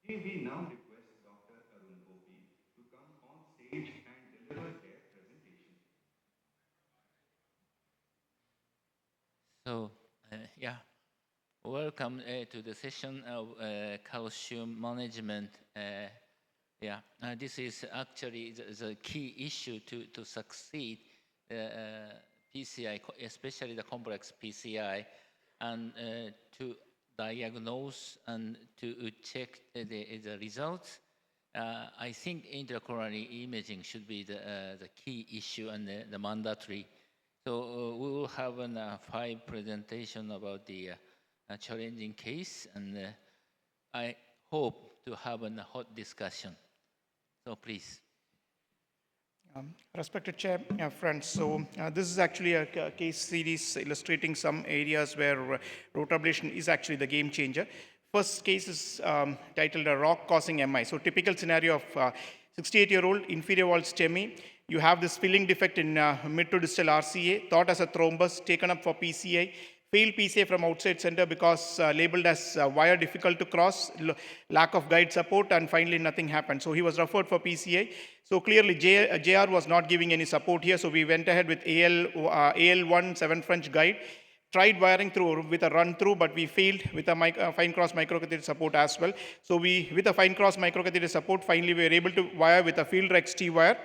May we now request Dr. Arun Gopi to come on stage and deliver their presentation. So, yeah, welcome to the session of calcium management. This is actually the key issue to succeed PCI, especially the complex PCI, and to diagnose and to check the results. I think intracoronary imaging should be the key issue and the mandatory. So we will have a 5 presentation about the challenging case, and I hope to have a hot discussion. So please. Respected Chair, friends, so this is actually a case series illustrating some areas where rotablation is actually the game changer. First case is titled a rock causing MI. So typical scenario of 68-year-old inferior wall STEMI. You have this filling defect in mid to distal RCA, thought as a thrombus, taken up for PCI, failed PCA from outside center because labeled as wire difficult to cross, lack of guide support, and finally nothing happened. So he was referred for PCI. So clearly JR was not giving any support here, so we went ahead with AL1 7 French guide. Tried wiring through with a run through, but we failed with a fine cross microcatheter support as well. So with a fine cross microcatheter support, finally we were able to wire with a field XT wire.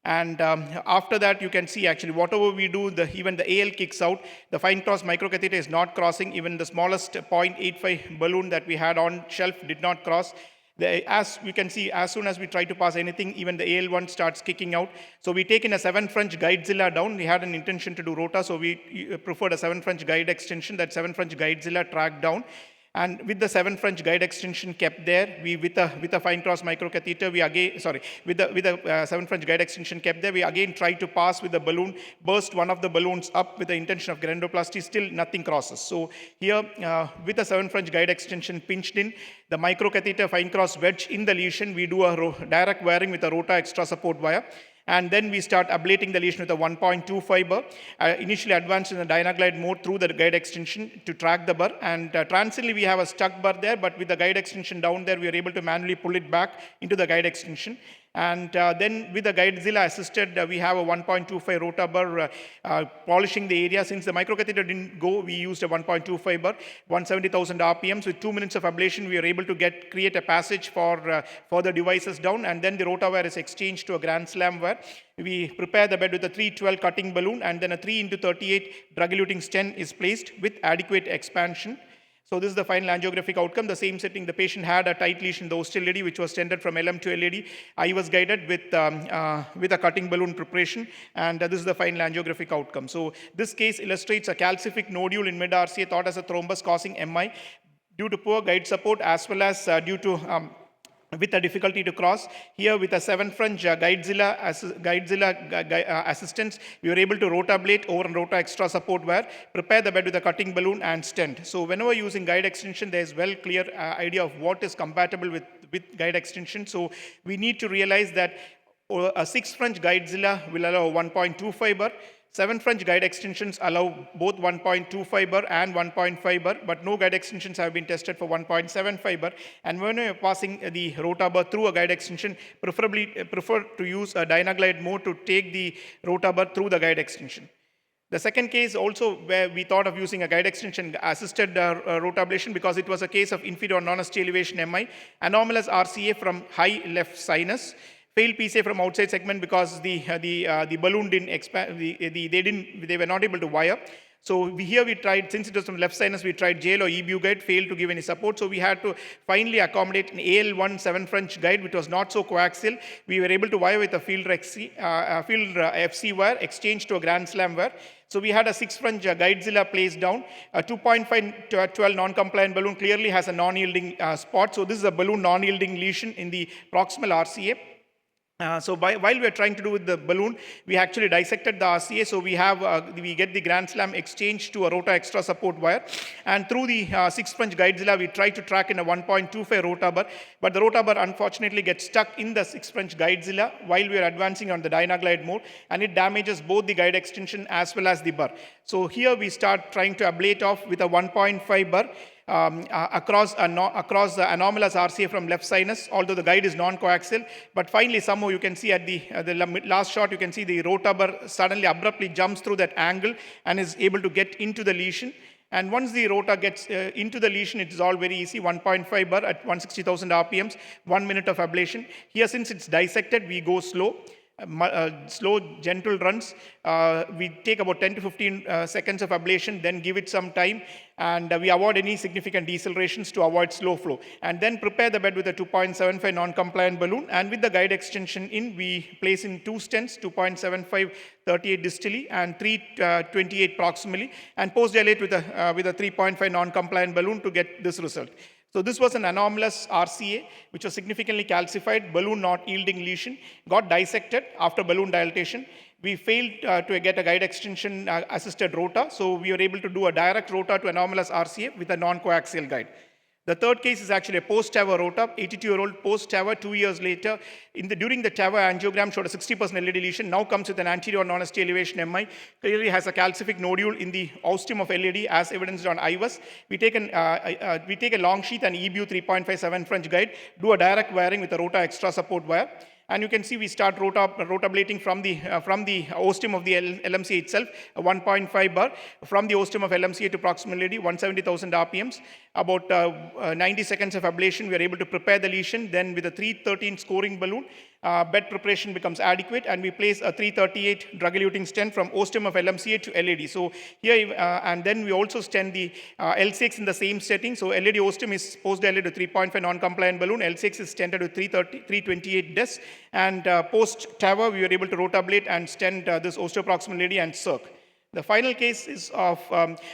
And after that, you can see actually whatever we do, even the AL kicks out. The fine cross microcatheter is not crossing. Even the smallest 0.85 balloon that we had on shelf did not cross. As we can see, as soon as we try to pass anything, even the AL1 starts kicking out. So we take in a 7 French guidezilla down. We had an intention to do rota, so we preferred a 7 French guide extension. That 7 French guidezilla tracked down. And with the 7 French guide extension kept there, we with a fine cross microcatheter, we again, with the 7 French guide extension kept there, we again tried to pass with the balloon, burst one of the balloons up with the intention of granuloplasty, still nothing crosses. So here, with the 7 French guide extension pinched in, the microcatheter fine cross wedge in the lesion, we do a direct wiring with a rota extra support wire. And then we start ablating the lesion with a 1.2 fiber, initially advanced in the dynaglide mode through the guide extension to track the burr. And transiently, we have a stuck burr there, but with the guide extension down there, we are able to manually pull it back into the guide extension. And then with the guidezilla assisted, we have a 1.25 rota burr polishing the area. Since the microcatheter didn't go, we used a 1.25 burr, 170,000 RPMs. With 2 minutes of ablation, we are able to create a passage for the devices down, and then the rota wire is exchanged to a Grand Slam wire. We prepare the bed with a 312 cutting balloon, and then a 3x38 drug-eluting stent is placed with adequate expansion. So this is the final angiographic outcome. The same setting, the patient had a tight lesion in the ostial lady, which was tended from LM to LAD. I was guided with a cutting balloon preparation, and this is the final angiographic outcome. So this case illustrates a calcific nodule in mid-RCA thought as a thrombus causing MI due to poor guide support, as well as due to with a difficulty to cross. Here with a 7 French guidezilla assistance, we were able to rotablate over and rota extra support wire, prepare the bed with a cutting balloon and stent. So whenever using guide extension, there is well clear idea of what is compatible with guide extension. So we need to realize that a 6 French guidezilla will allow 1.2 fiber. 7 French guide extensions allow both 1.2 fiber and 1.5 fiber, but no guide extensions have been tested for 1.7 fiber. And when you're passing the rota burr through a guide extension, prefer to use a dynaglide mode to take the rota burr through the guide extension. The second case also where we thought of using a guide extension assisted rotablation because it was a case of inferior non-ST elevation MI, anomalous RCA from high left sinus, failed PCA from outside segment because the balloon didn't expand, they were not able to wire. So here we tried, since it was from left sinus, we tried JL or EBU guide, failed to give any support. So we had to finally accommodate an AL1 7 French guide, which was not so coaxial. We were able to wire with a field FC wire, exchanged to a Grand Slam wire. So we had a 6 French guidezilla placed down. A 2.5 to 12 non-compliant balloon clearly has a non-yielding spot. So this is a balloon non-yielding lesion in the proximal RCA. So while we are trying to do with the balloon, we actually dissected the RCA. So we get the Grand Slam exchange to a rota extra support wire. And through the 6 French guidezilla, we try to track in a 1.25 rota burr. But the rota burr unfortunately gets stuck in the 6 French guidezilla while we are advancing on the dynaglide mode. And it damages both the guide extension as well as the burr. So here we start trying to ablate off with a 1.5 burr. across the anomalous RCA from left sinus, although the guide is non-coaxial. But finally, somehow you can see at the last shot, you can see the rotor suddenly abruptly jumps through that angle and is able to get into the lesion. And once the rotor gets into the lesion, it is all very easy, 1.5 bar at 160,000 RPMs, 1 minute of ablation. Here, since it's dissected, we go slow. Slow, gentle runs. We take about 10 to 15 seconds of ablation, then give it some time, and we avoid any significant decelerations to avoid slow flow. And then prepare the bed with a 2.75 non-compliant balloon, and with the guide extension in, we place in 2 stents, 2.75 38 distally and 328 proximally, and post-dilate with a 3.5 non-compliant balloon to get this result. So this was an anomalous RCA, which was significantly calcified, balloon not yielding lesion, got dissected after balloon dilatation. We failed to get a guide extension assisted rotor, so we were able to do a direct rotor to anomalous RCA with a non-coaxial guide. The third case is actually a post-TAVR rotor, 82-year-old post-TAVR, 2 years later. During the TAVR angiogram, showed a 60% LED lesion, now comes with an anterior non-ST elevation MI, clearly has a calcific nodule in the ostium of LED as evidenced on IVUS. We take a long sheath and EBU 3.57 French guide, do a direct wiring with a rotor extra support wire. And you can see we start rotablating from the ostium of the LMCA itself, a 1.5 bar, from the ostium of LMCA to proximal LED, 170,000 RPMs. About 90 seconds of ablation, we are able to prepare the lesion. Then with a 313 scoring balloon, bed preparation becomes adequate, and we place a 338 drug-eluting stent from ostium of LMCA to LED. So here, and then we also stent the L6 in the same setting. So LED ostium is post-dilated to 3.5 non-compliant balloon. L6 is stented with 328 DES. And post-TAVR, we were able to rotablate and stent this osteoproximal LED and circ. The final case is of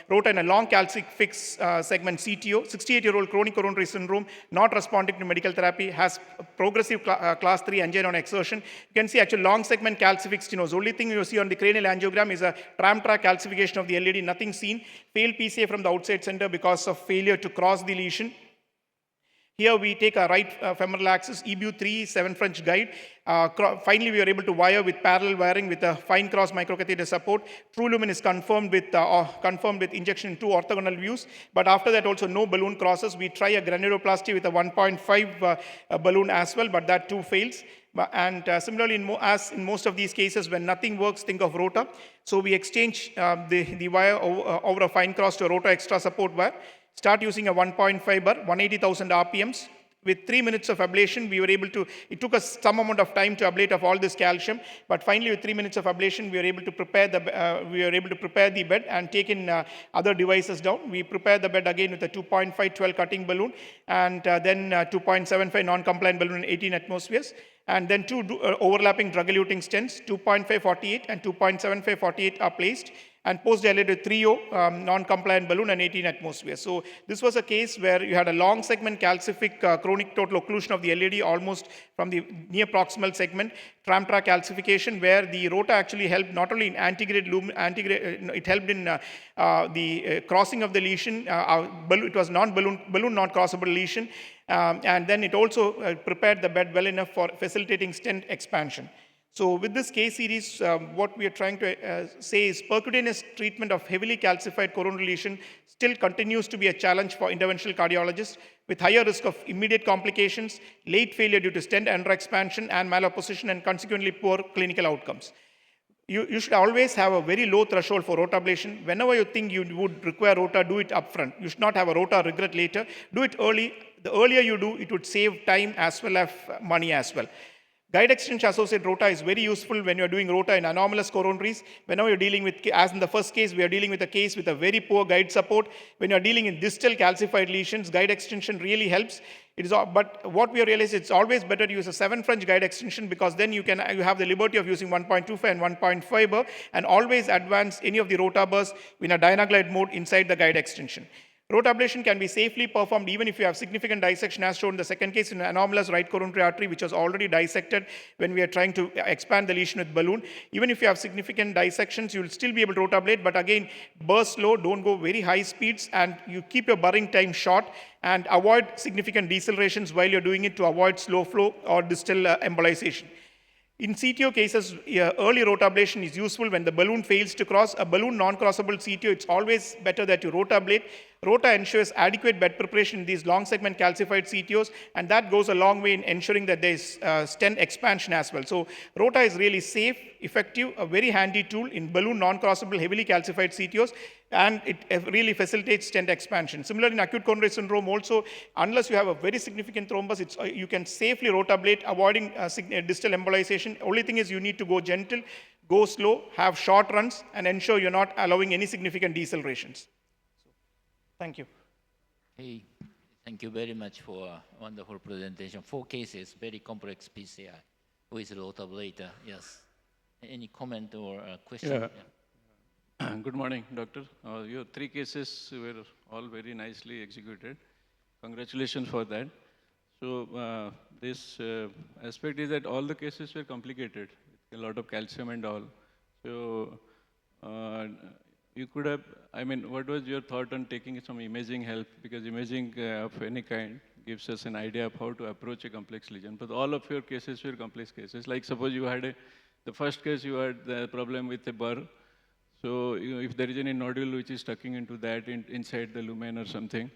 rotor in a long calcic fix segment CTO, 68-year-old chronic coronary syndrome, not responding to medical therapy, has progressive class 3 angina on exertion. You can see actually long segment calcific stenosis. The only thing you see on the cranial angiogram is a tram track calcification of the LED, nothing seen. Failed PCA from the outside center because of failure to cross the lesion. Here we take a right femoral axis, EBU 3, 7 French guide. Finally, we are able to wire with parallel wiring with a fine cross microcatheter support. True lumen is confirmed with injection in 2 orthogonal views. But after that, also no balloon crosses. We try a granuloplasty with a 1.5 balloon as well, but that too fails. And similarly, as in most of these cases, when nothing works, think of rotor. So we exchange the wire over a fine cross to a rotor extra support wire. Start using a 1.5 bar, 180,000 RPMs. With 3 minutes of ablation, we were able to, it took us some amount of time to ablate of all this calcium, but finally with 3 minutes of ablation, we were able to prepare the bed and take in other devices down. We prepared the bed again with a 2.5 12 cutting balloon, and then 2.75 non-compliant balloon in 18 atmospheres. And then 2 overlapping drug-eluting stents, 2.5 48 and 2.75 48 are placed. And post-dilated 3O non-compliant balloon and 18 atmospheres. So this was a case where you had a long segment calcific chronic total occlusion of the LED almost from the near proximal segment, tram track calcification, where the rotor actually helped not only in antegrade lumen, it helped in the crossing of the lesion. It was balloon not crossable lesion, and then it also prepared the bed well enough for facilitating stent expansion. So with this case series, what we are trying to say is percutaneous treatment of heavily calcified coronary lesion still continues to be a challenge for interventional cardiologists, with higher risk of immediate complications, late failure due to stent underexpansion and malapposition, and consequently poor clinical outcomes. You should always have a very low threshold for rotablation. Whenever you think you would require rotor, do it upfront. You should not have a rotor regret later. Do it early. The earlier you do, it would save time as well as money as well. Guide extension associated rotor is very useful when you're doing rotor in anomalous coronaries. Whenever you're dealing with, as in the first case, we are dealing with a case with a very poor guide support. When you're dealing in distal calcified lesions, guide extension really helps. But what we realize, it's always better to use a 7 French guide extension, because then you have the liberty of using 1.25 and 1.5 bar, and always advance any of the rotor bars in a dynaglide mode inside the guide extension. Rotablation can be safely performed even if you have significant dissection, as shown in the second case in an anomalous right coronary artery, which was already dissected when we are trying to expand the lesion with balloon. Even if you have significant dissections, you will still be able to rotablate, but again, burst slow, don't go very high speeds, and you keep your burring time short, and avoid significant decelerations while you're doing it to avoid slow flow or distal embolization. In CTO cases, early rotablation is useful when the balloon fails to cross. A balloon non-crossable CTO, it's always better that you rotablate. ROTA ensures adequate bed preparation in these long segment calcified CTOs, and that goes a long way in ensuring that there is stent expansion as well. So ROTA is really safe, effective, a very handy tool in balloon non-crossable heavily calcified CTOs, and it really facilitates stent expansion. Similarly, in acute coronary syndrome also, unless you have a very significant thrombus, you can safely rotablate, avoiding distal embolization. Only thing is you need to go gentle, go slow, have short runs, and ensure you're not allowing any significant decelerations. Thank you. Hey, thank you very much for a wonderful presentation. 4 cases, very complex PCI with rotablator. Yes. Any comment or question? Yeah. Good morning, doctor. Your 3 cases were all very nicely executed. Congratulations for that. So this aspect is that all the cases were complicated, a lot of calcium and all. So you could have, I mean, what was your thought on taking some imaging help? Because imaging of any kind gives us an idea of how to approach a complex lesion. But all of your cases were complex cases. Like suppose you had the first case you had the problem with a burr. So if there is any nodule which is tucking into that inside the lumen or something,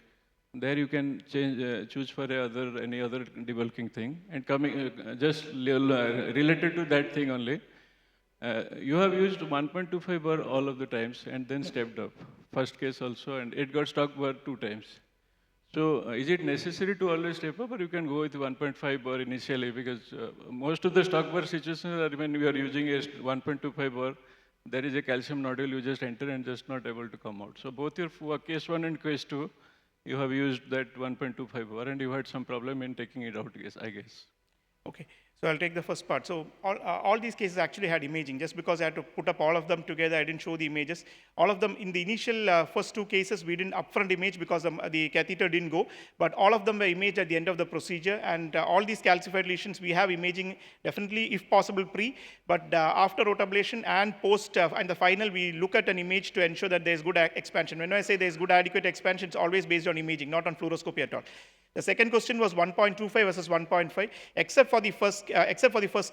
there you can choose for any other debulking thing. And coming just related to that thing only, you have used 1.25 bar all of the times and then stepped up. First case also, and it got stuck bar 2 times. So is it necessary to always step up, or you can go with 1.5 bar initially? Because most of the stock bar situations are when we are using a 1.25 bar, there is a calcium nodule, you just enter and just not able to come out. So both your case 1 and case 2, you have used that 1.25 bar and you had some problem in taking it out, I guess. Okay. So I'll take the first part. So all these cases actually had imaging. Just because I had to put up all of them together, I didn't show the images. All of them, in the initial first 2 cases, we didn't upfront image because the catheter didn't go. But all of them were imaged at the end of the procedure. And all these calcified lesions, we have imaging definitely, if possible, pre. But after rotablation and post, and the final, we look at an image to ensure that there's good expansion. When I say there's good adequate expansion, it's always based on imaging, not on fluoroscopy at all. The second question was 1.25 versus 1.5. Except for the first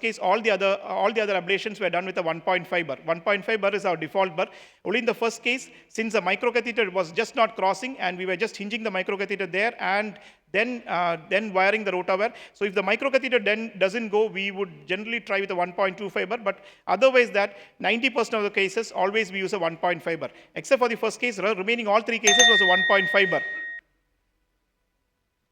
case, all the other ablations were done with a 1.5 bar. 1.5 bar is our default bar. Only in the first case, since the microcatheter was just not crossing, and we were just hinging the microcatheter there, and then wiring the rotawire. So if the microcatheter then doesn't go, we would generally try with a 1.25 bar. But otherwise, that 90% of the cases always we use a 1.5 bar. Except for the first case, remaining all 3 cases was a 1.5 bar.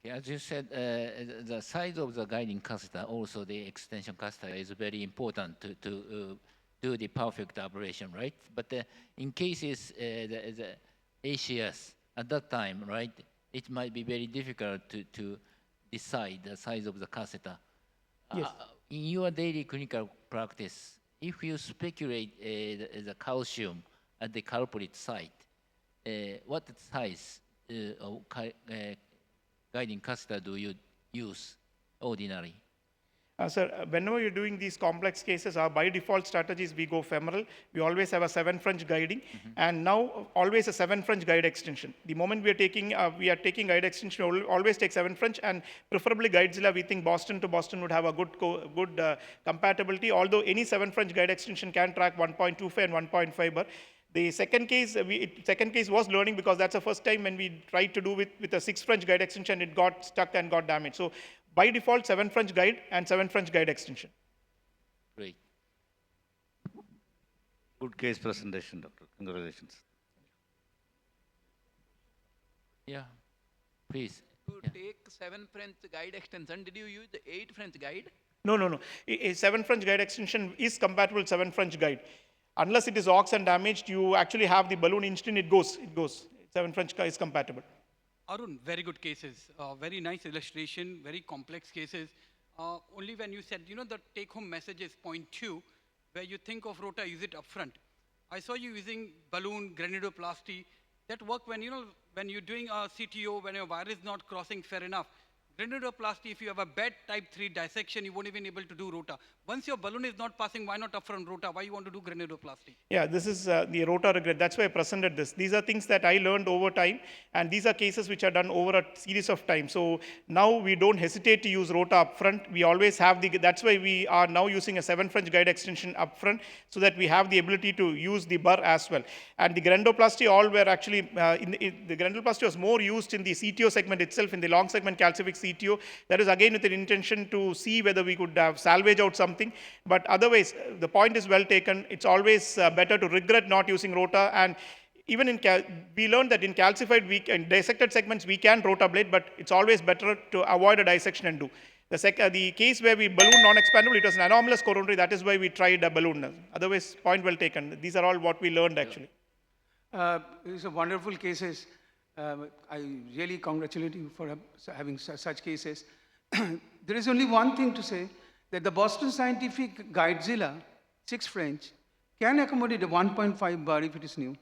As you said, the size of the guiding catheter, also the extension catheter, is very important to do the perfect operation, right? But in cases, the ACS, at that time, right, it might be very difficult to decide the size of the catheter. Yes. In your daily clinical practice, if you speculate the calcium at the culprit site, what size of guiding catheter do you use ordinarily? Sir, whenever you're doing these complex cases, our by default strategies, we go femoral. We always have a 7 French guiding, and now always a 7 French guide extension. The moment we are taking guide extension, we'll always take 7 French, and preferably Guidezilla. We think Boston to Boston would have a good compatibility. Although any 7 French guide extension can track 1.25 and 1.5 bar. The second case was learning, because that's the first time when we tried to do with a 6 French guide extension, it got stuck and got damaged. So by default, 7 French guide and 7 French guide extension. Great. Good case presentation, doctor. Congratulations. Yeah, please. To Yeah. take 7 French guide extension, did you use the 8 French guide? No. A 7 French guide extension is compatible with 7 French guide. Unless it is ox and damaged, you actually have the balloon inched in, it goes. 7 French is compatible. Arun, very good cases. Very nice illustration, very complex cases. Only when you said, the take-home message is point 2, where you think of rota, use it upfront. I saw you using balloon granuloplasty. That work when, when you're doing a CTO, when your wire is not crossing fair enough. Granuloplasty, if you have a bad type 3 dissection, you won't even be able to do rota. Once your balloon is not passing, why not upfront rota? Why you want to do granuloplasty? Yeah, this is the rota regret. That's why I presented this. These are things that I learned over time, and these are cases which are done over a series of time. So now we don't hesitate to use rota upfront. We always have that's why we are now using a 7 French guide extension upfront, so that we have the ability to use the burr as well. And the granuloplasty all were actually, the granuloplasty was more used in the CTO segment itself, in the long segment calcific CTO. That is again with an intention to see whether we could salvage out something. But otherwise, the point is well taken. It's always better to regret not using rota. And even we learned that in calcified, in dissected segments, we can rotablate, but it's always better to avoid a dissection and do. The case where we balloon non-expandable, it was an anomalous coronary. That is why we tried a balloon. Otherwise, point well taken. These are all what we learned actually. These are wonderful cases. I really congratulate you for having such cases. There is only one thing to say, that the Boston Scientific Guidezilla 6 French can accommodate a 1.5 bar if it is new.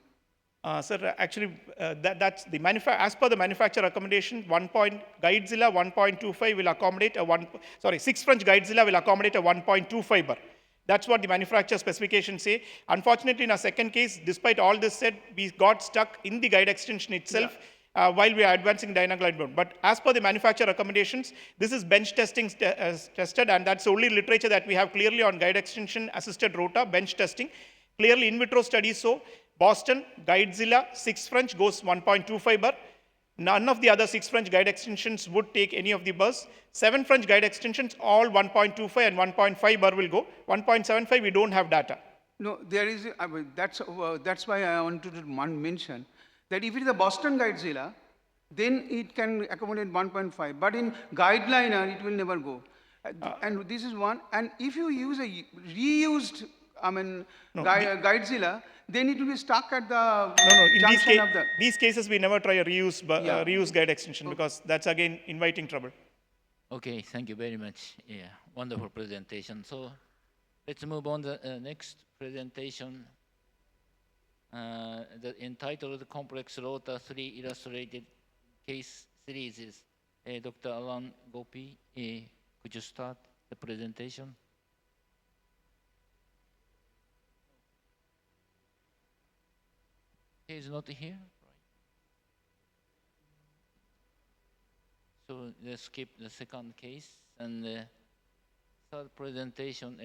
Sir, actually, that's the as per the manufacturer accommodation, Guidezilla 1.25 will accommodate 6 French Guidezilla will accommodate a 1.25 bar. That's what the manufacturer specifications say. Unfortunately, in our second case, despite all this said, we got stuck in the guide extension itself while we are advancing dynaglide bound. But as per the manufacturer recommendations, this is bench testing tested, and that's the only literature that we have clearly on guide extension assisted rota, bench testing. Clearly, in vitro studies so Boston, Guidezilla, 6 French goes 1.25 bar. None of the other 6 French guide extensions would take any of the bars. 7 French guide extensions, all 1.25 and 1.5 bar will go. 1.75, we don't have data. No, there is, that's why I wanted to mention that if it is a Boston Guidezilla, then it can accommodate 1.5. But in Guideliner, it will never go. And this is one. And if you use a reused, Guidezilla, then it will be stuck at the junction of the... these cases, we never try a reuse guide extension because that's again inviting trouble. Okay, thank you very much. Yeah, wonderful presentation. So let's move on to the next presentation. The entitled Complex Rota 3 Illustrated Case Series is Dr. Alan Gopi. Could you start the presentation? He is not here, right? So let's skip the second case and third presentation.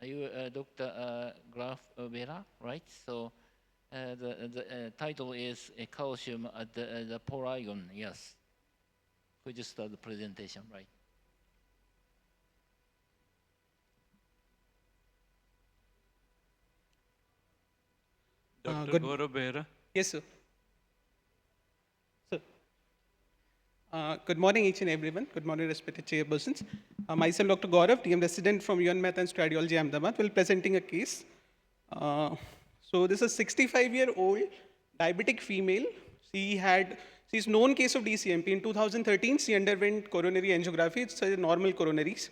Are you Dr. Graf Vera, right? So the title is calcium at the polygon. Yes. Could you start the presentation, right? Dr. Gaurav Behra. Yes, sir. Good morning, each and everyone. Good morning, respected chairpersons. Myself, Dr. Gaurav, DM resident from UN Math and Radiology, Ahmedabad, will presenting a case. So this is a 65-year-old diabetic female. She's known case of DCMP. In 2013, she underwent coronary angiography. It's a normal coronaries.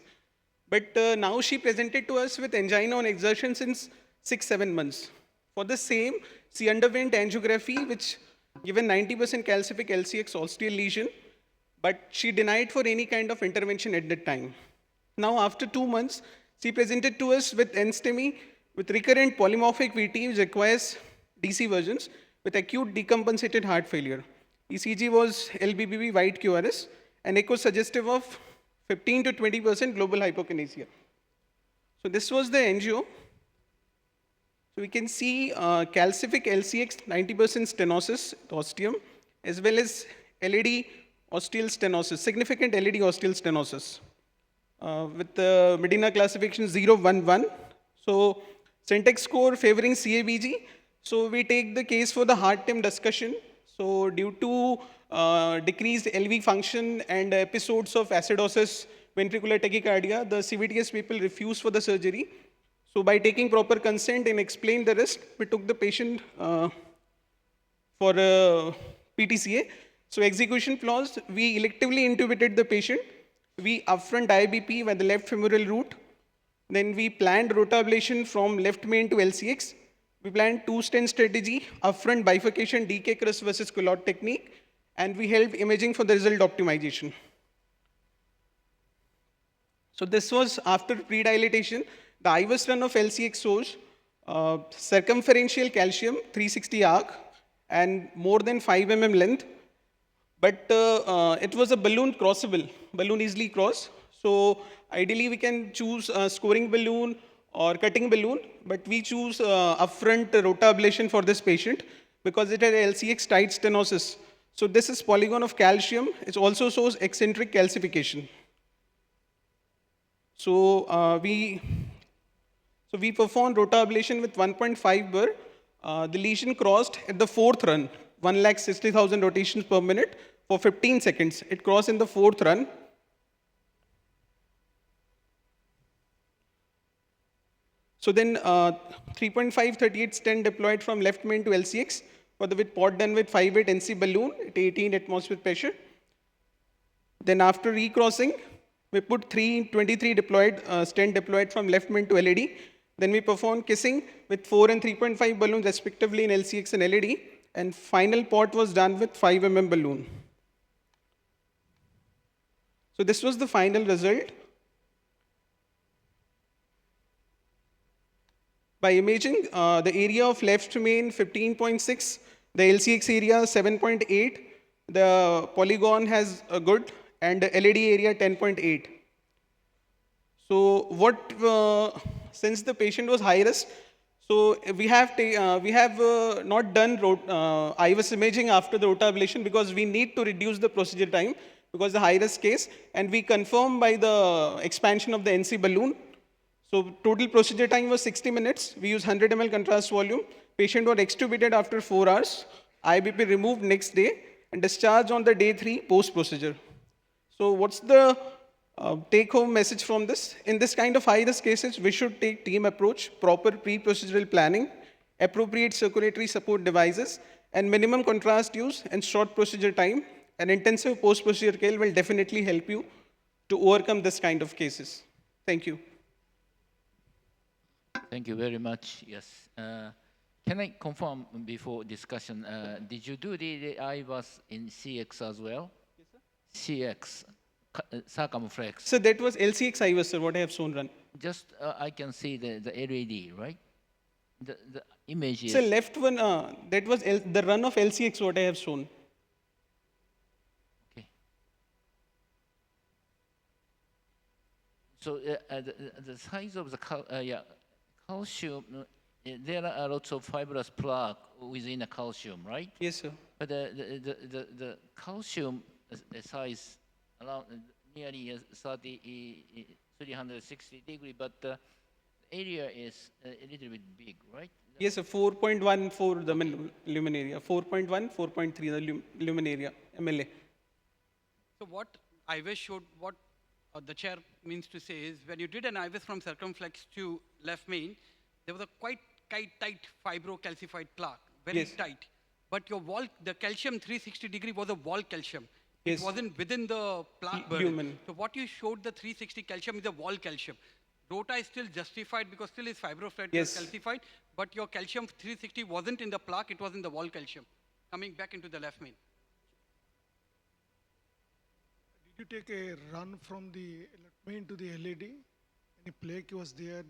But now she presented to us with angina on exertion since 6-7 months. For the same, she underwent angiography, which given 90% calcific LCX osteal lesion, but she denied for any kind of intervention at that time. Now, after 2 months, she presented to us with NSTEMI, with recurrent polymorphic VT, which requires DC versions, with acute decompensated heart failure. ECG was LBBB white QRS, and echo suggestive of 15 to 20% global hypokinesia. So this was the angio. So we can see calcific LCX, 90% stenosis, ostium, as well as LED osteal stenosis, significant LED osteal stenosis, with the Medina classification 011. So syntax score favoring CABG. So we take the case for the hard term discussion. So due to decreased LV function and episodes of acidosis, ventricular tachycardia, the CVTS people refused for the surgery. So by taking proper consent and explain the risk, we took the patient for PTCA. So execution flaws, we electively intubated the patient. We upfront IBP by the left femoral root. Then we planned rotablation from left main to LCX. We planned 2-stent strategy, upfront bifurcation, DK crest versus culotte technique, and we held imaging for the result optimization. So this was after pre-dilatation. The IVUS run of LCX shows circumferential calcium 360 arc and more than 5 mm length, but it was a balloon crossable, balloon easily crossed. So ideally we can choose a scoring balloon or cutting balloon, but we choose upfront rotablation for this patient because it had LCX tight stenosis. So this is polygon of calcium. It also shows eccentric calcification. So we performed rotablation with 1.5 burr. The lesion crossed at the fourth run, 1,60,000 rotations per minute for 15 seconds. It crossed in the fourth run. So then 3.538 stent deployed from left main to LCX for the with pot done with 5/8 NC balloon at 18 atmosphere pressure. Then after recrossing, we put 323 deployed stent deployed from left main to LAD. Then we performed kissing with 4 and 3.5 balloons respectively in LCX and LAD. And final pot was done with 5 mm balloon. So this was the final result. By imaging, the area of left main 15.6, the LCX area 7.8, the polygon has a good, and the LED area 10.8. So since the patient was high risk, so we have not done IVUS imaging after the rotablation because we need to reduce the procedure time because the high risk case, and we confirm by the expansion of the NC balloon. So total procedure time was 60 minutes. We used 100 ml contrast volume. Patient was extubated after 4 hours. IBP removed next day and discharged on the day 3 post-procedure. So what's the take-home message from this? In this kind of high-risk cases, we should take team approach, proper pre-procedural planning, appropriate circulatory support devices, and minimum contrast use and short procedure time. And intensive post-procedure care will definitely help you to overcome this kind of cases. Thank you. Thank you very much. Yes. Can I confirm before discussion, did you do the IVUS in CX as well? Yes, sir. CX, circumflex. So that was LCX IVUS, sir, what I have shown run. Just I can see the LED, right? The image is... So left one, that was the run of LCX, what I have shown. Okay. So the size of the calcium, there are lots of fibrous plaque within the calcium, right? Yes, sir. But the calcium size around nearly 360 degree, but the area is a little bit big, right? Yes, sir. 4.1 for the lumen area. 4.1, 4.3 the lumen area, MLA. So what IVUS showed, what the chair means to say is, when you did an IVUS from circumflex to left main, there was a quite tight fibrocalcified plaque, very tight. But your wall, the calcium 360 degree was a wall calcium. Yes. It wasn't within the plaque burden. So what you showed, the 360 calcium is a wall calcium. Rota is still justified because still is fibroflat calcified, but your calcium 360 wasn't in the plaque, it was in the wall calcium, coming back into the left main. Did you take a run from the main to the LED? Any plaque was there?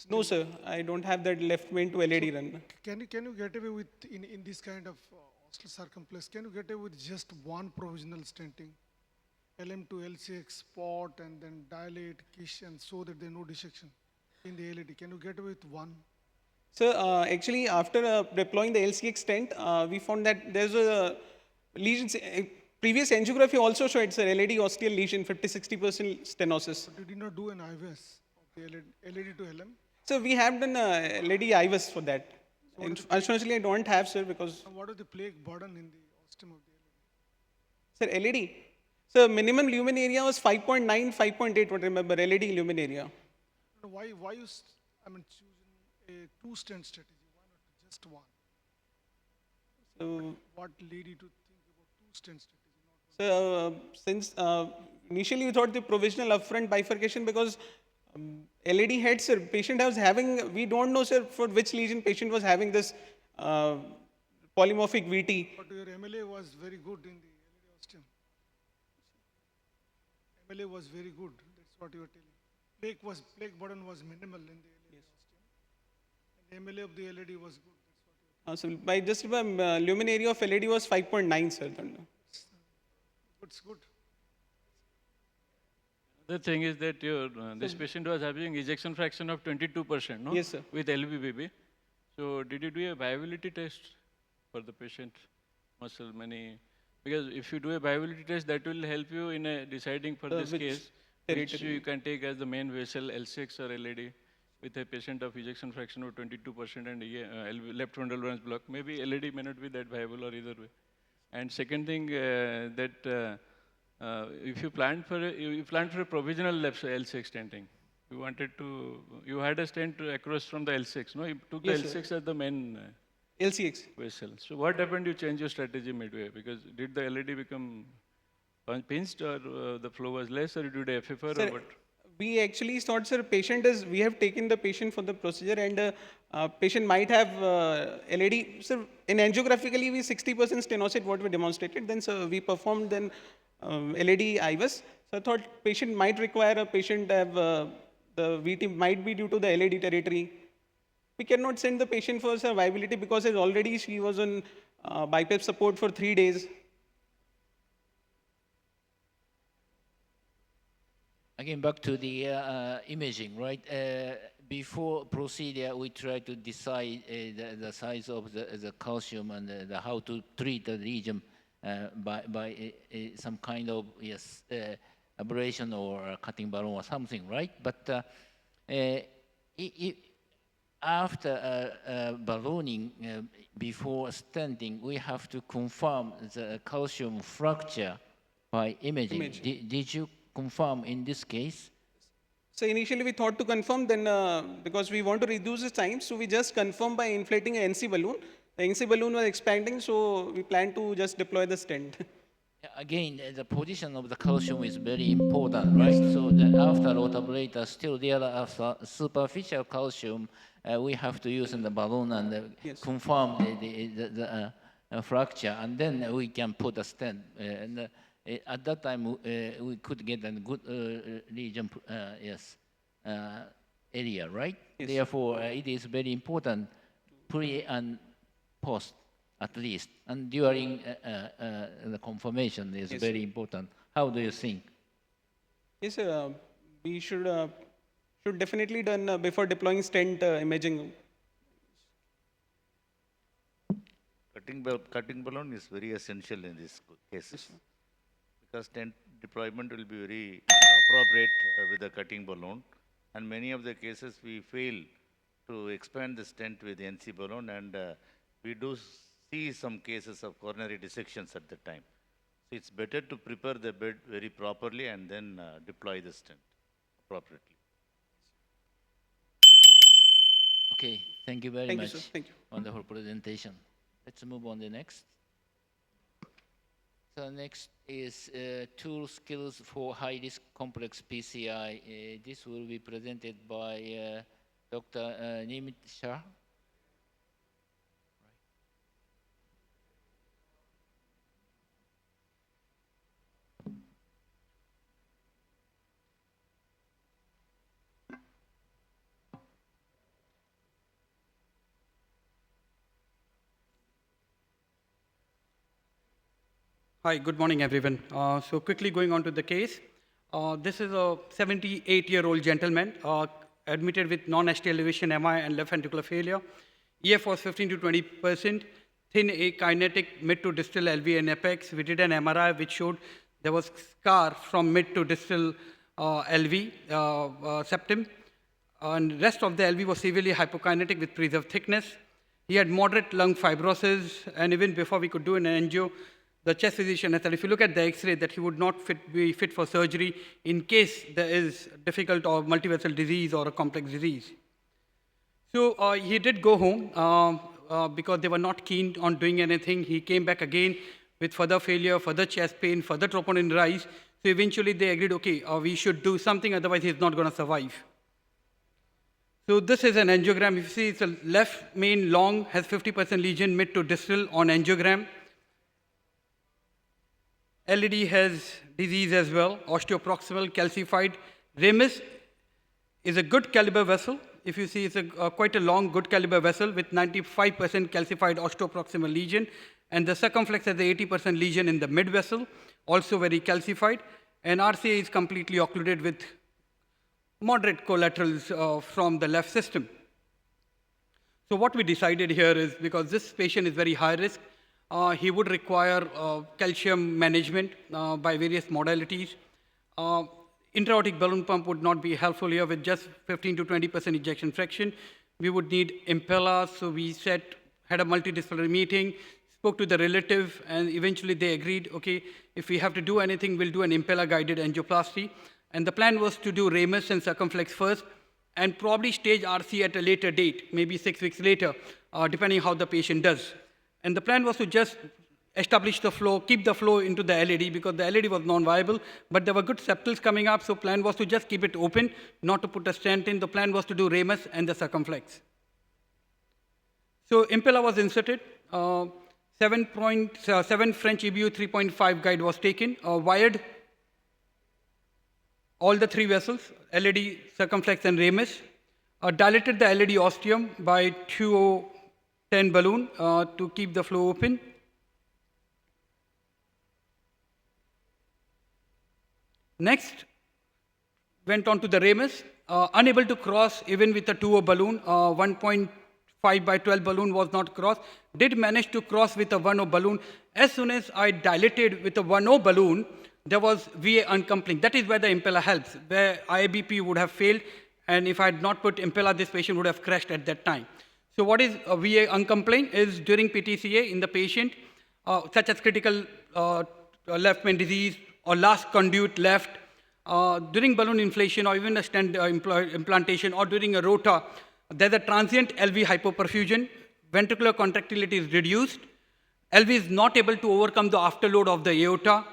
No, sir. I don't have that left main to LED run. Can you get away with, in this kind of ostial circumflex, can you get away with just one provisional stenting? LM to LCX spot and then dilate, kiss, and so that there is no dissection in the LED. Can you get away with one? So actually, after deploying the LCX stent, we found that there's a lesion. Previous angiography also showed it's a LED ostial lesion, 50-60% stenosis. But you did not do an IVUS of the LED to LM? So we have done LED IVUS for that. So unfortunately, I don't have, sir, because... What is the plaque burden in the ostium of the LED? Sir, LED? So minimum lumen area was 5.9, 5.8, what I remember, LED lumen area. Why you, choosing a two-stent strategy? Why not just one? So, what led you to think about two-stent strategy? So since initially we thought the provisional upfront bifurcation because LED head, sir, patient was having, we don't know, sir, for which lesion patient was having this polymorphic VT. But your MLA was very good in the LED ostium. MLA was very good. That's That's what you were telling. Plaque burden was minimal in the LED ostium. And MLA of the LED was good. That's what you were So by just lumen area of LED was 5.9, sir. telling. It's good. The thing is that your, this patient was having ejection fraction of 22%, no? Yes, sir. With LVBB. So did you do a viability test for the patient? Muscle, many, because if you do a viability test, that will help you in deciding for this Which case, which territory? you can take as the main vessel L6 or LED with a patient of ejection fraction of 22% and left bundle branch block. Maybe LED may not be that viable or either way. And second thing, if you planned for a provisional L6 stenting, you had a stent across from the L6, no? You took Yes, the sir. L6 as the main LCX. vessel. So what happened? You changed your strategy midway because did the LED become pinched or the flow was less or you did FFR Sir, or what? we actually thought, sir, we have taken the patient for the procedure and patient might have LED. Sir, in angiographically, we 60% stenosis, what we demonstrated. Then, sir, we performed then LED IVUS. So I thought patient might require a patient have, the VT might be due to the LED territory. We cannot send the patient for viability because already she was on BiPAP support for 3 days. Again, back to the imaging, right? Before procedure, we try to decide the size of the calcium and how to treat the lesion by some kind of, yes, ablation or cutting balloon or something, right? But after ballooning, before stenting, we have to confirm the calcium fracture by imaging. Did you confirm in this case? So initially we thought to confirm, then because we want to reduce the time, so we just confirmed by inflating an NC balloon. The NC balloon was expanding, so we plan to just deploy the stent. Again, the position of the calcium is very important, right? So after rotablator, still there are superficial calcium. We have to use in the balloon and confirm the fracture, and then we can put a stent. And at that time, we could get a good lesion, area, right? Yes. Therefore, it is very important pre and post, at least, and during the confirmation is very important. How do you think? Yes, we should definitely done before deploying stent imaging. Cutting balloon is very essential in these cases because stent deployment will be very appropriate with the cutting balloon. And many of the cases we fail to expand the stent with the NC balloon, and we do see some cases of coronary dissections at the time. So it's better to prepare the bed very properly and then deploy the stent appropriately. Okay, thank you very Thank you, much. sir. Thank you. Wonderful presentation. Let's move on to the next. So next is tool skills for high-risk complex PCI. This will be presented by Dr. Nimit Shah. Hi, good morning, everyone. So quickly going on to the case. This is a 78-year-old gentleman admitted with non-ST elevation MI and left ventricular failure. EF was 15 to 20%, thin akinetic mid to distal LV and apex. We did an MRI which showed there was scar from mid to distal LV septum. And rest of the LV was severely hypokinetic with preserved thickness. He had moderate lung fibrosis, and even before we could do an angio, the chest physician said, if you look at the X-ray, that he would not be fit for surgery in case there is difficult or multivessel disease or a complex disease. So he did go home because they were not keen on doing anything. He came back again with further failure, further chest pain, further troponin rise. So eventually they agreed, okay, we should do something, otherwise he's not going to survive. So this is an angiogram. If you see, it's a left main long, has 50% lesion mid to distal on angiogram. LED has disease as well, osteoproximal calcified Ramus is a good caliber vessel. If you see, it's quite a long, good caliber vessel with 95% calcified osteoproximal lesion, and the circumflex has the 80% lesion in the mid vessel, also very calcified, and RCA is completely occluded with moderate collaterals from the left system. So what we decided here is, because this patient is very high risk, he would require calcium management by various modalities. Intra-aortic balloon pump would not be helpful here with just 15 to 20% ejection fraction. We would need impella, so we had a multidisciplinary meeting, spoke to the relative, and eventually they agreed, okay, if we have to do anything, we'll do an impella-guided angioplasty. And the plan was to do ramus and circumflex first, and probably stage RC at a later date, maybe 6 weeks later, depending how the patient does. And the plan was to just establish the flow, keep the flow into the LAD, because the LAD was non-viable, but there were good septals coming up, so plan was to just keep it open, not to put a stent in. The plan was to do ramus and the circumflex. So impella was inserted, 7 French EBU 3.5 guide was taken, wired all the 3 vessels, LAD, circumflex, and ramus, dilated the LAD ostium by 2010 balloon to keep the flow open. Next, went on to the ramus, unable to cross even with a 2.0 balloon, 1.5 by 12 balloon was not crossed, did manage to cross with a 1.0 balloon. As soon as I dilated with a 1.0 balloon, there was VA uncoupling. That is where the impella helps, where IABP would have failed, and if I had not put impella, this patient would have crashed at that time. So what is a VA uncoupling is during PTCA in the patient, such as critical left main disease or last conduit left, during balloon inflation or even a stent implantation or during a rota, there's a transient LV hypoperfusion, ventricular contractility is reduced, LV is not able to overcome the afterload of the aorta,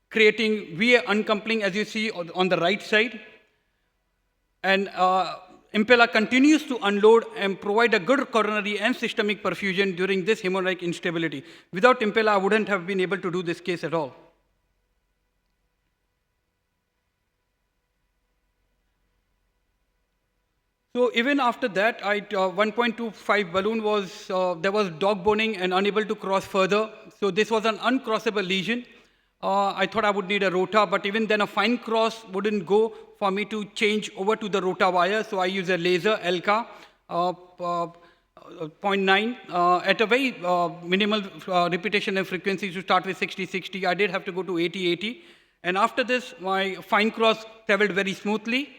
creating VA uncoupling as you see on the right side. And impella continues to unload and provide a good coronary and systemic perfusion during this hemorrhagic instability. Without impella, I wouldn't have been able to do this case at all. So even after that, 1.25 balloon was, there was dog boning and unable to cross further. So this was an uncrossable lesion. I thought I would need a rota, but even then a fine cross wouldn't go for me to change over to the rota wire. So I use a laser, ELCA, 0.9, at a very minimal repetition and frequency to start with 60-60. I did have to go to 80-80. And after this, my fine cross traveled very smoothly.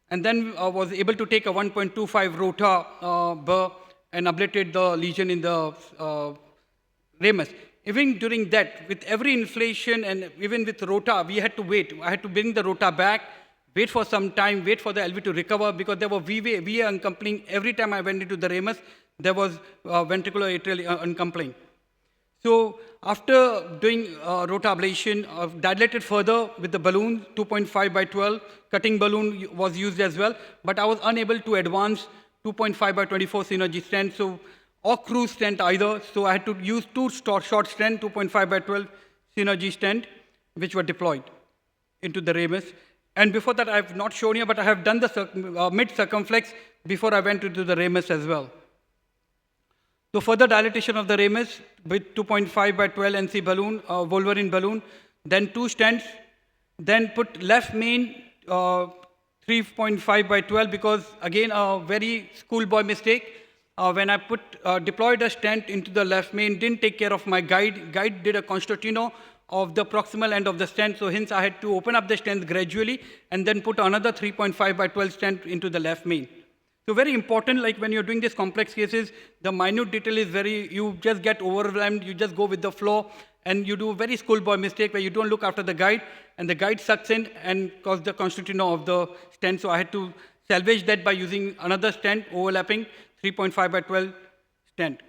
And then I was able to take a 1.25 rota burr and ablated the lesion in the ramus. Even during that, with every inflation and even with rota, we had to wait. I had to bring the rota back, wait for some time, wait for the LV to recover, because there were VA uncoupling. Every time I went into the ramus, there was ventricular atrial uncoupling. So after doing rota ablation, dilated further with the balloon, 2.5 by 12, cutting balloon was used as well, but I was unable to advance 2.5 by 24 synergy stent, or cruise stent either, so I had to use 2 short stent, 2.5 by 12 synergy stent, which were deployed into the ramus. And before that, I have not shown you, but I have done the mid-circumflex before I went into the ramus as well. So further dilatation of the ramus with 2.5 by 12 NC balloon, Wolverine balloon, then 2 stents, then put left main 3.5 by 12, because again, a very schoolboy mistake. When I deployed a stent into the left main, didn't take care of my guide. Guide did a concertino of the proximal end of the stent, so hence I had to open up the stent gradually and then put another 3.5 by 12 stent into the left main. So very important, like when you're doing these complex cases, the minute detail is you just get overwhelmed, you just go with the flow, and you do a very schoolboy mistake where you don't look after the guide, and the guide sucks in and causes the concertino of the stent. So I had to salvage that by using another stent, overlapping 3.5 by 12 stent.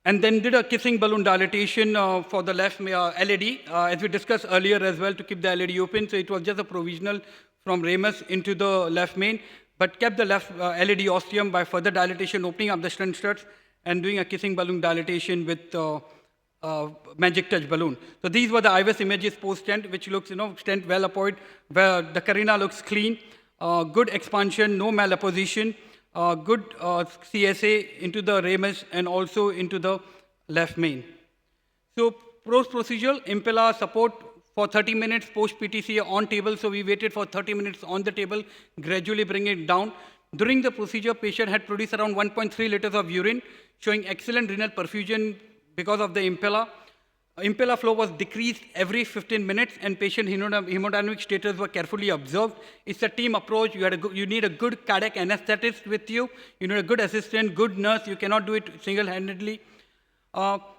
And then did a kissing balloon dilatation for the left LAD, as we discussed earlier as well, to keep the LAD open. So it was just a provisional from ramus into the left main, but kept the left LAD ostium by further dilatation, opening up the stent struts, and doing a kissing balloon dilatation with magic touch balloon. So these were the IVS images post-stent, which looks, stent well applied, where the carina looks clean, good expansion, no malapposition, good CSA into the ramus and also into the left main. So post-procedural, impella support for 30 minutes post-PTCA on table. So we waited for 30 minutes on the table, gradually bring it down. During the procedure, patient had produced around 1.3 liters of urine, showing excellent renal perfusion because of the impella. Impella flow was decreased every 15 minutes, and patient hemodynamic status were carefully observed. It's a team approach. You need a good cardiac anesthetist with you. You need a good assistant, good nurse. You cannot do it single-handedly.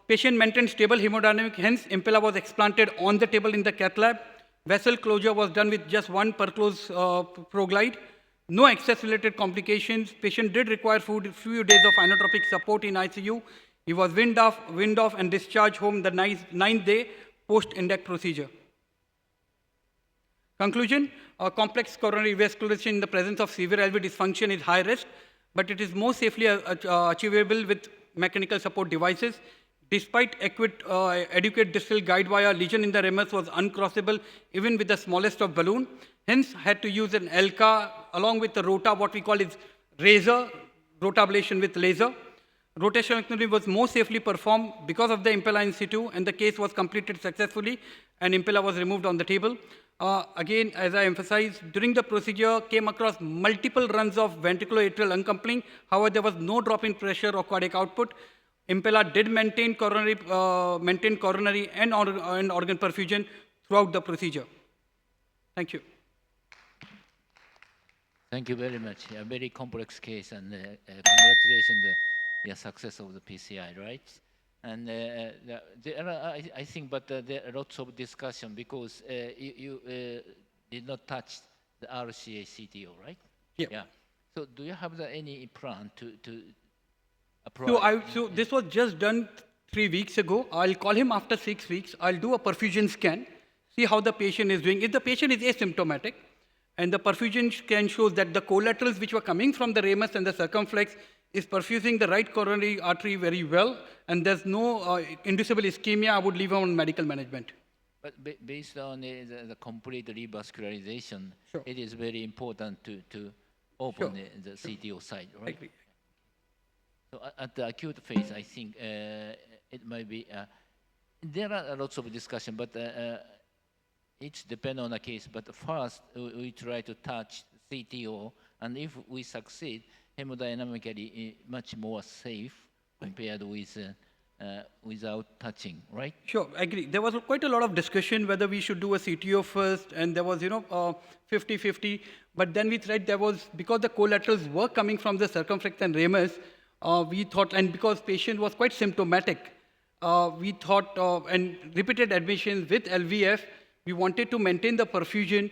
Patient maintained stable hemodynamic, hence impella was explanted on the table in the cath lab. Vessel closure was done with just one perclose proglide. No excess-related complications. Patient did require few days of inotropic support in ICU. He was wind off and discharged home the ninth day post-index procedure. Conclusion, complex coronary vascularization in the presence of severe LV dysfunction is high risk, but it is more safely achievable with mechanical support devices. Despite adequate distal guide wire, lesion in the ramus was uncrossable even with the smallest of balloon. Hence, had to use an ELCA along with the rota, what we call is razor, rota ablation with laser. Rotationectomy was more safely performed because of the impella in situ, and the case was completed successfully, and impella was removed on the table. Again, as I emphasized, during the procedure, came across multiple runs of ventricular-atrial uncoupling. However, there was no drop in pressure or cardiac output. Impella did maintain coronary and organ perfusion throughout the procedure. Thank you. Thank you very much. A very complex case, and congratulations the success of the PCI, right? And I think, but there are lots of discussion because you did not touch the RCA CTO, right? Yeah. So do you have any plan to approach? So this was just done 3 weeks ago. I'll call him after 6 weeks. I'll do a perfusion scan, see how the patient is doing. If the patient is asymptomatic, and the perfusion scan shows that the collaterals which were coming from the ramus and the circumflex is perfusing the right coronary artery very well, and there's no inducible ischemia, I would leave him on medical management. But based on the complete revascularization, Sure. it is very important to open the CTO side, right? I agree. So at the acute phase, I think it might be, there are lots of discussion, but it depends on the case. But first, we try to touch CTO, and if we succeed, hemodynamically much more safe compared with without touching, right? Sure, I agree. There was quite a lot of discussion whether we should do a CTO first, and there was, 50-50. But then we tried, because the collaterals were coming from the circumflex and ramus, we thought, and because patient was quite symptomatic, we thought, and repeated admissions with LVF, we wanted to maintain the perfusion.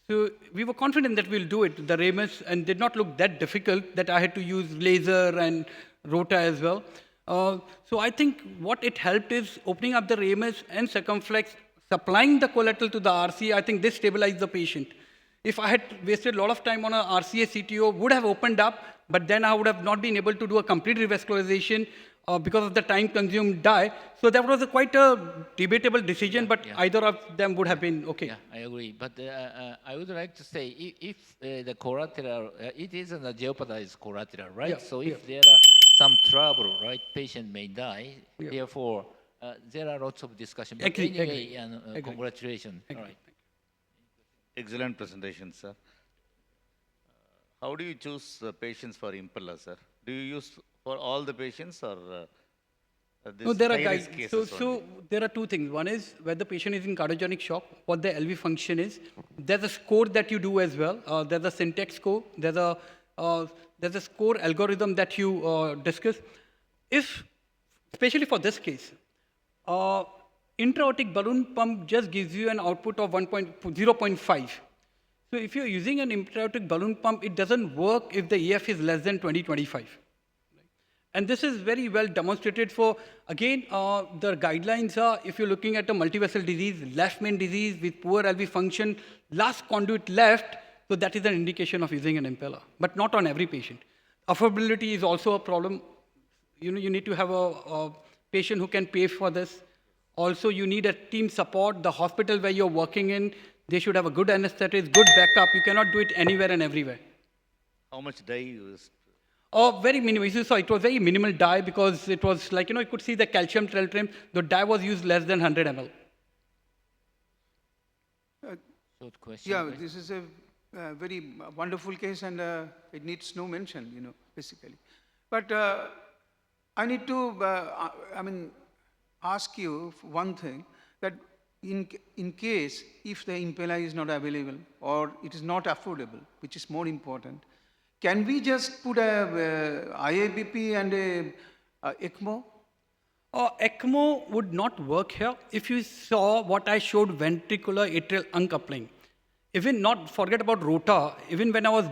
So we were confident that we'll do it. The ramus and did not look that difficult that I had to use laser and rota as well. So I think what it helped is opening up the ramus and circumflex, supplying the collateral to the RCA. I think this stabilized the patient. If I had wasted a lot of time on a RCA CTO, would have opened up, but then I would have not been able to do a complete revascularization because of the time consumed dye. So that was quite a debatable decision, but either of them would have been okay. Yeah, I agree. But I would like to say, if the collateral, it is a jeopardized collateral, right? Yeah, So if there are some trouble, right, patient may die. Yeah. Therefore, there are lots of discussion. But Agree, anyway, agree. congratulations. Agree. All right. Excellent presentation, sir. How do you choose patients for impella, sir? Do you use for all the patients or this No, there are high-risk guides. cases So only? there are two things. One is whether the patient is in cardiogenic shock, what the LV function is. There's a score that you do as well. There's a syntax score. There's a score algorithm that you discuss. If, especially for this case, intra-aortic balloon pump just gives you an output of 0.5. So if you're using an intra-aortic balloon pump, it doesn't work if the EF is less than 20-25. And this is very well demonstrated for, again, the guidelines are, if you're looking at a multivessel disease, left main disease with poor LV function, last conduit left, so that is an indication of using an impella, but not on every patient. Affordability is also a problem. you need to have a patient who can pay for this. Also, you need a team support. The hospital where you're working in, they should have a good anesthetist, good backup. You cannot do it anywhere and everywhere. How much dye you used? Oh, very minimal. You saw it was very minimal dye because it was like, you could see the calcium trim. The dye was used less than 100 ml. Short question. Yeah, please. this is a very wonderful case, and it needs no mention, basically. But I need to, ask you one thing, that in case if the impeller is not available or it is not affordable, which is more important, can we just put a IABP and a ECMO? ECMO would not work here. If you saw what I showed, ventricular atrial uncoupling, even not forget about rota, even when I was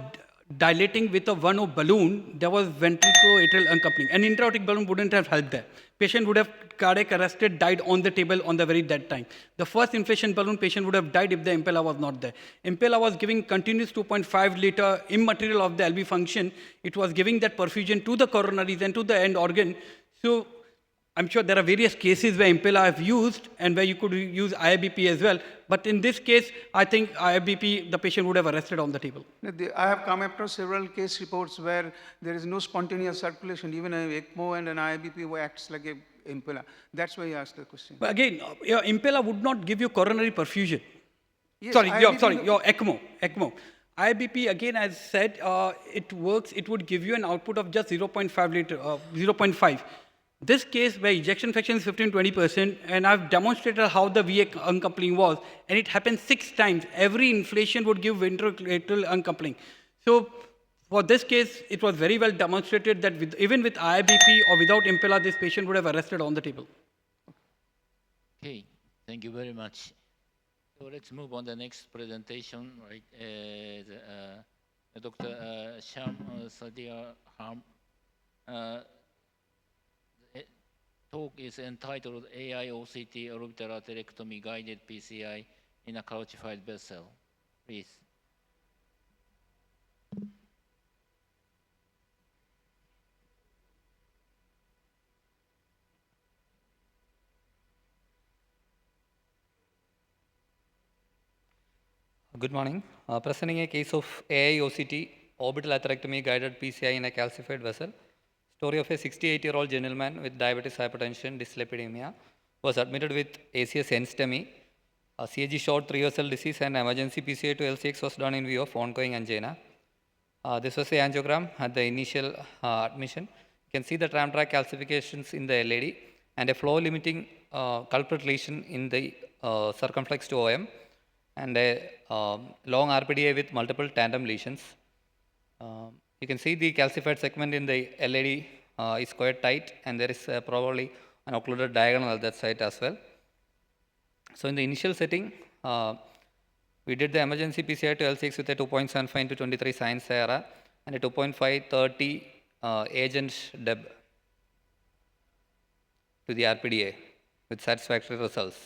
dilating with a 1O balloon, there was ventricular atrial uncoupling. An intra-aortic balloon wouldn't have helped there. Patient would have cardiac arrested, died on the table on the very dead time. The first inflation balloon patient would have died if the impeller was not there. Impeller was giving continuous 2.5 liter immaterial of the LV function. It was giving that perfusion to the coronaries and to the end organ. So I'm sure there are various cases where impeller have used and where you could use IABP as well. But in this case, I think IABP, the patient would have arrested on the table. I have come across several case reports where there is no spontaneous circulation. Even an ECMO and an IABP acts like a impeller. That's why I asked the question. But again, your impeller would not give you coronary perfusion. Yes, Sorry, IABP your ECMO. IABP, again, as said, it works, it would give you an output of just 0.5 liter, 0.5. This case where ejection fraction is 15-20%, and I've demonstrated how the VA uncoupling was, and it happened 6 times. Every inflation would give ventricular uncoupling. So for this case, it was very well demonstrated that even with IABP or without impeller, this patient would have arrested on the table. Okay, thank you very much. So let's move on the next presentation, right? Dr. Sham Sadia Ham. The talk is entitled AI OCT orbital atherectomy guided PCI in a calcified vessel. Please. Good morning. Presenting a case of AI-OCT, orbital atherectomy guided PCI in a calcified vessel. Story of a 68-year-old gentleman with diabetes, hypertension, dyslipidemia, was admitted with ACS end-STEMI. CAG showed 3-vessel disease and emergency PCI to LCX was done in view of ongoing angina. This was the angiogram at the initial admission. You can see the tram track calcifications in the LAD and a flow-limiting culprit lesion in the circumflex to OM, and a long RPDA with multiple tandem lesions. You can see the calcified segment in the LAD is quite tight, and there is probably an occluded diagonal at that site as well. So in the initial setting, we did the emergency PCI to L6 with a 2.75 into 23 science error and a 2.530 agent DEB to the RPDA with satisfactory results.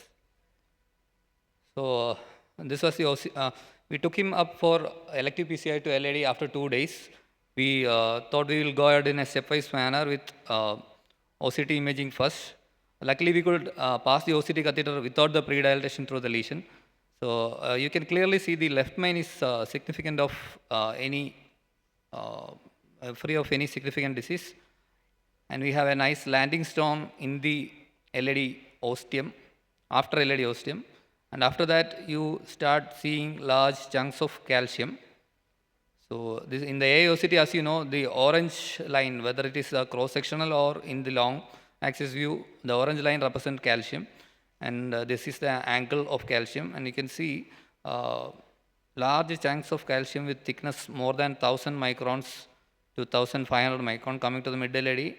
So this was the we took him up for elective PCI to LAD after 2 days. We thought we will go ahead in a stepwise manner with OCT imaging first. Luckily, we could pass the OCT catheter without the predilatation through the lesion. So you can clearly see the left main is significant of free of any significant disease. And we have a nice landing stone in the LAD ostium, after LAD ostium. And after that, you start seeing large chunks of calcium. So this, in the AOCT, as you know, the orange line, whether it is cross-sectional or in the long axis view, the orange line represents calcium. And this is the angle of calcium. And you can see large chunks of calcium with thickness more than 1000 microns to 1500 micron coming to the mid LAD,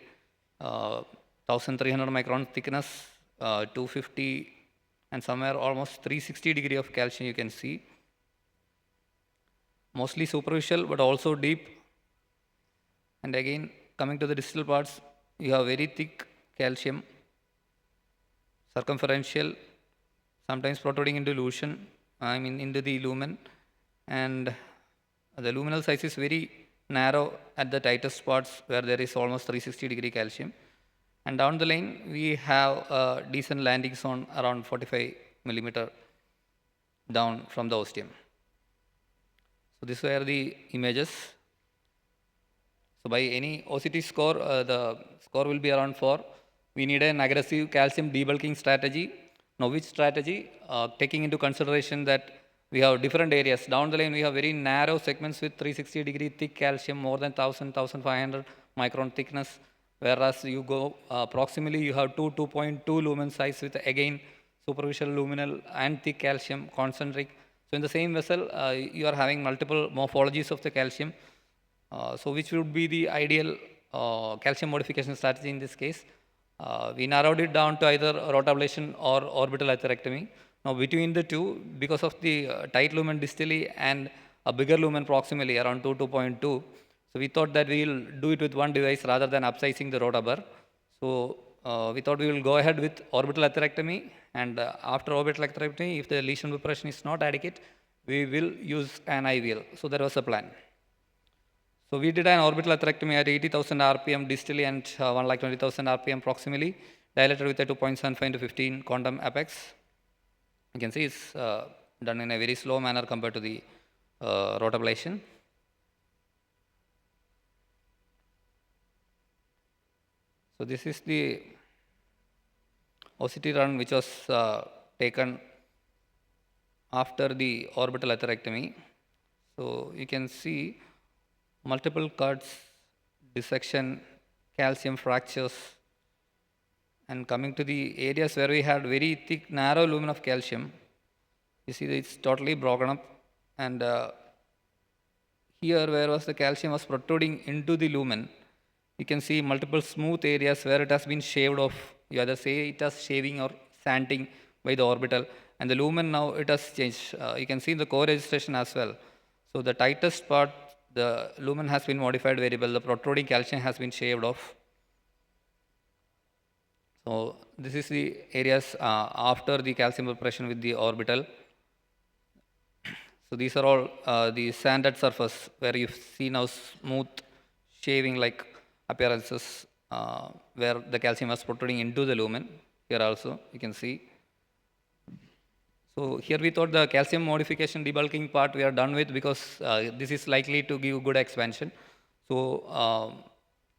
1300 micron thickness, 250 and somewhere almost 360 degree of calcium you can see. Mostly superficial but also deep. And again, coming to the distal parts, you have very thick calcium, circumferential, sometimes protruding into lumen, into the lumen. And the luminal size is very narrow at the tightest spots where there is almost 360 degree calcium. And down the lane, we have a decent landing zone around 45 millimeter down from the ostium. So these were the images. So by any OCT score, the score will be around 4. We need an aggressive calcium debulking strategy. Now which strategy? Taking into consideration that we have different areas. Down the lane, we have very narrow segments with 360-degree thick calcium, more than 1,500 micron thickness. Whereas you go proximally, you have 2.2 lumen size with again superficial luminal and thick calcium concentric. So in the same vessel, you are having multiple morphologies of the calcium. So which would be the ideal calcium modification strategy in this case? We narrowed it down to either rotablation or orbital atherectomy. Now between the two, because of the tight lumen distally and a bigger lumen proximally around 2.2, so we thought that we will do it with one device rather than upsizing the rotabur. So we thought we will go ahead with orbital atherectomy, and after orbital atherectomy, if the lesion preparation is not adequate, we will use an IVL. So that was the plan. So we did an orbital atherectomy at 80,000 RPM distally and 1,20,000 RPM proximally, dilated with a 2.75 to 15 quantum apex. You can see it's done in a very slow manner compared to the rotablation. So this is the OCT run which was taken after the orbital atherectomy. So you can see multiple cuts, dissection, calcium fractures, and coming to the areas where we had very thick, narrow lumen of calcium, you see that it's totally broken up, and here where was the calcium was protruding into the lumen, you can see multiple smooth areas where it has been shaved off. You either say it as shaving or sanding by the orbital, and the lumen now it has changed. You can see the co-registration as well. So the tightest part, the lumen has been modified very well. The protruding calcium has been shaved off. So this is the areas after the calcium preparation with the orbital. So these are all the sanded surface where you see now smooth shaving like appearances where the calcium was protruding into the lumen. Here also you can see. So here we thought the calcium modification debulking part we are done with because this is likely to give good expansion. So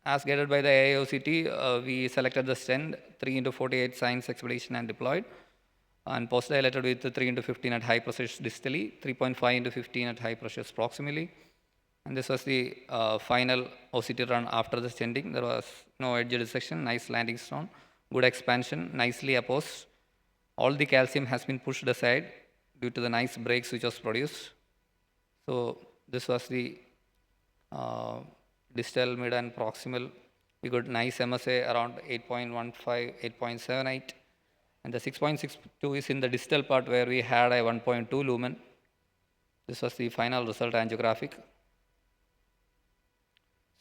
as guided by the AIOCT, we selected the stent 3 into 48 science expedition and deployed, and post-dilated with 3 into 15 at high pressures distally, 3.5 into 15 at high pressures proximally. And this was the final OCT run after the stenting. There was no edge dissection, nice landing zone, good expansion, nicely opposed. All the calcium has been pushed aside due to the nice breaks which was produced. So this was the distal, mid and proximal. We got nice MSA around 8.15, 8.78. And the 6.62 is in the distal part where we had a 1.2 lumen. This was the final result angiographic.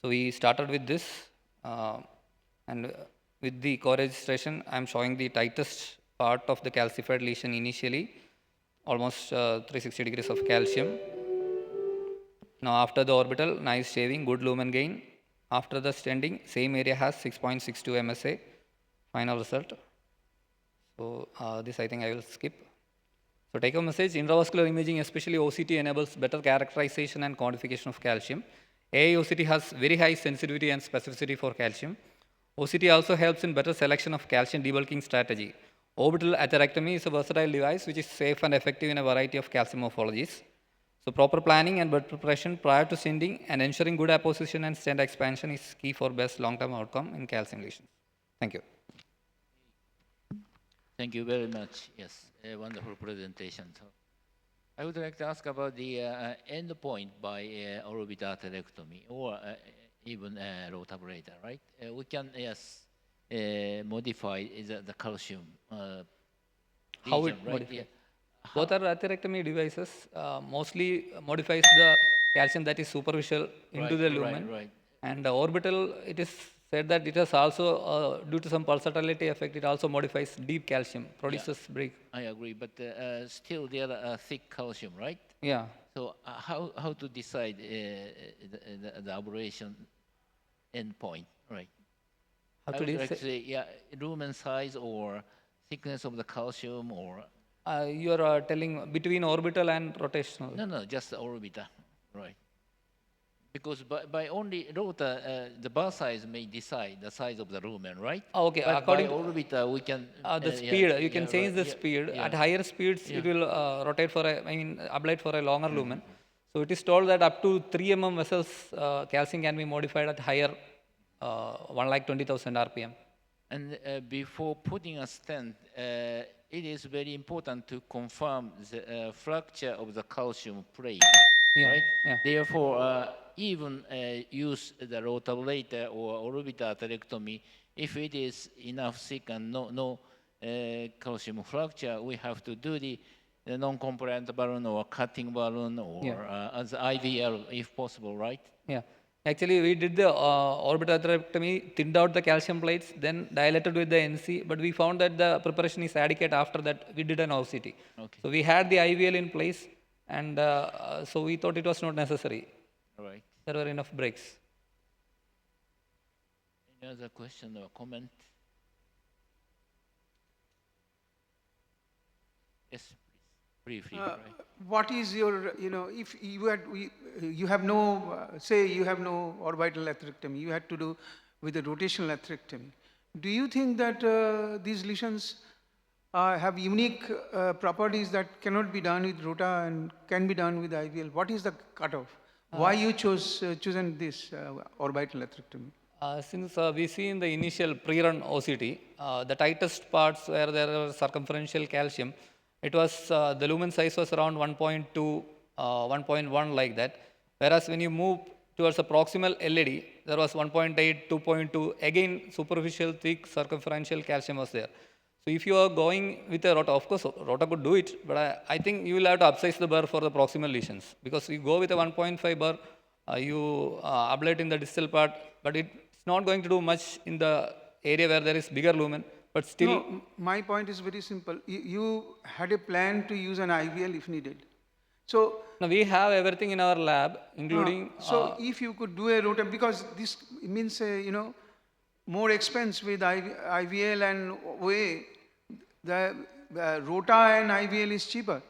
So we started with this, and with the co-registration, I am showing the tightest part of the calcified lesion initially, almost 360 degrees of calcium. Now after the orbital, nice shaving, good lumen gain. After the stenting, same area has 6.62 MSA, final result. So this I think I will skip. So take home message, intravascular imaging, especially OCT, enables better characterization and quantification of calcium. AIOCT has very high sensitivity and specificity for calcium. OCT also helps in better selection of calcium debulking strategy. Orbital atherectomy is a versatile device which is safe and effective in a variety of calcium morphologies. So proper planning and blood preparation prior to stenting and ensuring good apposition and stent expansion is key for best long-term outcome in calcium lesions. Thank you. Thank you very much. Yes, a wonderful presentation. So I would like to ask about the end point by orbital atherectomy or even rotablator, right? We can, yes, modify the calcium How region, it right? modifies? Yeah. Both are atherectomy devices, mostly modifies the calcium that is superficial into the lumen. Right. And the orbital, it is said that it has also, due to some pulsatility effect, it also modifies deep calcium, produces break. I agree, but still they are thick calcium, right? Yeah. So how to decide the ablation endpoint, right? How I to would do like to say? say, yeah, lumen size or thickness of the calcium or, You are telling between orbital and rotational. no, just the orbiter, right? Because by only rotor, the bar size may decide the size of the lumen, right? Oh, okay, But by according to orbiter, we can. the Yeah, speed, you can yeah, change right, the yeah, speed. yeah. At higher speeds, Yeah. it will rotate for a, I mean, ablate for a longer lumen. So it is told that up to 3 vessels, calcium can be modified at higher 1,20,000 RPM. And before putting a stent, it is very important to confirm the fracture of the calcium plate, Yeah, right? yeah. Therefore, even use the rotablator or orbital atherectomy, if it is enough thick and no calcium fracture, we have to do the non-compliant balloon or cutting balloon or Yeah. as IVL if possible, right? Yeah. Actually, we did the orbital atherectomy, thinned out the calcium plates, then dilated with the NC, but we found that the preparation is adequate after that. We did an OCT. Okay. So we had the IVL in place, and so we thought it was not necessary. All right. There were enough breaks. Any other question or comment? Yes, please, briefly. Right. What is your, if you had, you have no, say you have no orbital atherectomy, you had to do with a rotational atherectomy. Do you think that these lesions have unique properties that cannot be done with rota and can be done with IVL? What is the cutoff? Why you chosen this orbital atherectomy? Since we see in the initial pre-run OCT, the tightest parts where there was circumferential calcium, it was the lumen size was around 1.2, 1.1 like that. Whereas when you move towards the proximal LED, there was 1.8, 2.2. Again, superficial thick circumferential calcium was there. So if you are going with a rota, of course, rota could do it, but I think you will have to upsize the burr for the proximal lesions because you go with a 1.5 burr, you ablate in the distal part, but it's not going to do much in the area where there is bigger lumen. But still, No, my point is very simple. You had a plan to use an IVL if needed. So no, we have everything in our lab, including. So if you could do a rota, because this means, more expense with IVL and OA, the rota and IVL is cheaper.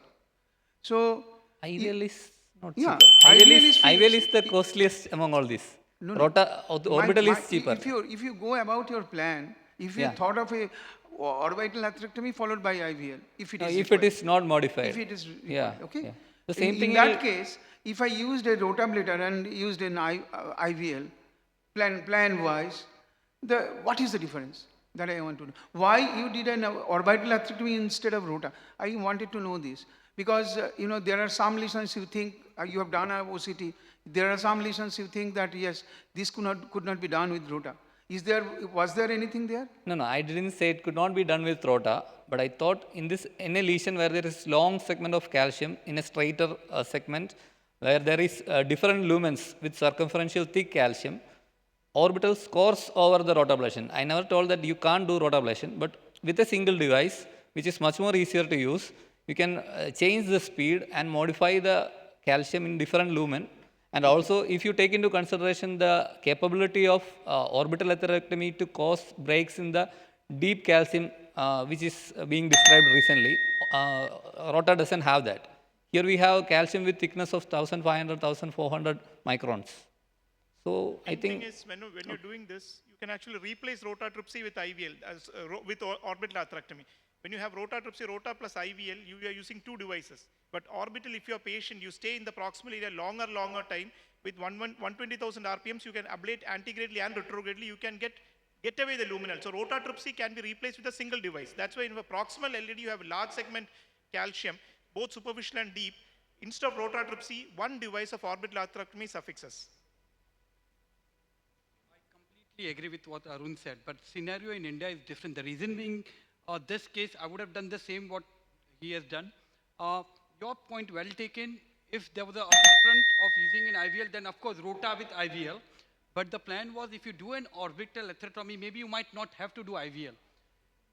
So IVL is not yeah, cheaper. IVL is the costliest among all these. No, Rota, orbital is cheaper. If you go about your plan, if you thought of a orbital atherectomy followed by IVL, if it is if it is not modified. if it is required, okay. Yeah. The same in thing that case, if I used a rotablator and used an IVL, plan wise, what is the difference that I want to know? Why you did an orbital atherectomy instead of rota? I wanted to know this because there are some lesions you think you have done an OCT. There are some lesions you think that yes, this could not be done with rota. Was there anything there? No, I didn't say it could not be done with rota, but I thought in a lesion where there is long segment of calcium in a straighter segment, where there is different lumens with circumferential thick calcium, orbital scores over the rotablation. I never told that you can't do rotablation, but with a single device, which is much more easier to use, you can change the speed and modify the calcium in different lumen. And also, if you take into consideration the capability of orbital atherectomy to cause breaks in the deep calcium, which is being described recently, rota doesn't have that. Here we have calcium with thickness of 1,500, 1,400 microns. So I think thing is, when you're doing this, you can actually replace rotatripsy with IVL with orbital atherectomy. When you have rotatripsy, rota plus IVL, you are using two devices. But orbital, if you're patient, you stay in the proximal area longer time with 120,000 RPMs, you can ablate antegradely and retrogradely, you can get away the luminal. So rotatripsy can be replaced with a single device. That's why in the proximal LED, you have large segment calcium, both superficial and deep. Instead of rotatripsy, one device of orbital atherectomy suffixes. I completely agree with what Arun said, but scenario in India is different. The reason being, this case, I would have done the same what he has done. Your point well taken. If there was an upfront of using an IVL, then of course rota with IVL. But the plan was if you do an orbital atherectomy, maybe you might not have to do IVL.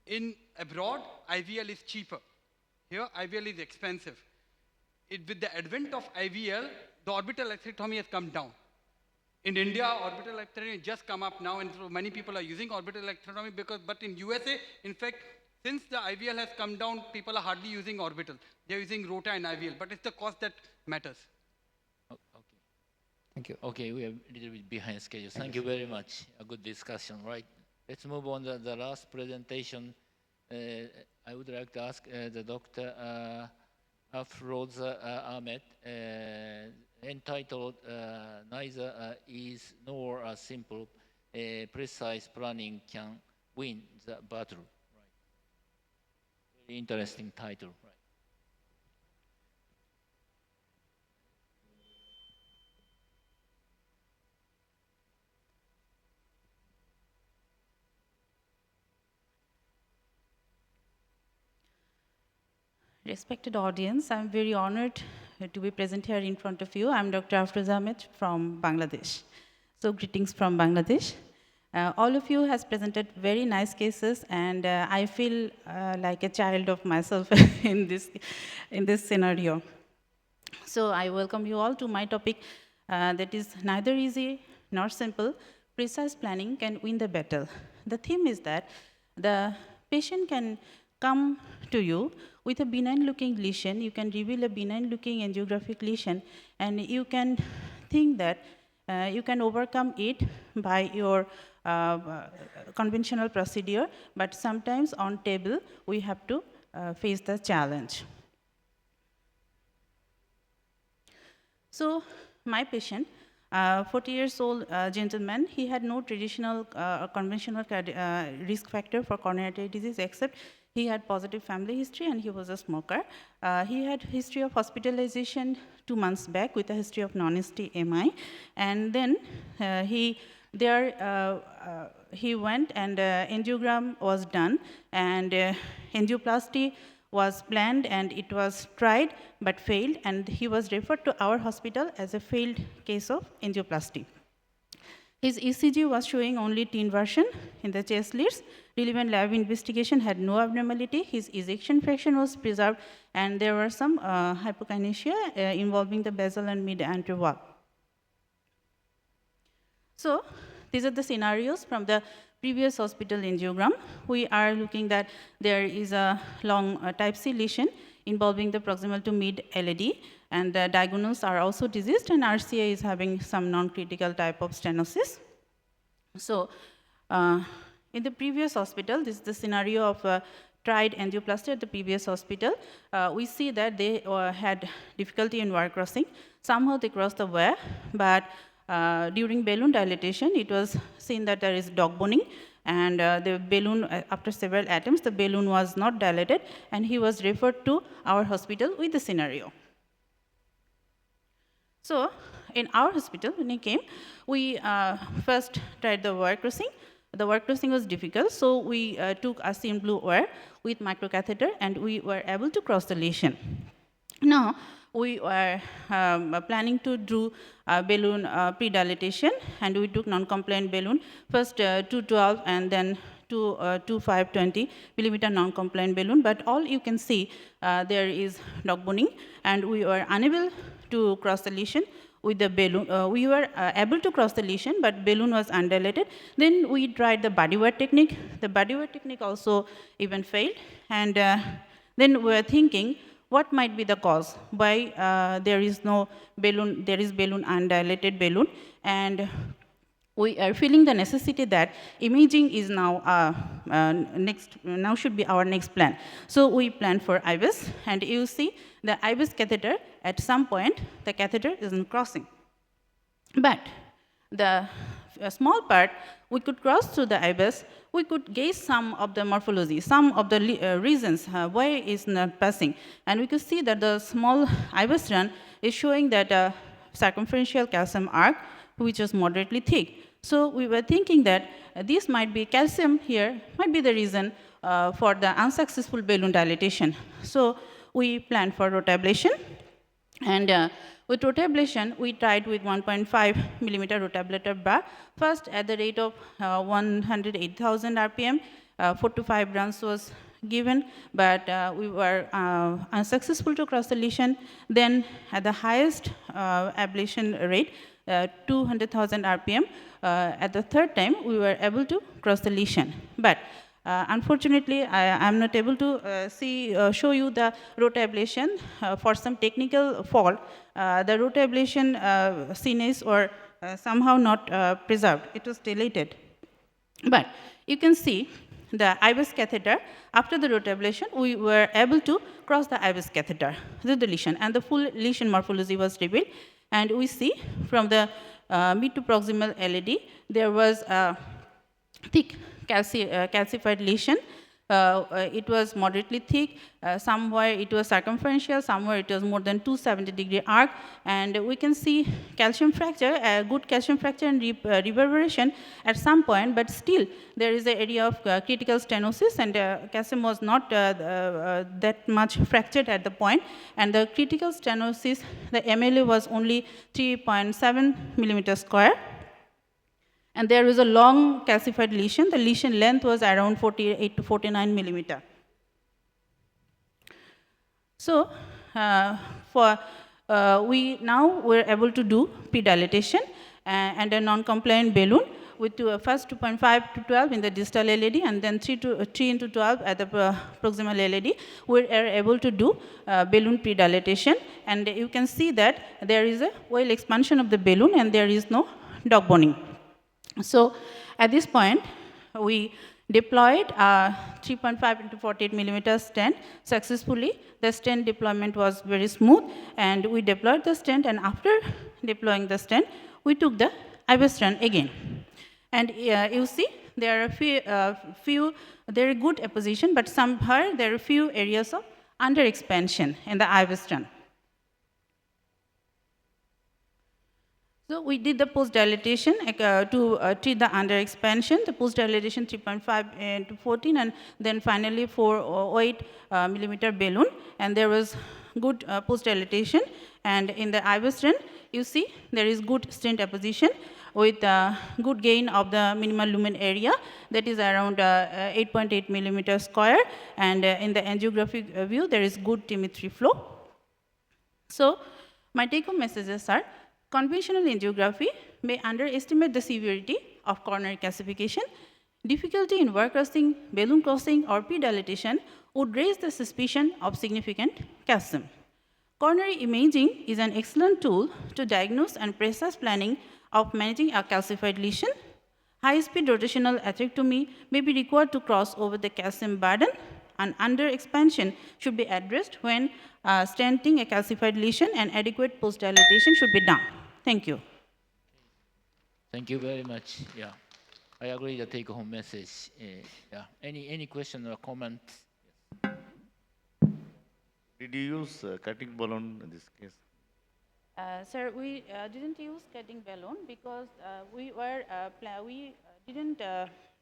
In abroad, IVL is cheaper. Here, IVL is expensive. With the advent of IVL, the orbital atherectomy has come down. In India, orbital electrotomy just come up now, and so many people are using orbital electrotomy but in USA, in fact, since the IVL has come down, people are hardly using orbital. They're using rota and IVL, but it's the cost that matters. Okay. Thank you. Okay, we are a little bit behind schedule. Thank you very much. A good discussion, right? Let's move on to the last presentation. I would like to ask the Dr. Afroza Ahmed, entitled Neither is nor a simple, precise planning can win the battle. Right. Very interesting title. Right. Respected audience, I'm very honored to be present here in front of you. I'm Dr. Afroz Ahmed from Bangladesh. So greetings from Bangladesh. All of you has presented very nice cases, and I feel like a child of myself in this scenario. So I welcome you all to my topic that is neither easy nor simple. Precise planning can win the battle. The theme is that the patient can come to you with a benign-looking lesion. You can reveal a benign-looking angiographic lesion, and you can think that you can overcome it by your conventional procedure, but sometimes on table, we have to face the challenge. So my patient, 40 years old gentleman, he had no traditional conventional risk factor for coronary artery disease, except he had positive family history and he was a smoker. He had history of hospitalization 2 months back with a history of non-ST MI. And then he went and angiogram was done, and angioplasty was planned and it was tried but failed, and he was referred to our hospital as a failed case of angioplasty. His ECG was showing only TIN version in the chest leads. Relevant lab investigation had no abnormality. His ejection fraction was preserved, and there were some hypokinesia involving the basal and mid anterior wall. So these are the scenarios from the previous hospital angiogram. We are looking that there is a long type C lesion involving the proximal to mid LAD, and the diagonals are also diseased, and RCA is having some non-critical type of stenosis. So in the previous hospital, this is the scenario of tried angioplasty at the previous hospital. We see that they had difficulty in wire crossing. Somehow they crossed the wire, but during balloon dilatation, it was seen that there is dog boning, and the balloon, after several attempts, the balloon was not dilated, and he was referred to our hospital with the scenario. So in our hospital, when he came, we first tried the wire crossing. The wire crossing was difficult, so we took a thin blue wire with microcatheter, and we were able to cross the lesion. Now, we were planning to do balloon pre-dilatation, and we took non-compliant balloon, first 212 and then 2520 millimeter non-compliant balloon, but all you can see there is dog boning, and we were unable to cross the lesion with the balloon. We were able to cross the lesion, but balloon was undilated. Then we tried the body wire technique. The body wire technique also even failed, and then we were thinking, what might be the cause? Why there is no balloon, there is balloon, undilated balloon, and we are feeling the necessity that imaging is now now should be our next plan. So we planned for IVUS, and you see the IVUS catheter, at some point, the catheter isn't crossing. But the small part, we could cross through the IVUS, we could gauge some of the morphology, some of the reasons why it's not passing. And we could see that the small IVUS run is showing that a circumferential calcium arc, which is moderately thick. So we were thinking that this might be calcium here, might be the reason for the unsuccessful balloon dilatation. So we planned for rotablation, and with rotablation, we tried with 1.5 millimeter rotablator bar. First, at the rate of 108,000 RPM, 4 to 5 runs was given, but we were unsuccessful to cross the lesion. Then, at the highest ablation rate, 200,000 RPM. At the third time, we were able to cross the lesion. But unfortunately, I am not able to show you the rotablation for some technical fault. The rotablation scenes were somehow not preserved. It was deleted. But you can see the IBIS catheter, after the rotablation, we were able to cross the IBIS catheter through the lesion, and the full lesion morphology was revealed. And we see from the mid to proximal LAD, there was a thick calcified lesion. It was moderately thick, somewhere it was circumferential, somewhere it was more than 270-degree arc, and we can see calcium fracture, good calcium fracture and reverberation at some point, but still there is an area of critical stenosis, and calcium was not that much fractured at the point, and the critical stenosis, the MLA was only 3.7 millimeter square. And there was a long calcified lesion. The lesion length was around 48 to 49 millimeter. So, we now were able to do pre-dilatation and a non-compliant balloon with first 2.5 to 12 in the distal LAD and then 3 into 12 at the proximal LAD. We are able to do balloon pre-dilatation, and you can see that there is a well expansion of the balloon and there is no dog boning. So at this point, we deployed a 3.5 into 48 millimeter stent successfully. The stent deployment was very smooth, and we deployed the stent, and after deploying the stent, we took the IBIS run again. And you see, there are there are good apposition, but somewhere there are few areas of under expansion in the IBIS run. So we did the post-dilatation to treat the under-expansion, the post-dilatation 3.5 into 14, and then finally 4.8 millimeter balloon, and there was good post-dilatation. And in the IBIS run, you see there is good stent apposition with good gain of the minimal lumen area, that is around 8.8 millimeter square, and in the angiographic view, there is good TIMI3 flow. So my take-home messages are, conventional angiography may underestimate the severity of coronary calcification. Difficulty in wire crossing, balloon crossing, or pre-dilatation would raise the suspicion of significant calcium. Coronary imaging is an excellent tool to diagnose and precise planning of managing a calcified lesion. High-speed rotational atherectomy may be required to cross over the calcium burden, and under-expansion should be addressed when stenting a calcified lesion, and adequate post-dilatation should be done. Thank you. Thank you very much. Yeah, I agree the take-home message. Yeah. Any question or comment? Did you use cutting balloon in this case? Sir, we didn't use cutting balloon because we didn't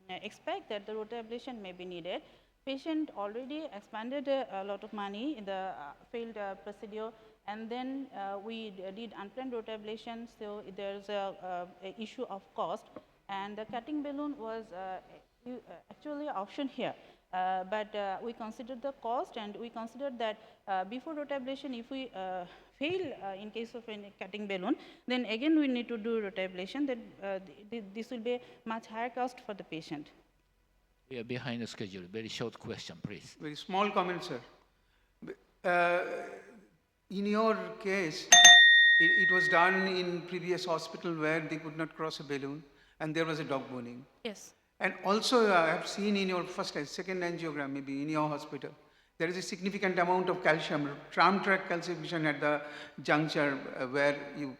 expect that the rotablation may be needed. Patient already expended a lot of money in the failed procedure, and then we did unplanned rotablation, so there's a issue of cost, and the cutting balloon was actually an option here. But we considered the cost, and we considered that before rotablation, if we fail in case of any cutting balloon, then again we need to do rotablation. That this will be much higher cost for the patient. We are behind the schedule. Very short question, please. Very small comment, sir. In your case, it was done in previous hospital where they could not cross a balloon, and there was a dog boning. Yes. And also, I have seen in your first and second angiogram, maybe in your hospital, there is a significant amount of calcium, tram track calcification at the juncture where you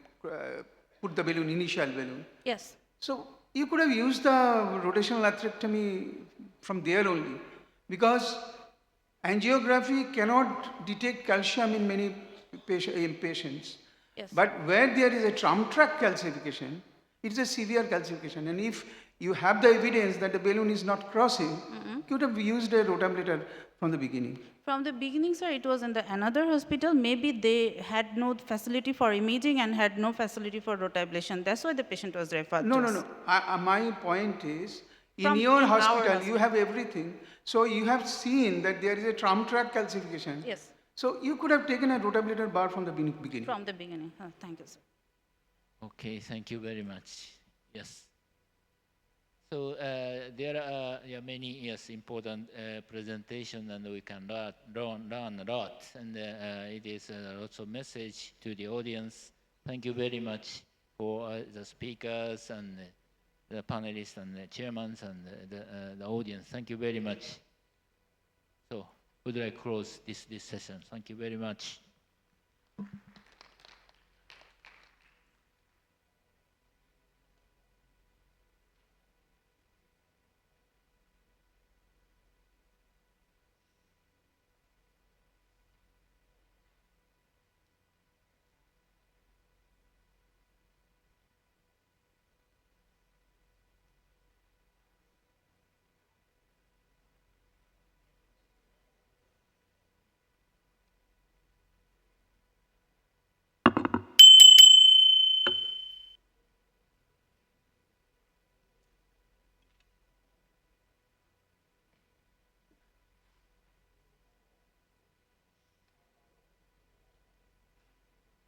put the balloon, initial balloon. Yes. So you could have used the rotational atherectomy from there only, because angiography cannot detect calcium in many patients. Yes. But where there is a tram track calcification, it is a severe calcification. And if you have the evidence that the balloon is not crossing, you could have used a rotablator from the beginning. From the beginning, sir, it was in another hospital. Maybe they had no facility for imaging and had no facility for rotablation. That's why the patient was referred to us. No. My point is, in your hospital, you have everything. So you have seen that there is a tram track calcification. Yes. So you could have taken a rotablator bar from the beginning. From the beginning. Thank you, sir. Okay, thank you very much. Yes. So there are many important presentation, and we can learn a lot, and it is lots of message to the audience. Thank you very much for the speakers and the panelists and the chairmen and the audience. Thank you very much. So would like to close this session. Thank you very much.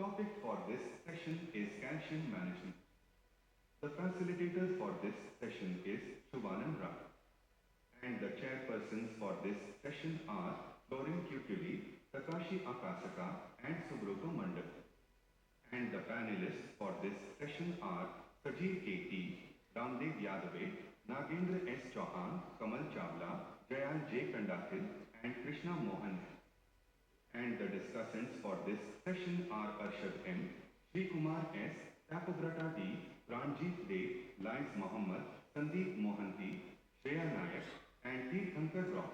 Topic for this session is calcium management. The facilitators for this session is Shubhanand Rai. And the chairpersons for this session are Lauren Kutuli, Takashi Akasaka, and Subroto Mandal. And the panelists for this session are Sajid K.T., Ramdev Yadave, Nagendra S. Chauhan, Kamal Chawla, Jayal J. Kandatil, and Krishna Mohan. And the discussants for this session are Arshad M., Sri Kumar S., Tapagrata D., Pranjit De, Lines Mohammed, Sandeep Mohanty, Shreya Nayak, and Tirthankar Rao.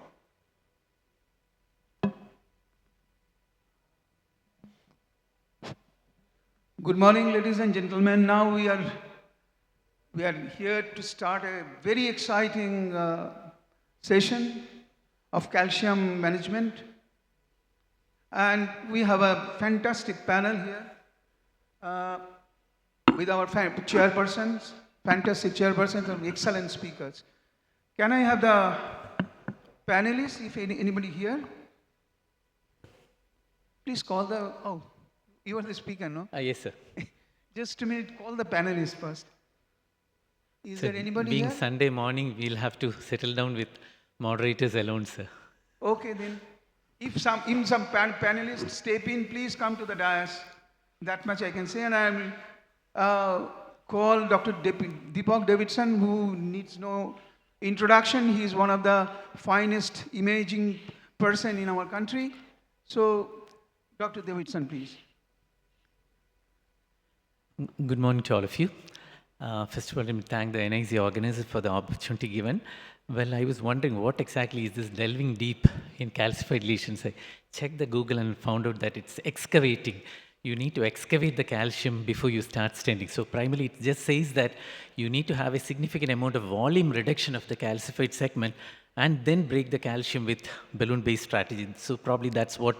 Good morning, ladies and gentlemen. Now we are here to start a very exciting session of calcium management. And we have a fantastic panel here with our chairpersons, fantastic chairpersons and excellent speakers. Can I have the panelists, if anybody here? Please call the, oh, you are the speaker, no? Yes, sir. Just a minute, call the panelists first. Is Sir, there anybody being here? Sunday morning, we'll have to settle down with moderators alone, sir. Okay, then. If some panelists step in, please come to the dais. That much I can say. And I will call Dr. Deepak Davidson, who needs no introduction. He is one of the finest imaging person in our country. So, Dr. Davidson, please. Good morning to all of you. First of all, let me thank the NIC organizers for the opportunity given. Well, I was wondering what exactly is this delving deep in calcified lesions. I checked the Google and found out that it's excavating. You need to excavate the calcium before you start stenting. So primarily it just says that you need to have a significant amount of volume reduction of the calcified segment and then break the calcium with balloon-based strategy. So probably that's what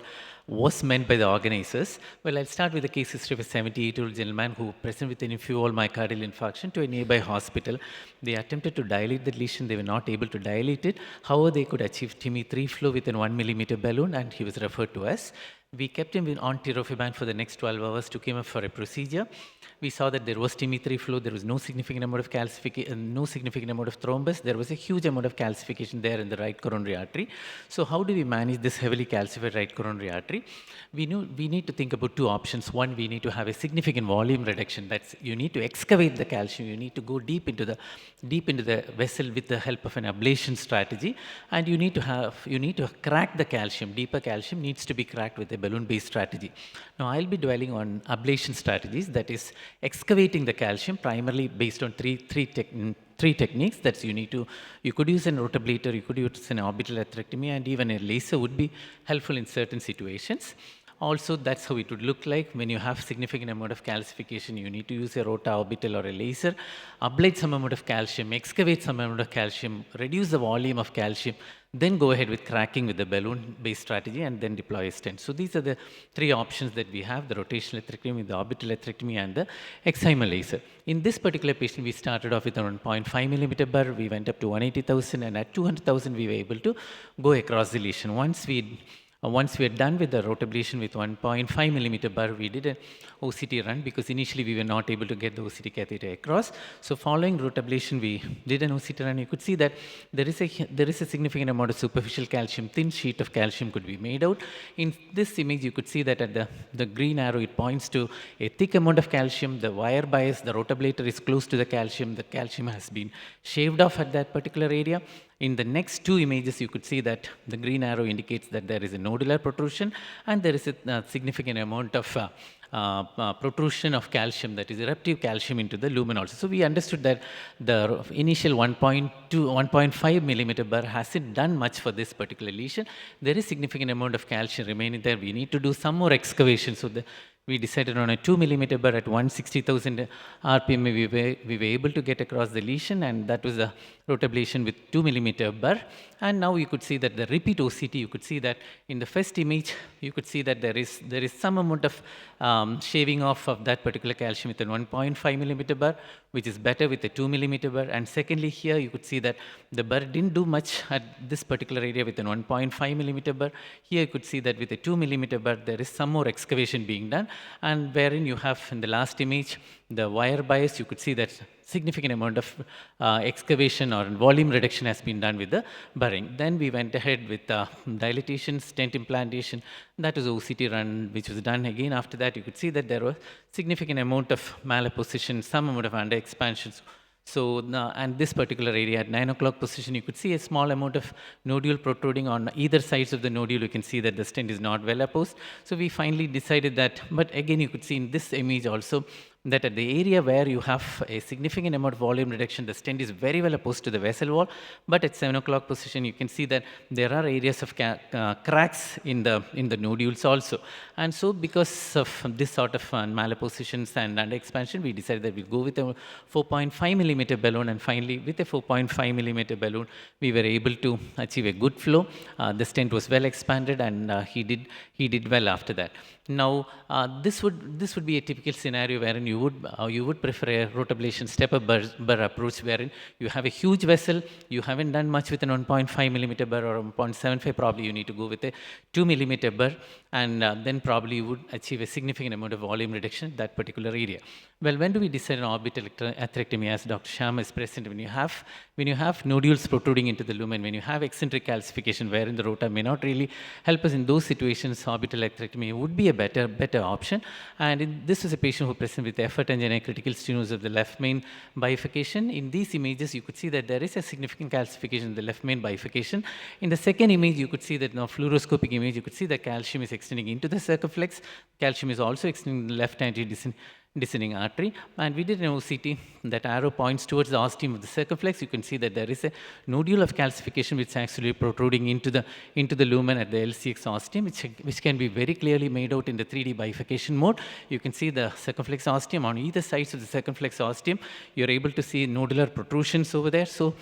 was meant by the organizers. Well, I'll start with the case history of a 78-year-old gentleman who presented with an infusional myocardial infarction to a nearby hospital. They attempted to dilate the lesion. They were not able to dilate it. However, they could achieve TIMI-3 flow with a 1 millimeter balloon, and he was referred to us. We kept him on tirofiban for the next 12 hours, took him up for a procedure. We saw that there was TIMI-3 flow, there was no significant amount of calcification, no significant amount of thrombus, there was a huge amount of calcification there in the right coronary artery. So how do we manage this heavily calcified right coronary artery? We need to think about two options. One, we need to have a significant volume reduction. That's, you need to excavate the calcium, you need to go deep into the vessel with the help of an ablation strategy, and you need to crack the calcium. Deeper calcium needs to be cracked with a balloon-based strategy. Now, I'll be dwelling on ablation strategies, that is excavating the calcium, primarily based on three techniques. That's you could use an rotablator, you could use an orbital atherectomy, and even a laser would be helpful in certain situations. Also, that's how it would look like when you have significant amount of calcification. You need to use a rota orbital or a laser, ablate some amount of calcium, excavate some amount of calcium, reduce the volume of calcium, then go ahead with cracking with the balloon-based strategy and then deploy a stent. So these are the three options that we have: the rotational atherectomy, the orbital atherectomy, and the excimer laser. In this particular patient, we started off with a 1.5 millimeter burr, we went up to 180,000, and at 200,000, we were able to go across the lesion. Once we are done with the rotablation with 1.5 millimeter burr, we did a OCT run because initially we were not able to get the OCT catheter across. So following root ablation, we did an OCT run. You could see that there is a significant amount of superficial calcium, thin sheet of calcium could be made out. In this image, you could see that at the green arrow, it points to a thick amount of calcium. The wire bias, the rotablator is close to the calcium. The calcium has been shaved off at that particular area. In the next two images, you could see that the green arrow indicates that there is a nodular protrusion and there is a significant amount of protrusion of calcium, that is eruptive calcium into the lumen also. So we understood that the initial 1.5 millimeter burr hasn't done much for this particular lesion. There is significant amount of calcium remaining there. We need to do some more excavation. So we decided on a 2 millimeter burr at 160,000 RPM. We were able to get across the lesion, and that was a rotablation with 2 millimeter burr. And now you could see that the repeat OCT, you could see that in the first image, you could see that there is some amount of shaving off of that particular calcium with a 1.5 millimeter burr, which is better with a 2 millimeter burr. And secondly, here you could see that the burr didn't do much at this particular area with a 1.5 millimeter burr. Here you could see that with a 2 millimeter burr, there is some more excavation being done. And wherein you have in the last image, the wire bias, you could see that significant amount of excavation or volume reduction has been done with the burring. Then we went ahead with dilatation, stent implantation. That was OCT run, which was done again. After that, you could see that there was significant amount of malposition, some amount of under expansions. So, and this particular area at 9 o'clock position, you could see a small amount of nodule protruding on either sides of the nodule. You can see that the stent is not well opposed. So we finally decided that, but again, you could see in this image also, that at the area where you have a significant amount of volume reduction, the stent is very well opposed to the vessel wall, but at 7 o'clock position, you can see that there are areas of cracks in the nodules also. And so because of this sort of malpositions and under expansion, we decided that we'll go with a 4.5 millimeter balloon, and finally with a 4.5 millimeter balloon, we were able to achieve a good flow. The stent was well expanded, and he did well after that. Now, this would be a typical scenario wherein you would prefer a rotablation step-up burr approach, wherein you have a huge vessel, you haven't done much with an 1.5 millimeter burr or 1.75, probably you need to go with a 2 millimeter burr, and then probably you would achieve a significant amount of volume reduction in that particular area. Well, when do we decide on orbital atherectomy? As Dr. Shyam is present, when you have nodules protruding into the lumen, when you have eccentric calcification wherein the rota may not really help us in those situations, orbital atherectomy would be a better option. And this is a patient who presents with effort angina, critical stenosis of the left main bifurcation. In these images, you could see that there is a significant calcification in the left main bifurcation. In the second image, you could see that now fluoroscopic image, you could see that calcium is extending into the circumflex. Calcium is also extending the left descending artery, and we did an OCT. That arrow points towards the ostium of the circumflex. You can see that there is a nodule of calcification which is actually protruding into the lumen at the LCX ostium, which can be very clearly made out in the 3D bifurcation mode. You can see the circumflex ostium on either sides of the circumflex ostium. You're able to see nodular protrusions over there. So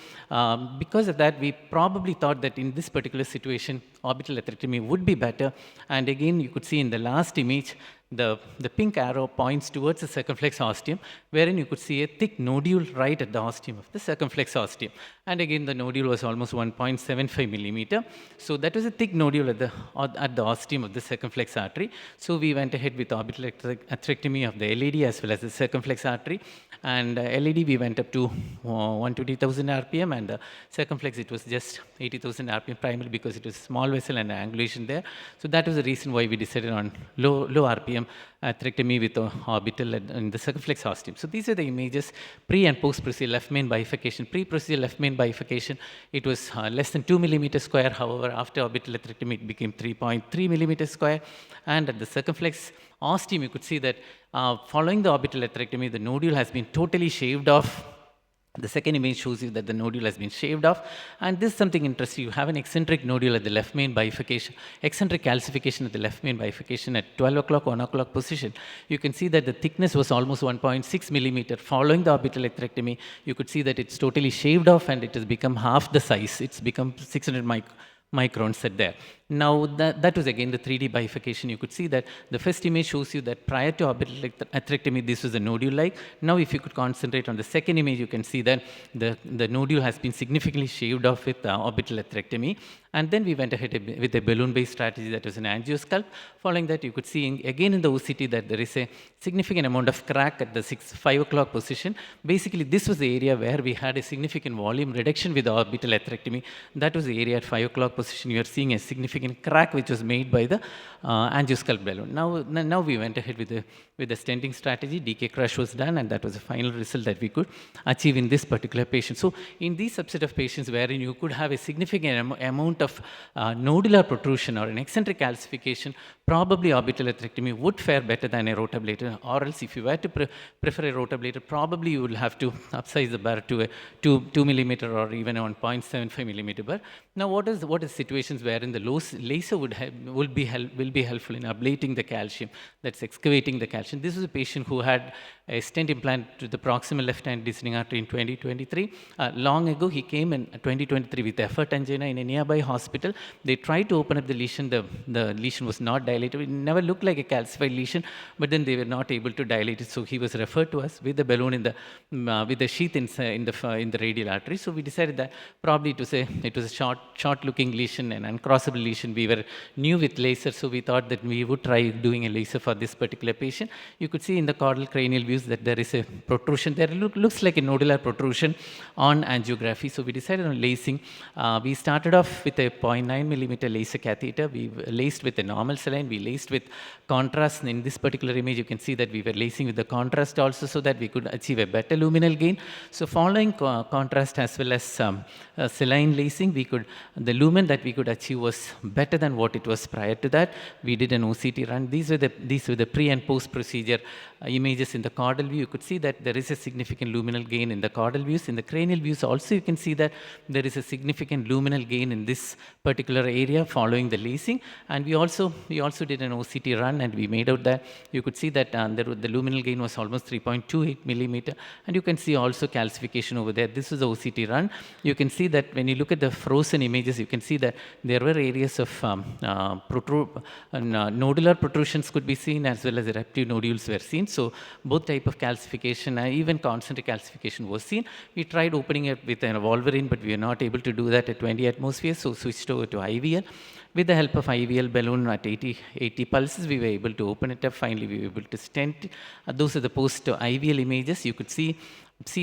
because of that, we probably thought that in this particular situation, orbital atherectomy would be better. And again, you could see in the last image, the pink arrow points towards the circumflex ostium, wherein you could see a thick nodule right at the ostium of the circumflex ostium. And again, the nodule was almost 1.75 millimeter. So that was a thick nodule at the ostium of the circumflex artery. So we went ahead with orbital atherectomy of the LAD as well as the circumflex artery. And LAD, we went up to 120,000 RPM, and the circumflex, it was just 80,000 RPM, primarily because it was a small vessel and angulation there. So that was the reason why we decided on low RPM atherectomy with orbital in the circumflex ostium. So these are the images pre and post procedure left main bifurcation. Pre-procedure left main bifurcation, it was less than 2 millimeters square. However, after orbital atherectomy, it became 3.3 millimeters square. And at the circumflex ostium, you could see that following the orbital atherectomy, the nodule has been totally shaved off. The second image shows you that the nodule has been shaved off. And this is something interesting. You have an eccentric nodule at the left main bifurcation, eccentric calcification at the left main bifurcation at 12 o'clock, 1 o'clock position. You can see that the thickness was almost 1.6 millimeter. Following the orbital atherectomy, you could see that it's totally shaved off and it has become half the size. It's become 600 microns at there. Now, that was again the 3D bifurcation. You could see that the first image shows you that prior to orbital atherectomy, this was a nodule-like. Now, if you could concentrate on the second image, you can see that the nodule has been significantly shaved off with orbital atherectomy. And then we went ahead with a balloon-based strategy that was an angiosculpt. Following that, you could see again in the OCT that there is a significant amount of crack at the 5 o'clock position. Basically, this was the area where we had a significant volume reduction with the orbital atherectomy. That was the area at 5 o'clock position. You are seeing a significant crack which was made by the angiosculpt balloon. Now we went ahead with the stenting strategy. Decay crush was done, and that was the final result that we could achieve in this particular patient. So in these subset of patients wherein you could have a significant amount of nodular protrusion or an eccentric calcification, probably orbital atherectomy would fare better than a rotablator, or else if you were to prefer a rotablator, probably you will have to upsize the burr to a 2 millimeter or even a 1.75 millimeter burr. Now, what is situations wherein the laser will be helpful in ablating the calcium, that's excavating the calcium. This is a patient who had a stent implant to the proximal left-hand descending artery in 2023. Long ago, he came in 2023 with effort angina in a nearby hospital. They tried to open up the lesion. The lesion was not dilated. It never looked like a calcified lesion, but then they were not able to dilate it. So he was referred to us with the balloon with the sheath in the radial artery. So we decided that probably it was a short-looking lesion, an uncrossable lesion. We were new with laser, so we thought that we would try doing a laser for this particular patient. You could see in the caudal cranial views that there is a protrusion. There looks like a nodular protrusion on angiography. So we decided on lacing. We started off with a 0.9 millimeter laser catheter. We laced with a normal saline. We laced with contrast. In this particular image, you can see that we were lacing with the contrast also so that we could achieve a better luminal gain. So following contrast as well as saline lacing, the lumen that we could achieve was better than what it was prior to that. We did an OCT run. These were the pre and post procedure images in the caudal view. You could see that there is a significant luminal gain in the caudal views. In the cranial views also, you can see that there is a significant luminal gain in this particular area following the lacing. And we also did an OCT run, and we made out that you could see that the luminal gain was almost 3.28 millimeter. And you can see also calcification over there. This is the OCT run. You can see that when you look at the frozen images, you can see that there were areas of nodular protrusions could be seen, as well as eruptive nodules were seen. So both type of calcification, even concentric calcification was seen. We tried opening it with an Wolverine, but we were not able to do that at 20 atmospheres, so switched over to IVL. With the help of IVL balloon at 80 pulses, we were able to open it up. Finally, we were able to stent. Those are the post-IVL images. You could see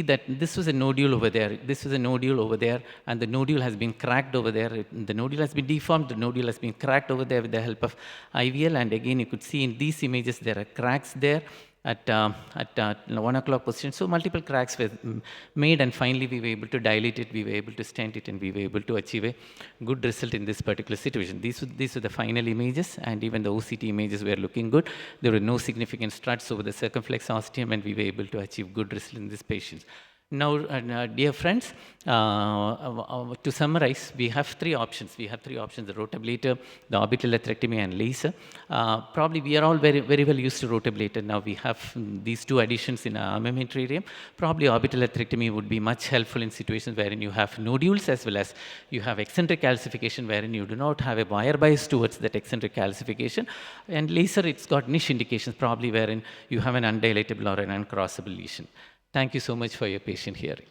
that this was a nodule over there. This was a nodule over there, and the nodule has been cracked over there. The nodule has been deformed. The nodule has been cracked over there with the help of IVL. And again, you could see in these images, there are cracks there at 1 o'clock position. So multiple cracks were made, and finally we were able to dilate it, we were able to stent it, and we were able to achieve a good result in this particular situation. These were the final images, and even the OCT images were looking good. There were no significant struts over the circumflex ostium, and we were able to achieve good result in this patient. Now, dear friends, to summarize, we have three options. We have three options: the rotablator, the orbital atherectomy, and laser. Probably we are all very, very well used to rotablator. Now we have these two additions in our armamentarium. Probably orbital atherectomy would be much helpful in situations wherein you have nodules as well as you have eccentric calcification, wherein you do not have a wire bias towards that eccentric calcification. And laser, it's got niche indications, probably wherein you have an undilatable or an uncrossable lesion. Thank you so much for your patient hearing.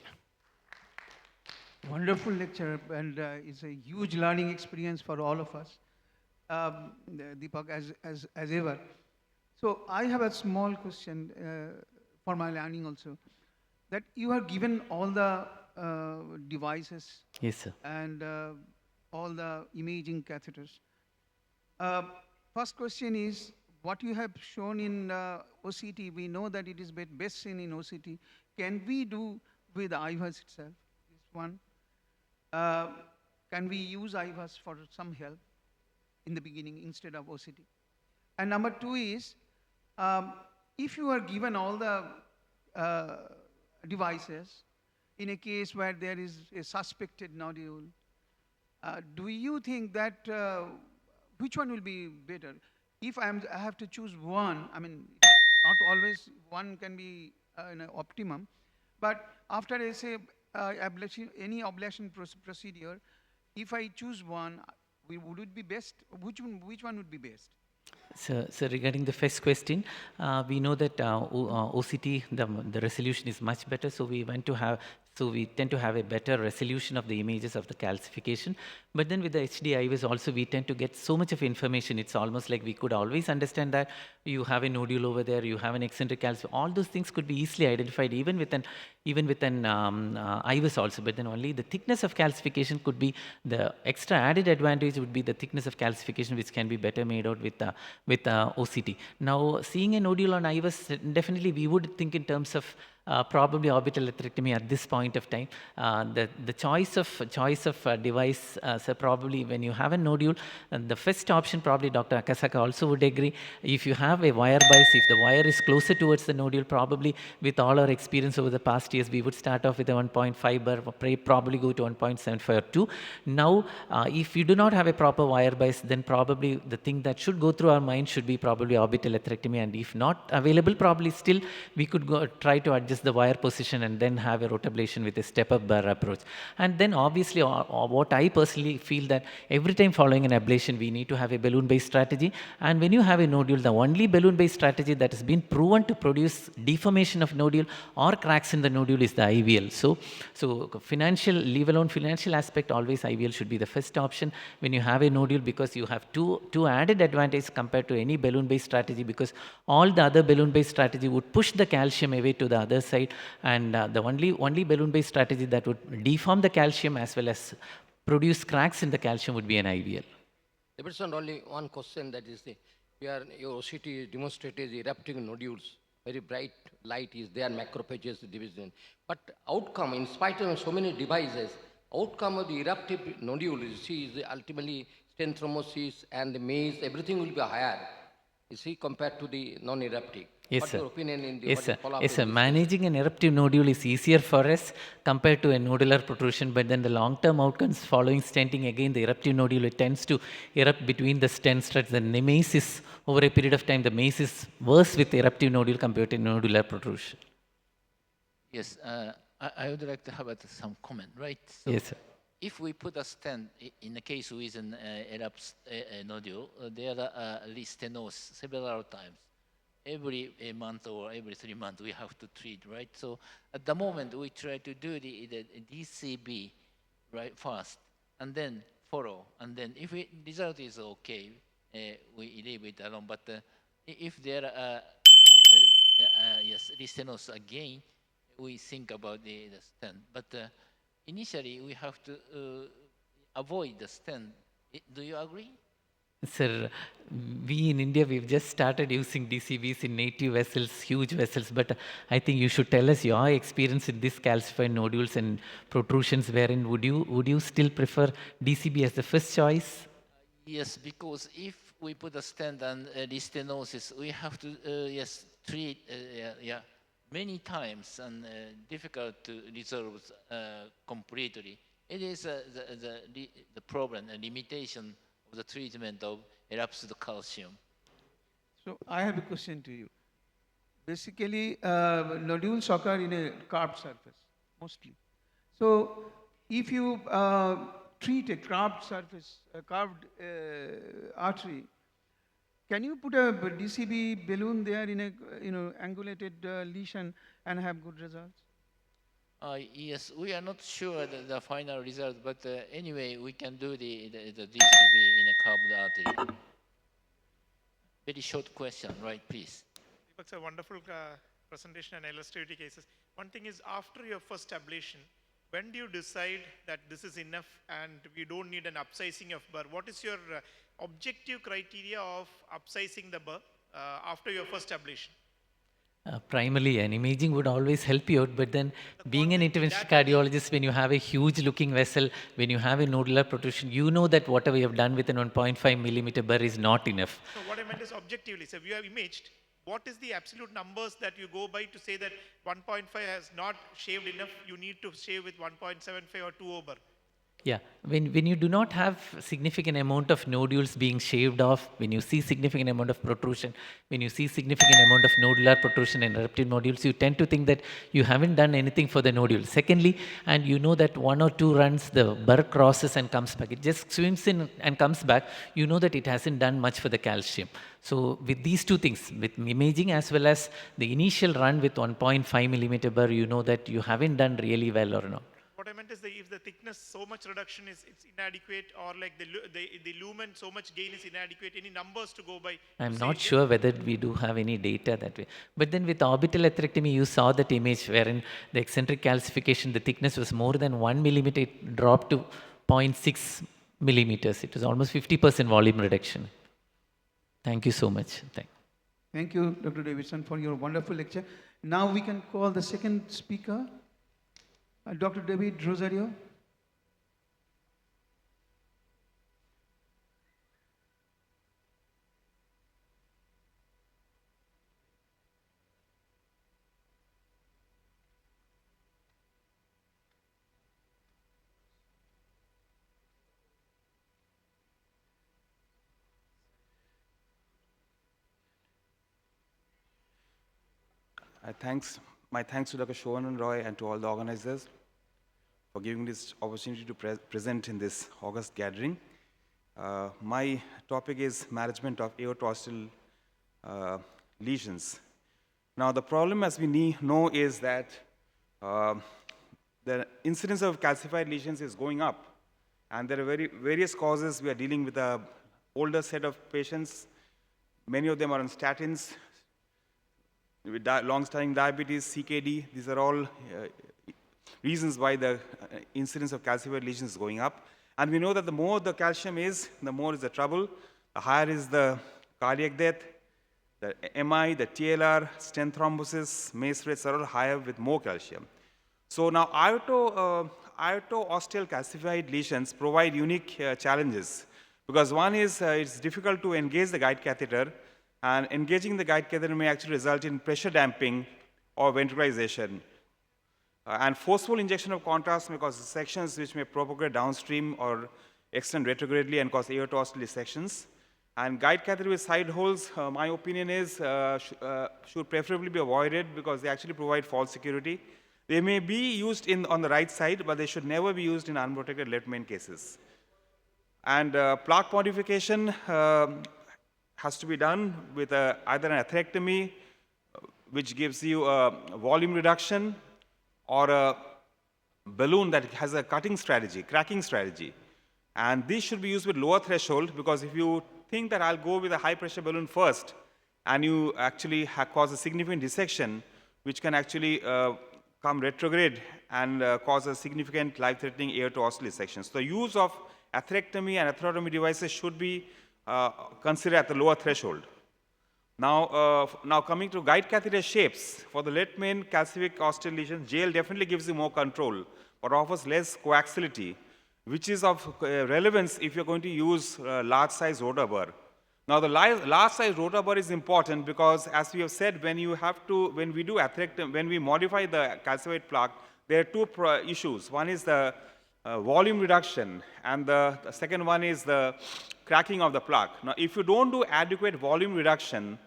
Wonderful lecture, and it's a huge learning experience for all of us, Deepak, as ever. So I have a small question for my learning also. That you are given all the devices, yes, sir, and all the imaging catheters. First question is, what you have shown in OCT, we know that it is best seen in OCT. Can we do with IVAS itself? This one. Can we use IVAS for some help in the beginning instead of OCT? And number two is, if you are given all the devices in a case where there is a suspected nodule, do you think that which one will be better? If I have to choose one, I mean, not always one can be an optimum, but after I say ablation, any ablation procedure, if I choose one, Would it be best? Which one would be best? So regarding the first question, we know that OCT, the resolution is much better, so we tend to have a better resolution of the images of the calcification. But then with the HD IVs also, we tend to get so much of information. It's almost like we could always understand that you have a nodule over there, you have an eccentric calcium. All those things could be easily identified even with an IVIS also. But then only the thickness of calcification could be the extra added advantage would be the thickness of calcification, which can be better made out with OCT. Now, seeing a nodule on IVIS, definitely we would think in terms of probably orbital atherectomy at this point of time. The choice of device, so probably when you have a nodule, the first option, probably Dr. Akasaka also would agree, if you have a wire bias, if the wire is closer towards the nodule, probably with all our experience over the past years, we would start off with a 1.5 bar, probably go to 1.75 or 2. Now, if you do not have a proper wire bias, then probably the thing that should go through our mind should be probably orbital atherectomy, and if not available, probably still we could try to adjust the wire position and then have a rotablation with a step-up bar approach. And then obviously, what I personally feel that every time following an ablation, we need to have a balloon-based strategy. And when you have a nodule, the only balloon-based strategy that has been proven to produce deformation of nodule or cracks in the nodule is the IVL. So leave alone financial aspect, always IVL should be the first option when you have a nodule, because you have two added advantages compared to any balloon-based strategy, because all the other balloon-based strategy would push the calcium away to the other side, and the only balloon-based strategy that would deform the calcium as well as produce cracks in the calcium would be an IVL. There is only one question, that is your OCT demonstrated erupting nodules, very bright light is there, macrophages division. But outcome, in spite of so many devices, outcome of the eruptive nodule is ultimately stent thrombosis and the maze, everything will be higher, compared to the non-eruptive. Yes, What's sir. your opinion in the Yes, sir. follow-up? Yes, sir. Managing an eruptive nodule is easier for us compared to a nodular protrusion, but then the long-term outcomes following stenting, again, the eruptive nodule, it tends to erupt between the stent struts. The maze is, over a period of time, the maze is worse with eruptive nodule compared to nodular protrusion. Yes, I would like to have some comment, right? So yes, sir. If we put a stent in a case with an erupt nodule, there are stenosis several times. Every month or every 3 months we have to treat, right? So at the moment we try to do the DCB, right, first, and then follow, and then if result is okay, we leave it alone. But if there are stenosis again, we think about the stent. But initially we have to avoid the stent. Do you agree? Sir, we in India, we've just started using DCBs in native vessels, huge vessels, but I think you should tell us your experience in these calcified nodules and protrusions, wherein would you still prefer DCB as the first choice? Yes, because if we put a stent and stenosis, we have to treat many times, and difficult to resolve completely. It is the problem, a limitation of the treatment of erupted calcium. So I have a question to you. Basically, nodules occur in a carved surface, mostly. So if you treat a carved surface, a carved artery, can you put a DCB balloon there in a angulated lesion and have good results? Yes, we are not sure the final result, but anyway, we can do the DCB in a carved artery. Very short question, right, please? It's a wonderful presentation and illustrative cases. One thing is, after your first ablation, when do you decide that this is enough and we don't need an upsizing of burr? What is your objective criteria of upsizing the burr after your first ablation? Primarily, an imaging would always help you out, but then being an interventional cardiologist, when you have a huge looking vessel, when you have a nodular protrusion, you know that whatever you have done with an 1.5 millimeter burr is not enough. So what I meant is objectively, so if you have imaged, what is the absolute numbers that you go by to say that 1.5 has not shaved enough, you need to shave with 1.75 or 2 over? Yeah, when you do not have significant amount of nodules being shaved off, when you see significant amount of protrusion, when you see significant amount of nodular protrusion in eruptive nodules, you tend to think that you haven't done anything for the nodule. Secondly, and you know that 1 or 2 runs, the burr crosses and comes back. It just swims in and comes back. You know that it hasn't done much for the calcium. So with these 2 things, with imaging as well as the initial run with 1.5 millimeter burr, you know that you haven't done really well or not. What I meant is if the thickness, so much reduction is it's inadequate, or like the lumen, so much gain is inadequate, any numbers to go by? I'm not sure whether we do have any data that way. But then with orbital atherectomy, you saw that image wherein the eccentric calcification, the thickness was more than 1 millimeter, it dropped to 0.6 millimeters. It was almost 50% volume reduction. Thank you so much. Thank you, Dr. Davidson, for your wonderful lecture. Now we can call the second speaker, Dr. David Rosario. My thanks to Dr. Shovan Roy and to all the organizers for giving this opportunity to present in this August gathering. My topic is management of aortostral lesions. Now, the problem, as we know, is that the incidence of calcified lesions is going up, and there are various causes. We are dealing with an older set of patients. Many of them are on statins, with long-standing diabetes, CKD. These are all reasons why the incidence of calcified lesions is going up. And we know that the more the calcium is, the more is the trouble. The higher is the cardiac death, the MI, the TLR, stent thrombosis, MACE rates are all higher with more calcium. So now aortoostral calcified lesions provide unique challenges, because one is it's difficult to engage the guide catheter, and engaging the guide catheter may actually result in pressure damping or ventricularization. And forceful injection of contrast may cause sections which may propagate downstream or extend retrogradely and cause aortostral dissections. And guide catheter with side holes, my opinion is, should preferably be avoided because they actually provide false security. They may be used on the right side, but they should never be used in unprotected left main cases. And plaque modification has to be done with either an atherectomy, which gives you a volume reduction, or a balloon that has a cutting strategy, cracking strategy. And these should be used with lower threshold, because if you think that I'll go with a high pressure balloon first, and you actually cause a significant dissection, which can actually come retrograde and cause a significant life-threatening aortoostral dissection. So the use of atherectomy and atherectomy devices should be considered at the lower threshold. Now, coming to guide catheter shapes, for the left main calcific ostral lesions, JL definitely gives you more control, but offers less coaxiality, which is of relevance if you're going to use large size rotor burr. Now, the large size rotor burr is important because, as we have said, when we do atherectomy, when we modify the calcified plaque, there are two issues. One is the volume reduction, and the second one is the cracking of the plaque. Now, if you don't do adequate volume reduction,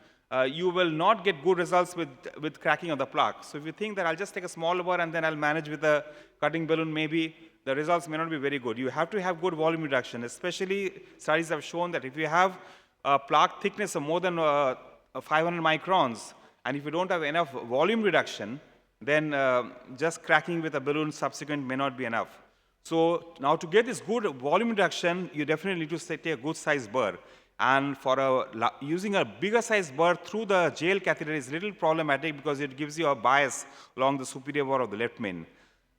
you will not get good results with cracking of the plaque. So if you think that I'll just take a small burr and then I'll manage with a cutting balloon, maybe the results may not be very good. You have to have good volume reduction, especially studies have shown that if you have a plaque thickness of more than 500 microns, and if you don't have enough volume reduction, then just cracking with a balloon subsequent may not be enough. So now to get this good volume reduction, you definitely need to take a good size burr. And for using a bigger size burr through the JL catheter is a little problematic because it gives you a bias along the superior wall of the left main.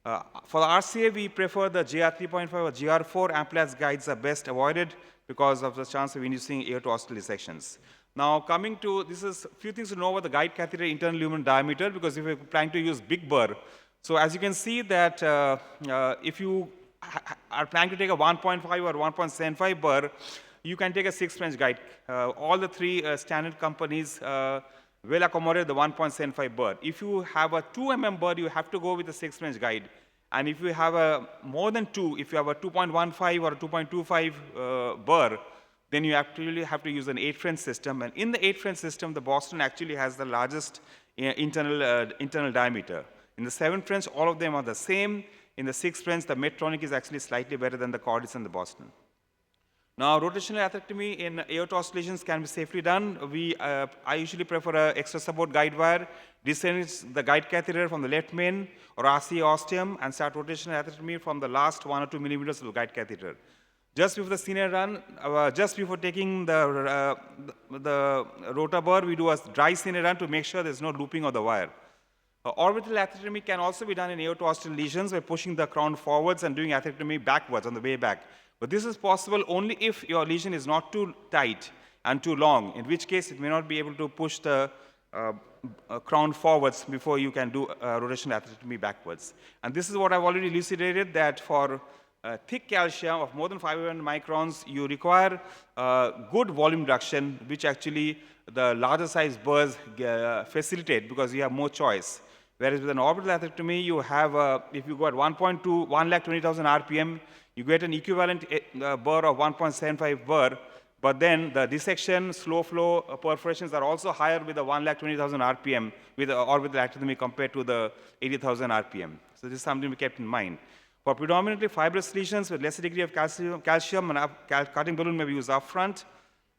For the RCA, we prefer the JR 3.5 or GR4. Amplias guides are best avoided because of the chance of inducing aortoostral dissections. Now, coming to, this is a few things to know about the guide catheter internal lumen diameter, because if you're planning to use big burr, so as you can see that if you are planning to take a 1.5 or 1.75 burr, you can take a 6 French guide. All the three standard companies will accommodate the 1.75 burr. If you have a 2 mm burr, you have to go with a 6 French guide. And if you have a more than 2, if you have a 2.15 or a 2.25 burr, then you actually have to use an 8-French system. And in the 8-French system, the Boston actually has the largest internal diameter. In the 7-French, all of them are the same. In the 6-French, the Medtronic is actually slightly better than the Cordis and the Boston. Now, rotational atherectomy in aorta oscillations can be safely done. I usually prefer an extra support guide wire, descend the guide catheter from the left main or RCA ostium, and start rotational atherectomy from the last 1 or 2 millimeters of the guide catheter. Just before the senior run, just before taking the rotor burr, we do a dry senior run to make sure there's no looping of the wire. Orbital atherectomy can also be done in aorta ostial lesions by pushing the crown forwards and doing atherectomy backwards on the way back. But this is possible only if your lesion is not too tight and too long, in which case it may not be able to push the crown forwards before you can do rotational atherectomy backwards. And this is what I've already elucidated, that for thick calcium of more than 500 microns, you require good volume reduction, which actually the larger size burrs facilitate because you have more choice. Whereas with an orbital atherectomy, you have, if you go at 1.2, 1,20,000 RPM, you get an equivalent burr of 1.75 burr, but then the dissection, slow flow perforations are also higher with the 1,20,000 RPM with the orbital atherectomy compared to the 80,000 RPM. So this is something we kept in mind. For predominantly fibrous lesions with lesser degree of calcium and cutting balloon may be used upfront.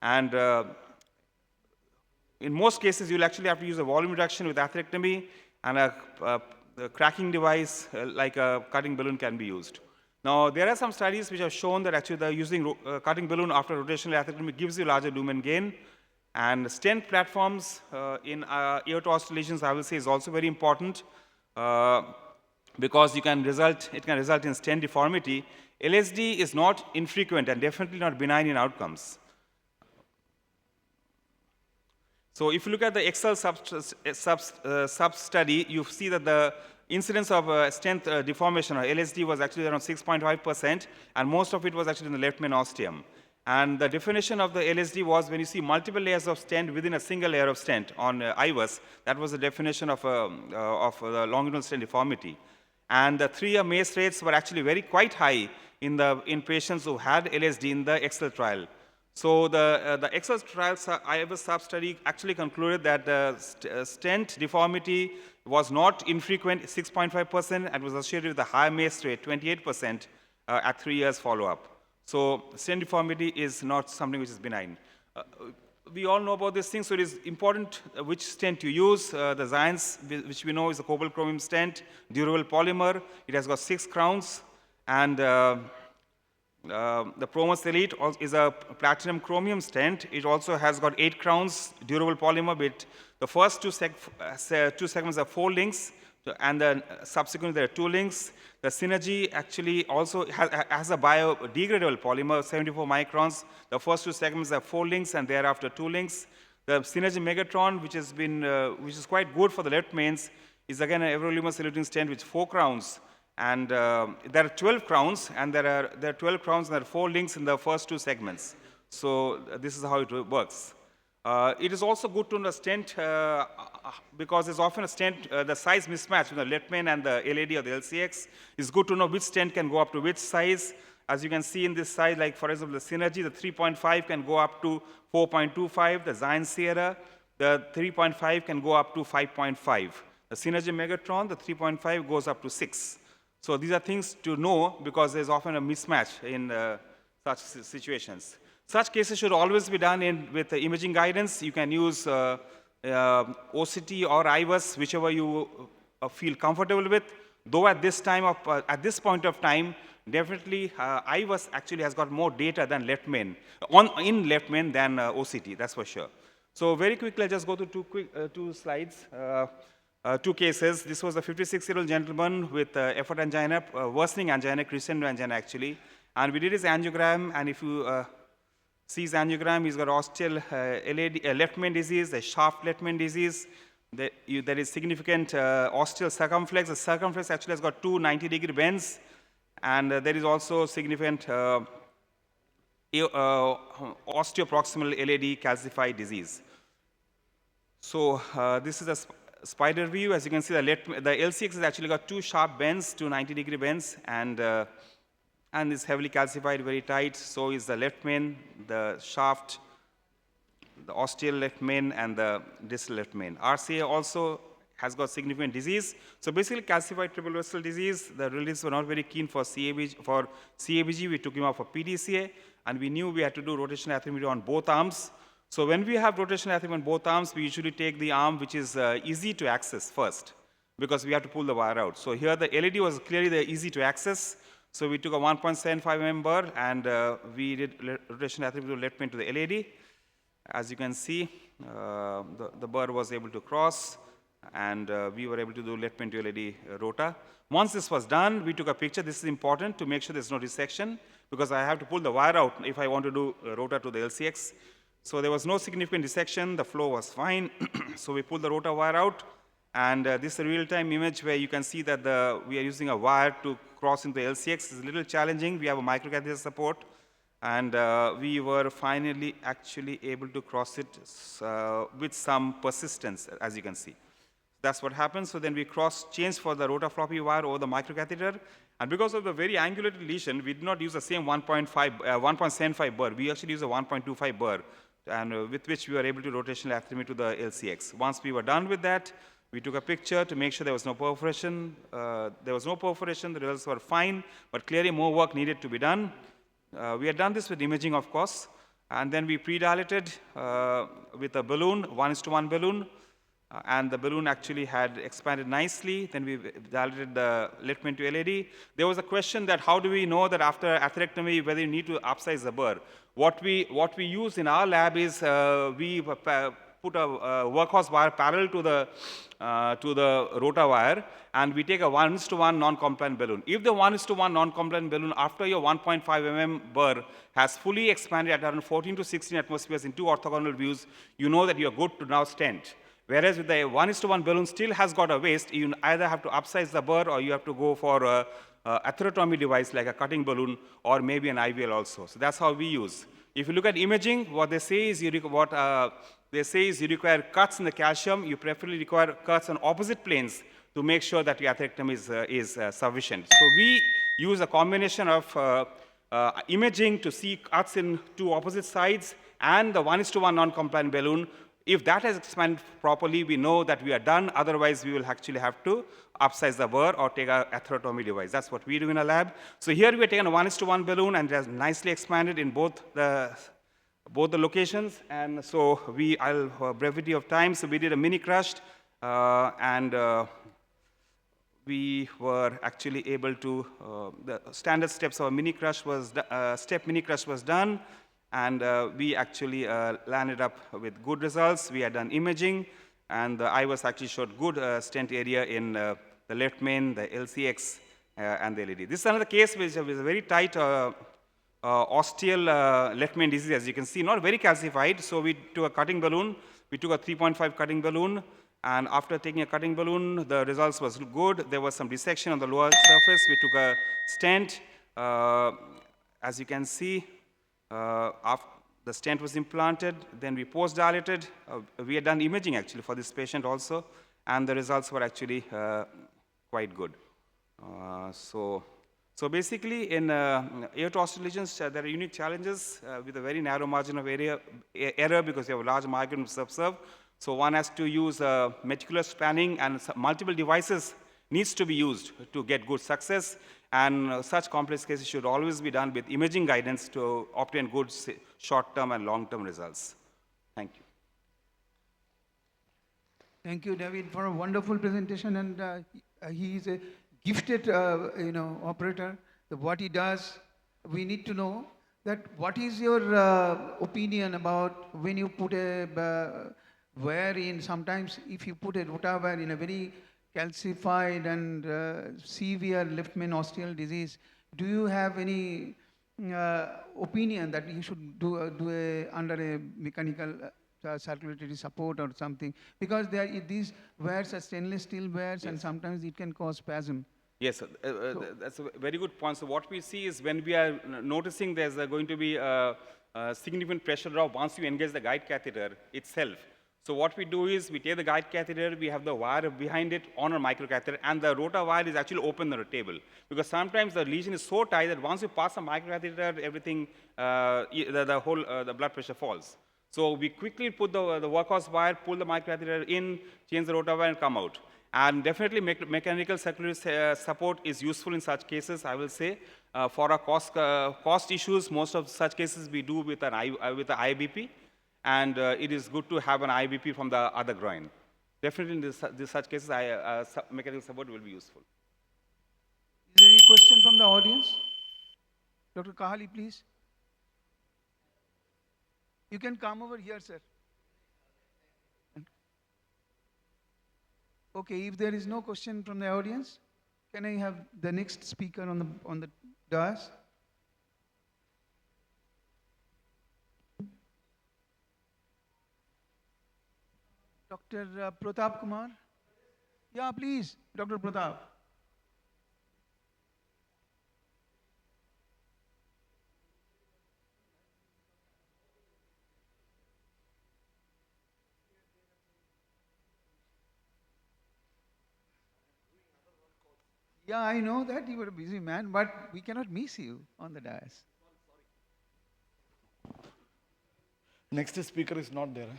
And in most cases, you'll actually have to use a volume reduction with atherectomy, and a cracking device like a cutting balloon can be used. Now, there are some studies which have shown that actually using cutting balloon after rotational atherectomy gives you larger lumen gain. And stent platforms in aorta oscillations, I will say, is also very important because it can result in stent deformity. LSD is not infrequent and definitely not benign in outcomes. So if you look at the Excel sub-study, you see that the incidence of stent deformation, or LSD, was actually around 6.5%, and most of it was actually in the left main ostium. And the definition of the LSD was when you see multiple layers of stent within a single layer of stent on IVUS. That was the definition of the longitudinal stent deformity. And the 3-year MACE rates were actually quite high in patients who had LSD in the Excel trial. So the Excel trial IVUS sub-study actually concluded that the stent deformity was not infrequent, 6.5%, and was associated with a higher MACE rate, 28%, at 3 years follow-up. So stent deformity is not something which is benign. We all know about this thing, so it is important which stent you use. The Xience, which we know is a cobalt chromium stent, durable polymer. It has got 6 crowns, and the Promus Elite is a platinum chromium stent. It also has got 8 crowns, durable polymer, with the first two segments are 4 links, and then subsequently there are 2 links. The Synergy actually also has a biodegradable polymer, 74 microns. The first 2 segments are 4 links, and thereafter 2 links. The Synergy Megatron, which is quite good for the left mains, is again an everolimus eluting stent with 4 crowns. And there are 12 crowns, and there are 12 crowns, and there are 4 links in the first 2 segments. So this is how it works. It is also good to know stent because there's often a stent, the size mismatch between the left main and the LAD or the LCX. It's good to know which stent can go up to which size. As you can see in this size, like for example, the Synergy, the 3.5 can go up to 4.25. The Xience Sierra, the 3.5 can go up to 5.5. The Synergy Megatron, the 3.5 goes up to 6. So these are things to know because there's often a mismatch in such situations. Such cases should always be done with the imaging guidance. You can use OCT or IVUS, whichever you feel comfortable with. Though at this point of time, definitely IVUS actually has got more data than left main, in left main than OCT, that's for sure. So very quickly, I'll just go to two slides. 2 cases. This was a 56-year-old gentleman with effort angina, worsening angina, crescendo angina actually. And we did his angiogram, and if you see his angiogram, he's got ostial left main disease, a shaft left main disease. There is significant ostial circumflex. The circumflex actually has got 2 90-degree bends, and there is also significant osteoproximal LAD calcified disease. So this is spider view, as you can see, the LCX has actually got two sharp bends, two 90-degree bends, and is heavily calcified, very tight. So is the left main, the shaft, the ostial left main, and the distal left main. RCA also has got significant disease. So basically, calcified triple vessel disease, the relatives were not very keen for CABG. We took him off for PDCA, and we knew we had to do rotational arthrometry on both arms. So when we have rotational arthrometry on both arms, we usually take the arm which is easy to access first, because we have to pull the wire out. So here the LED was clearly the easy to access. So we took a 1.75 mm burr, and we did rotational arthrometry to left main to the LED. As you can see, the burr was able to cross, and we were able to do left main to LED rota. Once this was done, we took a picture. This is important to make sure there's no dissection, because I have to pull the wire out if I want to do rota to the LCX. So there was no significant dissection. The flow was fine. So we pulled the rota wire out, and this is a real-time image where you can see that we are using a wire to cross into the LCX. It's a little challenging. We have a microcatheter support, and we were finally actually able to cross it with some persistence, as you can see. That's what happened. So then we changed for the rotafloppy wire over the microcatheter. And because of the very angulated lesion, we did not use the same 1.75 burr. We actually used a 1.25 burr, and with which we were able to rotational arthrometry to the LCX. Once we were done with that, we took a picture to make sure there was no perforation. There was no perforation. The results were fine, but clearly more work needed to be done. We had done this with imaging, of course, and then we pre-dilated with a balloon, 1:1 balloon. And the balloon actually had expanded nicely. Then we dilated the left main to LED. There was a question that how do we know that after atherectomy whether you need to upsize the burr? What we use in our lab is we put a workhorse wire parallel to the rota wire, and we take a 1:1 non-compliant balloon. If the 1:1 non-compliant balloon after your 1.5 mm burr has fully expanded at around 14 to 16 atmospheres in two orthogonal views, you know that you are good to now stent. Whereas with the 1:1 balloon still has got a waist, you either have to upsize the burr or you have to go for a atherectomy device like a cutting balloon or maybe an IVL also. So that's how we use. If you look at imaging, what they say is you require cuts in the calcium. You preferably require cuts on opposite planes to make sure that your atherectomy is sufficient. So we use a combination of imaging to see cuts in two opposite sides and the 1:1 non-compliant balloon. If that has expanded properly, we know that we are done. Otherwise, we will actually have to upsize the burr or take an atherectomy device. That's what we do in a lab. So here we are taking a 1:1 balloon, and it has nicely expanded in both the locations. And so for brevity of time, so we did a mini crush, and we were actually able to, the standard steps of a mini crush was, step mini crush was done. And we actually landed up with good results. We had done imaging, and the IVUS actually showed good stent area in the left main, the LCX, and the LED. This is another case which is a very tight ostial left main disease, as you can see, not very calcified. So we took a cutting balloon. We took a 3.5 cutting balloon, and after taking a cutting balloon, the results was good. There was some dissection on the lower surface. We took a stent. As you can see, after the stent was implanted, then we post-dilated. We had done imaging actually for this patient also, and the results were actually quite good. So basically, in aortosteal lesions, there are unique challenges with a very narrow margin of error because you have a large margin of subserve. So one has to use meticulous spanning, and multiple devices needs to be used to get good success. And such complex cases should always be done with imaging guidance to obtain good short-term and long-term results. Thank you. Thank you, David, for a wonderful presentation. And he is a gifted, operator. What he does, we need to know that what is your opinion about when you put a wire in? Sometimes if you put a rota wire in a very calcified and severe left main ostial disease, do you have any opinion that you should do under a mechanical circulatory support or something? Because these wires are stainless steel wires, and sometimes it can cause spasm. Yes, that's a very good point. So what we see is when we are noticing there's going to be a significant pressure drop once you engage the guide catheter itself. So what we do is we take the guide catheter, we have the wire behind it on our microcatheter, and the rota wire is actually open on the table. Because sometimes the lesion is so tight that once you pass the microcatheter, everything, the blood pressure falls. So we quickly put the workhorse wire, pull the microcatheter in, change the rota wire, and come out. And definitely mechanical circulatory support is useful in such cases, I will say. For our cost issues, most of such cases we do with an IBP. And it is good to have an IBP from the other groin. Definitely in such cases, mechanical support will be useful. Is there any question from the audience? Dr. Kahali, please. You can come over here, sir. Okay, if there is no question from the audience, can I have the next speaker on the dais? Dr. Pratap Kumar? Yeah, please, Dr. Pratap. Yeah, I know that you were a busy man, but we cannot miss you on the dais. Next speaker is not there.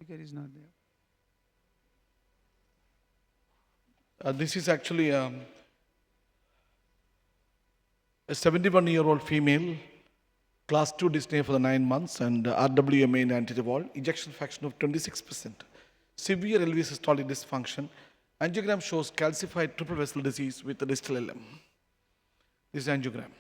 Speaker is not there. This is actually a 71-year-old female, class 2 dyspnea for the 9 months, and RWMA in anterior wall, ejection fraction of 26%. Severe LV systolic dysfunction. Angiogram shows calcified triple vessel disease with the distal LM. This is angiogram.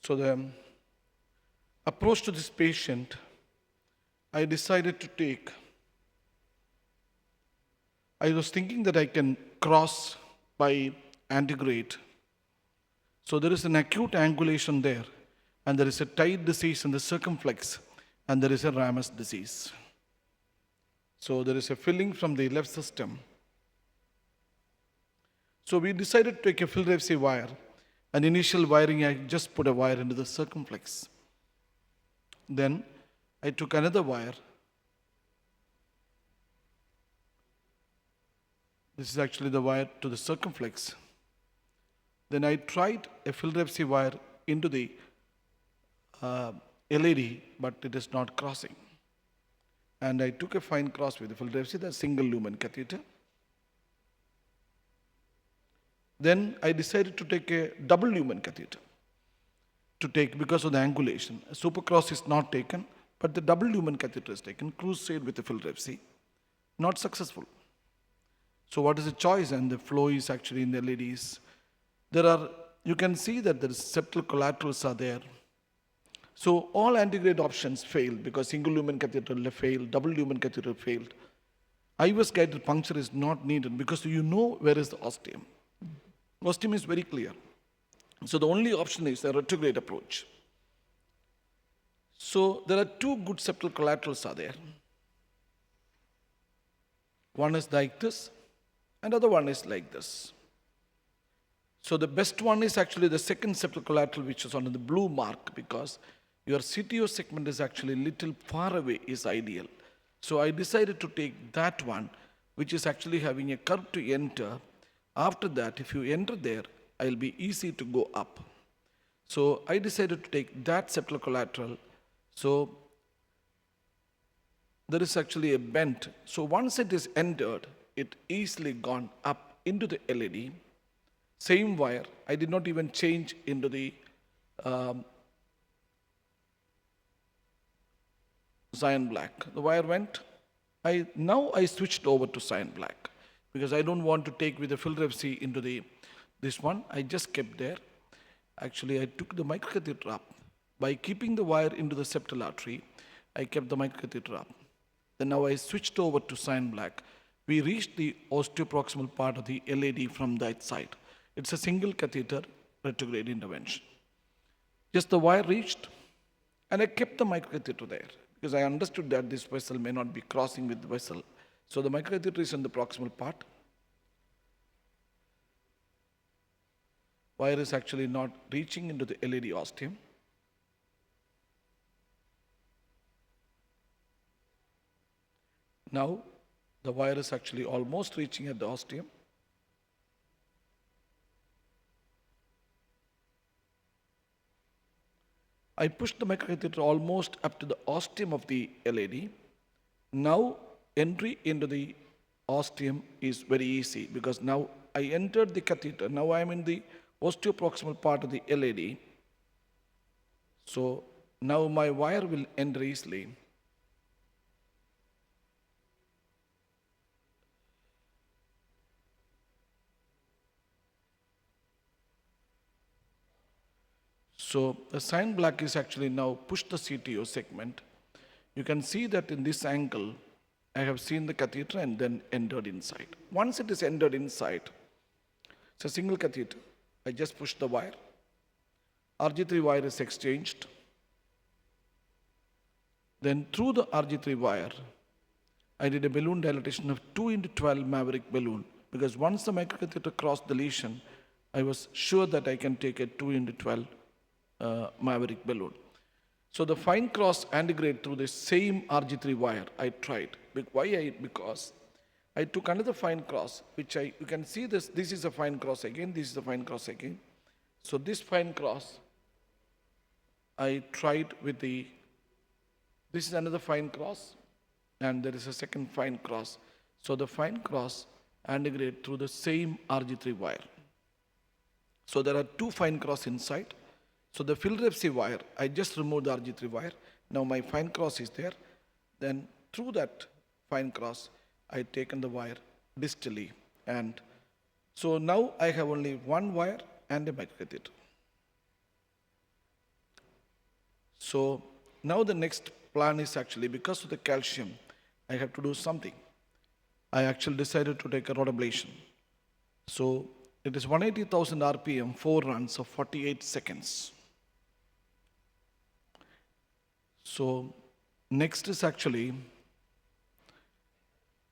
So the approach to this patient, I decided to take, I was thinking that I can cross by antegrade. So there is an acute angulation there, and there is a tight disease in the circumflex, and there is a ramus disease. So there is a filling from the left system. So we decided to take a Philreps wire. And initial wiring, I just put a wire into the circumflex. Then I took another wire. This is actually the wire to the circumflex. Then I tried a Philreps wire into the LAD, but it is not crossing. And I took a fine cross with the Philreps, the single lumen catheter. Then I decided to take a double lumen catheter because of the angulation. A supercross is not taken, but the double lumen catheter is taken, crusade with the Philreps, not successful. So what is the choice? And the flow is actually in the LADs. You can see that the septal collaterals are there. So all antegrade options failed because single lumen catheter failed, double lumen catheter failed. IVS guided puncture is not needed because you know where is the ostium. Ostium is very clear. So the only option is a retrograde approach. So there are two good septal collaterals are there. One is like this, and other one is like this. So the best one is actually the second septal collateral, which is on the blue mark, because your CTO segment is actually little far away is ideal. So I decided to take that one, which is actually having a curve to enter. After that, if you enter there, I'll be easy to go up. So I decided to take that septal collateral. So there is actually a bend. So once it is entered, it easily gone up into the LAD. Same wire. I did not even change into the cyan black. The wire went. Now I switched over to cyan black because I don't want to take with the Philreps into this one. I just kept there. Actually, I took the microcatheter up. By keeping the wire into the septal artery, I kept the microcatheter up. Then now I switched over to cyan black. We reached the osteoproximal part of the LAD from that side. It's a single catheter retrograde intervention. Just the wire reached, and I kept the microcatheter there because I understood that this vessel may not be crossing with the vessel. So the microcatheter is in the proximal part. wire is actually not reaching into the LED ostium. Now the wire is actually almost reaching at the ostium. I pushed the microcatheter almost up to the ostium of the LED. Now entry into the ostium is very easy because now I entered the catheter. Now I am in the osteoproximal part of the LED. So now my wire will enter easily. So the cyan black is actually now pushed the CTO segment. You can see that in this angle, I have seen the catheter and then entered inside. Once it is entered inside, it's a single catheter. I just push the wire. RG3 wire is exchanged. Then through the RG3 wire, I did a balloon dilatation of 2x12 Maverick balloon because once the microcatheter crossed the lesion, I was sure that I can take a 2x12 Maverick balloon. So the fine cross antegrade through the same RG3 wire I tried. Because I took another fine cross, which you can see this is a fine cross again, this is a fine cross again. So this fine cross, I tried with this is another fine cross, and there is a second fine cross. So the fine cross antegrade through the same RG3 wire. So there are two fine cross inside. So the fill rep C wire, I just removed the RG3 wire. Now my fine cross is there. Then through that fine cross, I taken the wire distally. And so now I have only one wire and a microcatheter. So now the next plan is actually, because of the calcium, I have to do something. I actually decided to take a rod ablation. So it is 180,000 RPM, 4 runs of 48 seconds. So next is actually,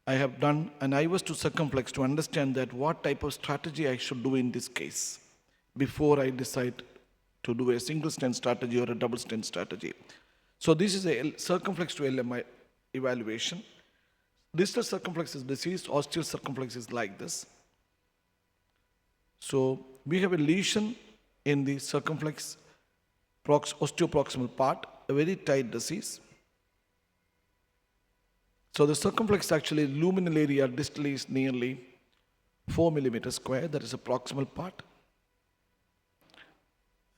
I have done an IVUS to circumflex to understand that what type of strategy I should do in this case before I decide to do a single stent strategy or a double stent strategy. So this is a circumflex to LMI evaluation. Distal circumflex is diseased, ostial circumflex is like this. So we have a lesion in the circumflex osteoproximal part, a very tight disease. So the circumflex actually luminal area distally is nearly 4 millimeters square, that is a proximal part.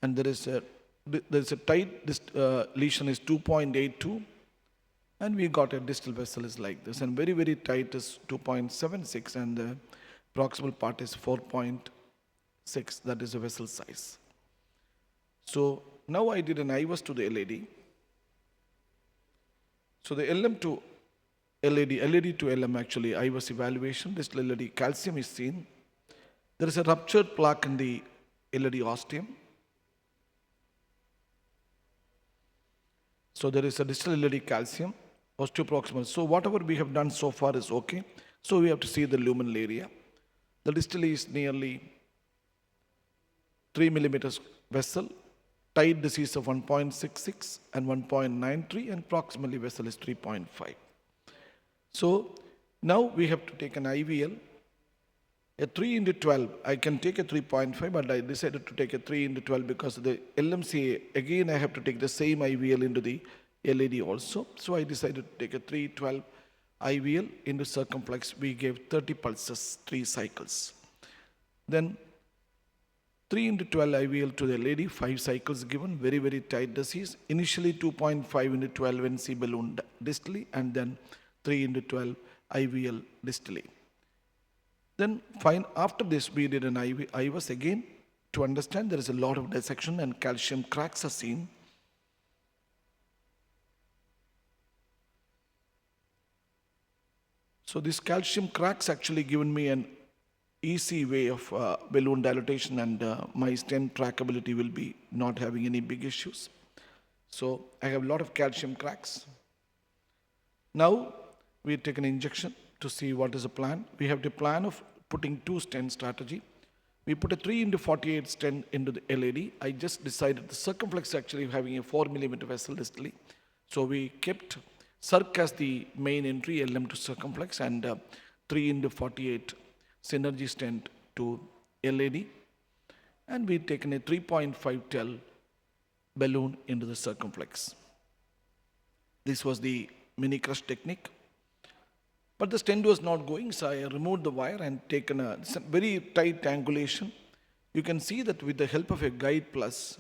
And there is a tight lesion is 2.82, and we got a distal vessel is like this, and very, very tight is 2.76, and the proximal part is 4.6, that is a vessel size. So now I did an IVUS to the LAD. So the LM to LAD to LM actually IVUS evaluation, this LAD calcium is seen. There is a ruptured plaque in the LAD ostium. So there is a distal LAD calcium, osteoproximal. So whatever we have done so far is okay. So we have to see the luminal area. The distal is nearly 3 millimeters vessel, tight disease of 1.66 and 1.93, and proximally vessel is 3.5. So now we have to take an IVL, a 3x12. I can take a 3.5, but I decided to take a 3x12 because the LMCA, again I have to take the same IVL into the LAD also. So I decided to take a 3x12 IVL into circumflex. We gave 30 pulses, 3 cycles. Then 3x12 IVL to the LAD, 5 cycles given, very, very tight disease. Initially 2.5x12 NC balloon distally, and then 3x12 IVL distally. Then fine, after this we did an IVUS again to understand there is a lot of dissection and calcium cracks are seen. So this calcium cracks actually given me an easy way of balloon dilatation, and my stent trackability will be not having any big issues. So I have a lot of calcium cracks. Now we take an injection to see what is the plan. We have the plan of putting 2 stent strategy. We put a 3 into 48 stent into the LAD. I just decided the circumflex actually having a 4 millimeter vessel distally. So we kept circ as the main entry, LM to circumflex, and 3 into 48 synergy stent to LAD. And we've taken a 3.5 tel balloon into the circumflex. This was the mini crush technique. But the stent was not going, so I removed the wire and taken a very tight angulation. You can see that with the help of a guide plus,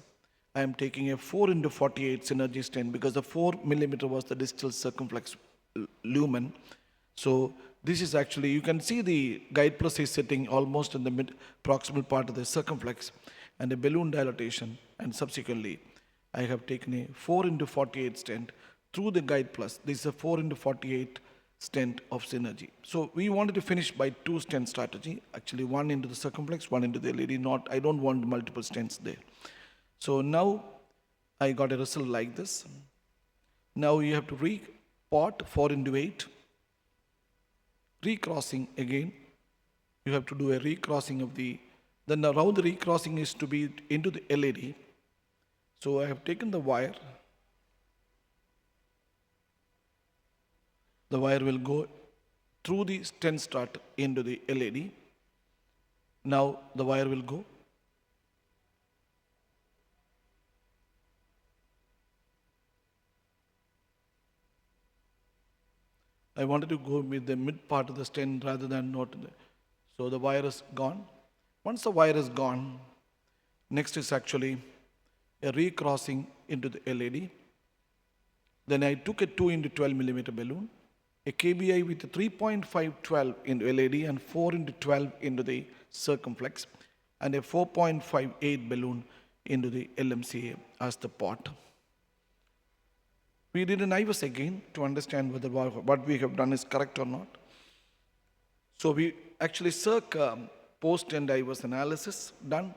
I am taking a 4 into 48 synergy stent because the 4 millimeter was the distal circumflex lumen. So this is actually, you can see the guide plus is sitting almost in the mid proximal part of the circumflex and a balloon dilatation, and subsequently I have taken a 4 into 48 stent through the guide plus. This is a 4 into 48 stent of synergy. So we wanted to finish by 2 stent strategy, actually 1 into the circumflex, 1 into the LAD, I don't want multiple stents there. So now I got a result like this. Now you have to repot 4 into 8, recrossing again. You have to do a recrossing of then around the recrossing is to be into the LAD. So I have taken the wire. The wire will go through the stent strut into the LAD. Now the wire will go. I wanted to go with the mid part of the stent rather than not. So the wire is gone. Once the wire is gone, next is actually a recrossing into the LAD. Then I took a 2 into 12 millimeter balloon, a KBI with a 3.512 into LAD and 4 into 12 into the circumflex, and a 4.58 balloon into the LMCA as the pot. We did an IVUS again to understand whether what we have done is correct or not. So we actually circ post and IVUS analysis done.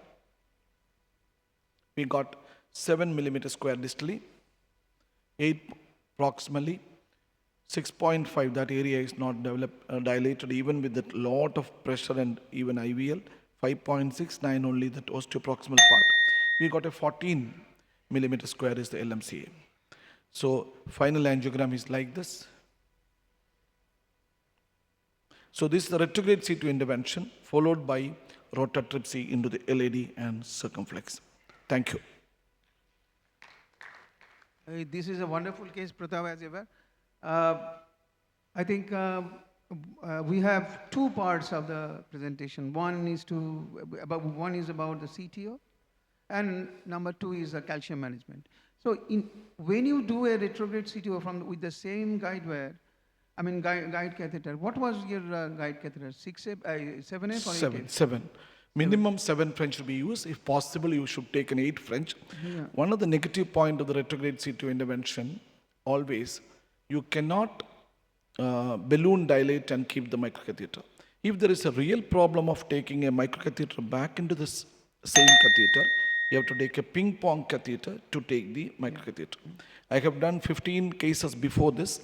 We got 7 millimeter square distally, 8 proximally, 6.5, that area is not dilated even with a lot of pressure and even IVL, 5.69 only that osteoproximal part. We got a 14 millimeter square is the LMCA. So final angiogram is like this. So this is the retrograde C2 intervention followed by rotatripsy into the LAD and circumflex. Thank you. This is a wonderful case, Pratap, as ever. I think we have 2 parts of the presentation. One is about the CTO, and number 2 is the calcium management. So when you do a retrograde CTO with the same guide wire, guide catheter, what was your guide catheter? 7F or 8F? 7. Minimum 7 French will be used. If possible, you should take an 8 French. Yeah. One of the negative point of the retrograde C2 intervention, always, you cannot balloon dilate and keep the microcatheter. If there is a real problem of taking a microcatheter back into this same catheter, you have to take a ping pong catheter to take the microcatheter. I have done 15 cases before this,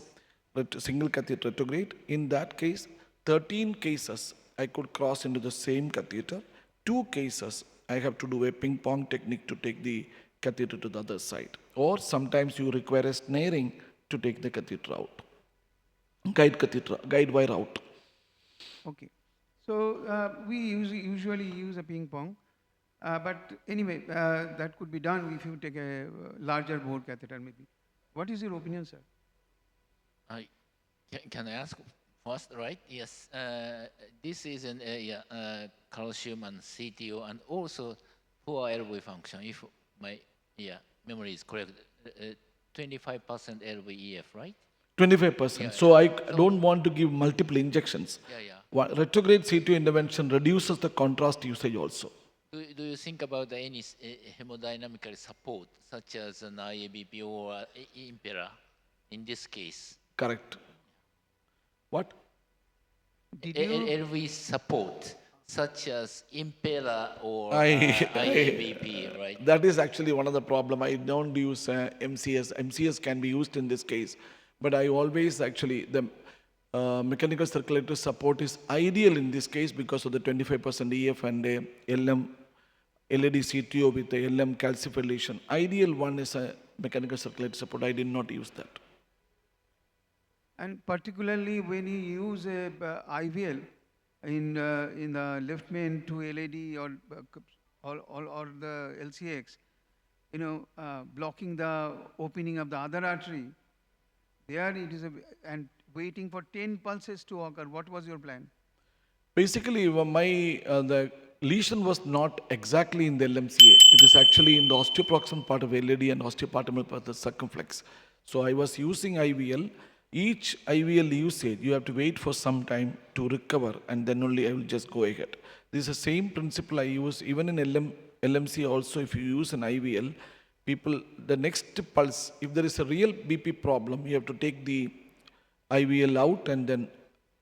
single catheter retrograde. In that case, 13 cases I could cross into the same catheter. 2 cases I have to do a ping pong technique to take the catheter to the other side. Or sometimes you require a snaring to take the catheter out. Guide wire out. Okay. So we usually use a ping pong. But anyway, that could be done if you take a larger bore catheter maybe. What is your opinion, sir? Can I ask first, right? Yes. This is an area, calcium and CTO, and also poor LV function, if my memory is correct. 25% LVEF, right? 25%. Yeah, so I don't want to give multiple injections. Yeah. Retrograde C2 intervention reduces the contrast usage also. Do you think about any hemodynamical support, such as an IABP or Impera, in this case? Correct. What? LV support, such as Impera or IABP, right? That is actually one of the problem. I don't use MCS. MCS can be used in this case. But I always actually, mechanical circulatory support is ideal in this case because of the 25% EF and a LM LED CTO with the LM calcified lesion. Ideal one is a mechanical circulatory support. I did not use that. And particularly when you use a IVL in the left main to LED or the LCX, blocking the opening of the other artery, there it is and waiting for 10 pulses to occur. What was your plan? Basically, the lesion was not exactly in the LMCA. It is actually in the osteoproximal part of LAD and osteopatomal part of the circumflex. So I was using IVL. Each IVL usage, you have to wait for some time to recover, and then only I will just go ahead. This is the same principle I use even in LMCA also. If you use an IVL, the next pulse, if there is a real BP problem, you have to take the IVL out and then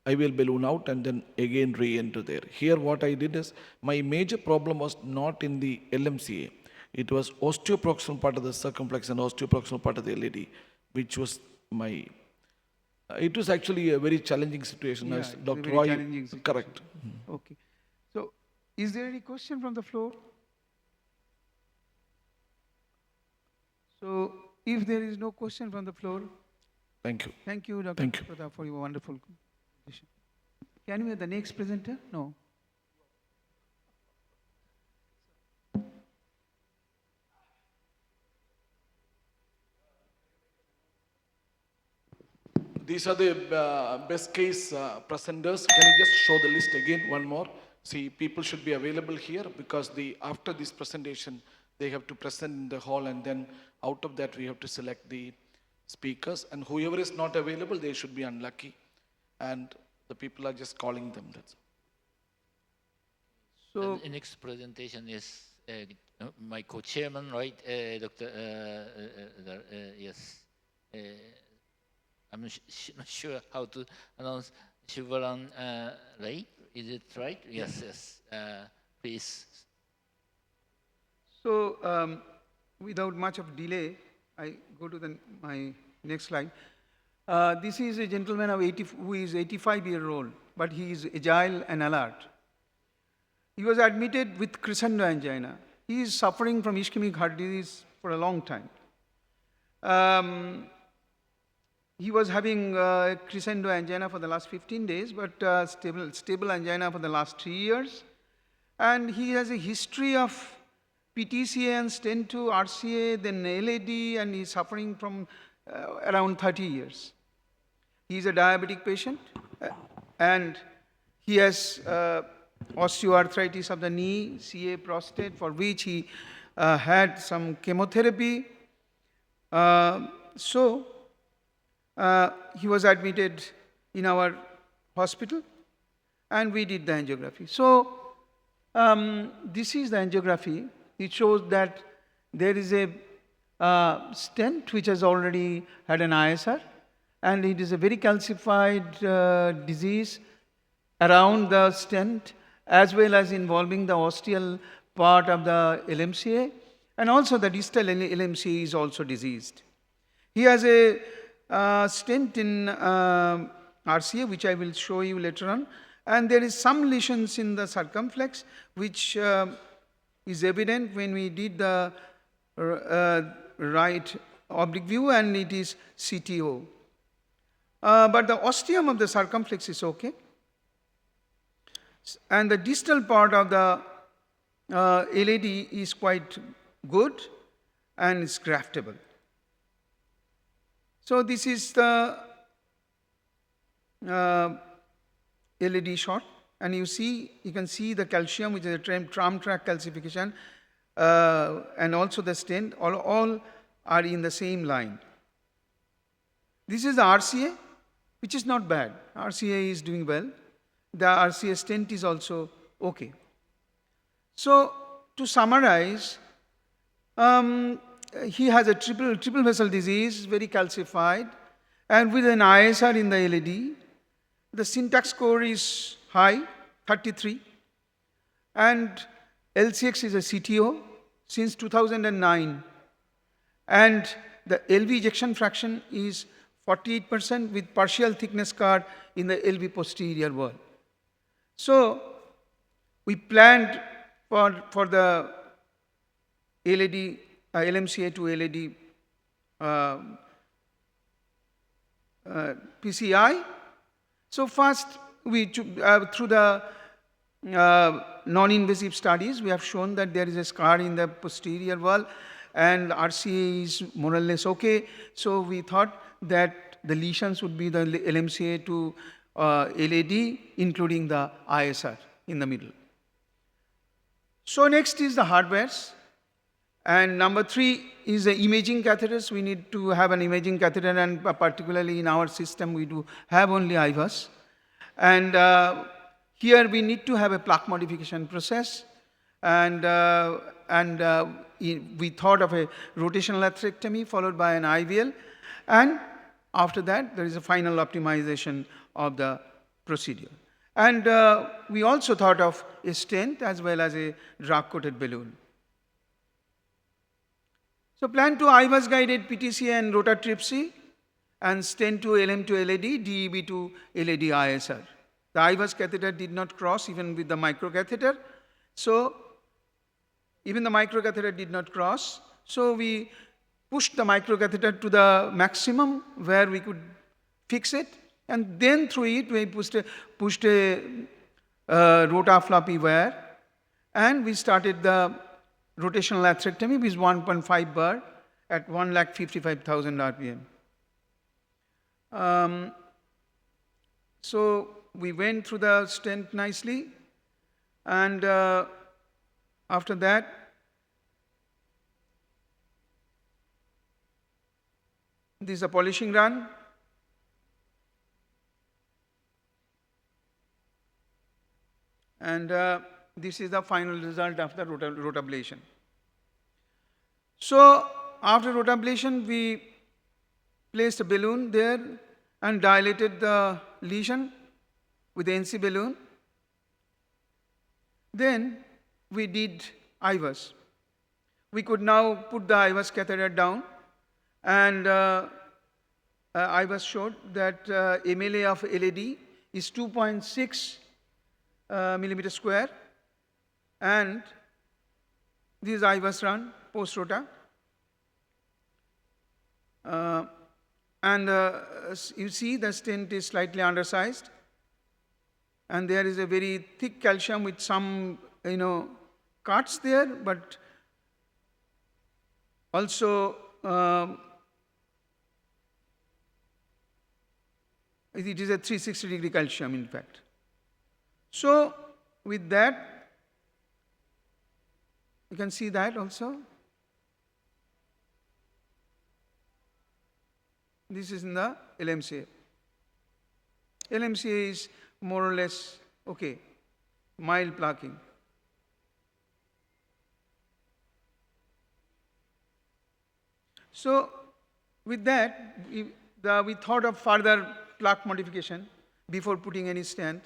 IVL balloon out and then again re-enter there. Here what I did is, my major problem was not in the LMCA. It was osteoproximal part of the circumflex and osteoproximal part of the LAD, which was my... it was actually a very challenging situation. Yeah, As Dr. very Roy, challenging situation. correct. Okay. So, is there any question from the floor? So, if there is no question from the floor, thank you. Thank you, Dr. Thank you. Pratap, for your wonderful presentation. Can we have the next presenter? No. These are the best case presenters. Can you just show the list again, one more? See, people should be available here because after this presentation, they have to present in the hall, and then out of that, we have to select the speakers. And whoever is not available, they should be unlucky. And the people are just calling them. That's So the next presentation is my co-chairman, right, Dr. Yes. I'm not sure how to announce Shivaran Rai. Is it right? Yes, yes. Please. So, without much of delay, I go to my next slide. This is a gentleman who is 85-year-old, but he is agile and alert. He was admitted with crescendo angina. He is suffering from ischemic heart disease for a long time. He was having crescendo angina for the last 15 days, but stable angina for the last 3 years. And he has a history of PTCA and stent to RCA, then LAD, and he's suffering from around 30 years. He's a diabetic patient, and he has osteoarthritis of the knee, CA prostate, for which he had some chemotherapy. He was admitted in our hospital, and we did the angiography. So, this is the angiography. It shows that there is a stent which has already had an ISR, and it is a very calcified disease around the stent, as well as involving the ostial part of the LMCA, and also the distal LMCA is also diseased. He has a stent in RCA, which I will show you later on, and there is some lesions in the circumflex, which is evident when we did the right oblique view, and it is CTO. But the ostium of the circumflex is okay. And the distal part of the LAD is quite good and is graftable. So this is the LAD shot, and you can see the calcium, which is a tram track calcification, and also the stent, all are in the same line. This is the RCA, which is not bad. RCA is doing well. The RCA stent is also okay. So, to summarize, he has a triple vessel disease, very calcified, and with an ISR in the LAD. The syntax score is high, 33, and LCX is a CTO since 2009, and the LV ejection fraction is 48% with partial thickness scar in the LV posterior wall. So we planned for the LED, LMCA to LED PCI. So first, we through the non-invasive studies, we have shown that there is a scar in the posterior wall and RCA is more or less okay. So we thought that the lesions would be the LMCA to LED, including the ISR in the middle. So next is the hardwares. And number 3 is the imaging catheters. We need to have an imaging catheter, and particularly in our system, we do have only IVUS. And here we need to have a plaque modification process. And we thought of a rotational atherectomy followed by an IVL. And after that, there is a final optimization of the procedure. And we also thought of a stent as well as a drug-coated balloon. So plan to IVUS guided PTCA and rotatripsy, and stent to LM to LED, DEB to LED ISR. The IVUS catheter did not cross even with the microcatheter. So even the microcatheter did not cross. So we pushed the microcatheter to the maximum where we could fix it, and then through it we pushed a rota floppy wire, and we started the rotational atherectomy with 1.5 bar at 1,55,000 RPM. So we went through the stent nicely, and after that, this is a polishing run. And this is the final result after rotablation. So after rotablation, we placed a balloon there and dilated the lesion with the NC balloon. Then we did IVUS. We could now put the IVUS catheter down, and IVUS showed that MLA of LED is 2.6 millimeter square, and this is IVUS run post-rota. And you see the stent is slightly undersized, and there is a very thick calcium with some cuts there, but also it is a 360-degree calcium, in fact. So with that, you can see that also. This is in the LMCA. LMCA is more or less okay, mild plaquing. So with that, we thought of further plaque modification before putting any stent.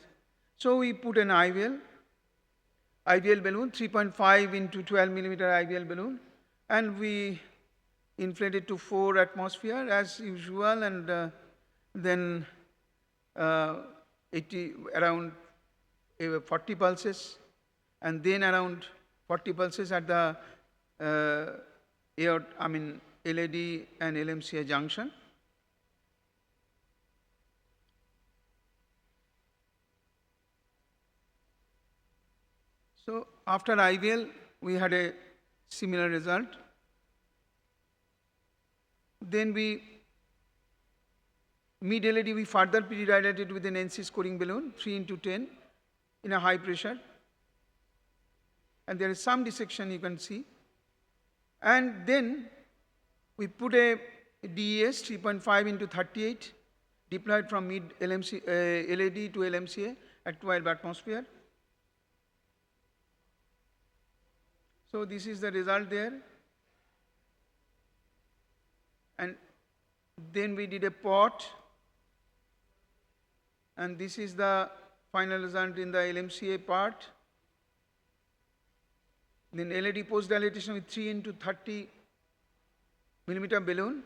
So we put an IVL balloon, 3.5 into 12 millimeter IVL balloon, and we inflated to 4 atmosphere as usual, and then around 40 pulses, and then around 40 pulses at the LED and LMCA junction. So after IVL, we had a similar result. Then mid-LED, we further pre-dilated with an NC scoring balloon, 3 into 10, in a high pressure. And there is some dissection you can see. And then we put a DES, 3.5 into 38, deployed from LED to LMCA at 12 atmosphere. So this is the result there. And then we did a pot, and this is the final result in the LMCA part. Then LED post dilatation with 3 into 30 millimeter balloon,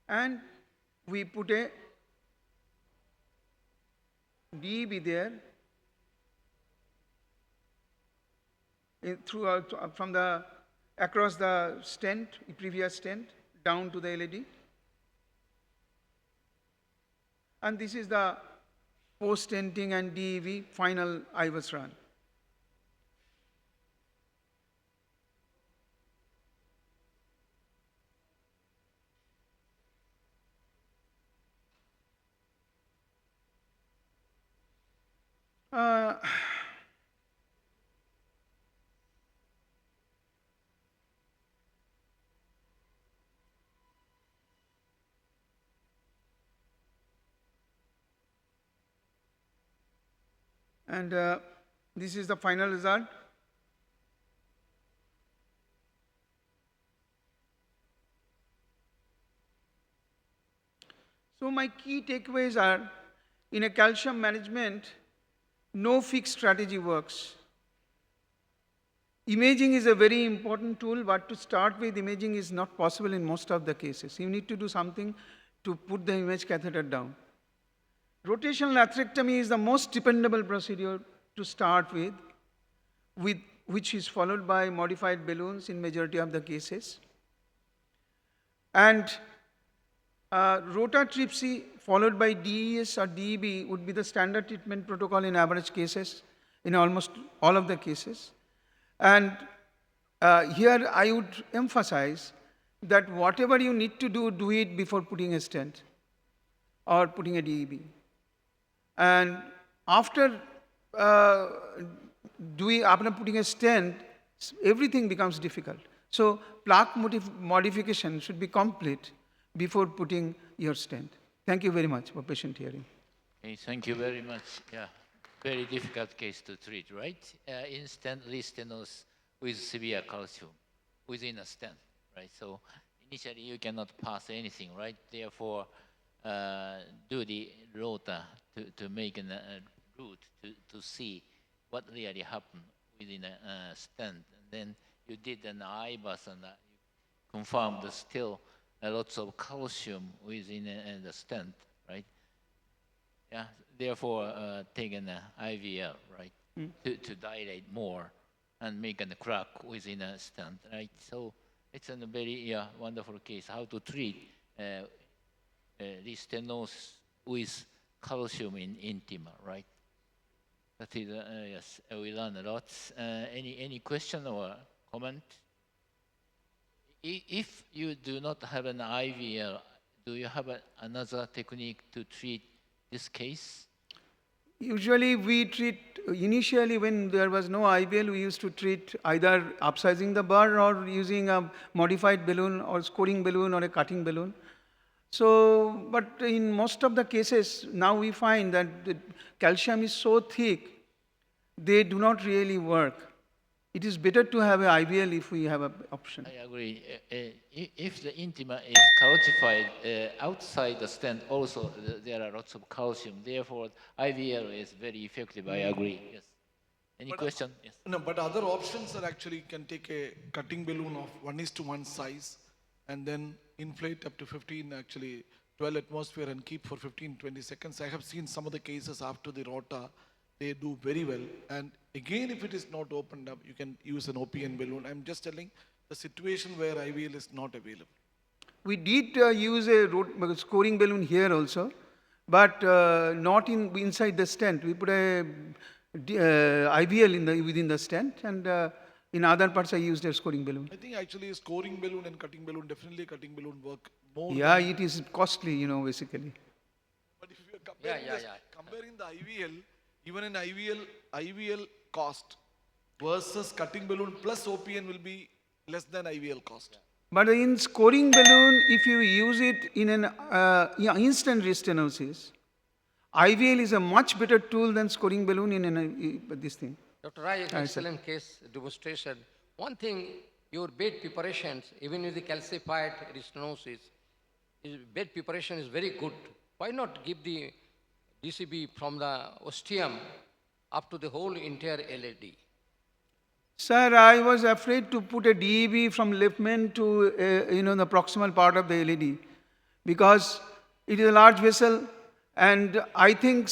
and we put a DEB there from the across the stent, previous stent, down to the LED. And this is the post-stenting and DEV final IVUS run. And this is the final result. So my key takeaways are, in a calcium management, no fixed strategy works. Imaging is a very important tool, but to start with, imaging is not possible in most of the cases. You need to do something to put the image catheter down. Rotational atherectomy is the most dependable procedure to start with, which is followed by modified balloons in majority of the cases. And rotatripsy followed by DES or DEB would be the standard treatment protocol in average cases, in almost all of the cases. And here I would emphasize that whatever you need to do, do it before putting a stent or putting a DEB. And after putting a stent, everything becomes difficult. So plaque modification should be complete before putting your stent. Thank you very much for patient hearing. Okay, thank you very much. Yeah, very difficult case to treat, right? Instant restenosis with severe calcium within a stent, right? So initially you cannot pass anything, right? Therefore, do the rota to make a route to see what really happened within a stent. And then you did an IVUS and you confirmed there's still lots of calcium within the stent, right? Yeah, therefore taken an IVL, right? To dilate more and make a crack within a stent, right? So it's a very wonderful case, how to treat this stenosis with calcium in intima, right? That is, yes, we learn a lot. Any question or comment? If you do not have an IVL, do you have another technique to treat this case? Usually we treat, initially when there was no IVL, we used to treat either upsizing the burr or using a modified balloon or scoring balloon or a cutting balloon. So, but in most of the cases, now we find that the calcium is so thick, they do not really work. It is better to have an IVL if we have an option. I agree. If the intima is calcified outside the stent, also there are lots of calcium. Therefore, IVL is very effective. I agree. Yes. Any question? Yes. No, but other options are actually you can take a cutting balloon of 1:1 size and then inflate up to 15, actually 12 atmosphere and keep for 15-20 seconds. I have seen some of the cases after the rota, they do very well. And again, if it is not opened up, you can use an OPN balloon. I'm just telling the situation where IVL is not available. We did use a scoring balloon here also, but not inside the stent. We put a IVL within the stent, and in other parts I used a scoring balloon. I think actually a scoring balloon and cutting balloon, definitely cutting balloon work more. Yeah, it is costly, you know, basically. But if you are comparing the IVL, even in IVL cost versus cutting balloon plus OPN will be less than IVL cost. But in scoring balloon, if you use it in an instant restenosis, IVL is a much better tool than scoring balloon in this thing. Dr. Rai, excellent case demonstration. One thing, your bed preparations, even with the calcified restenosis, bed preparation is very good. Why not give the DCB from the ostium up to the whole entire LED? Sir, I was afraid to put a DEB from left main to the proximal part of the LED, because It is a large vessel, and I think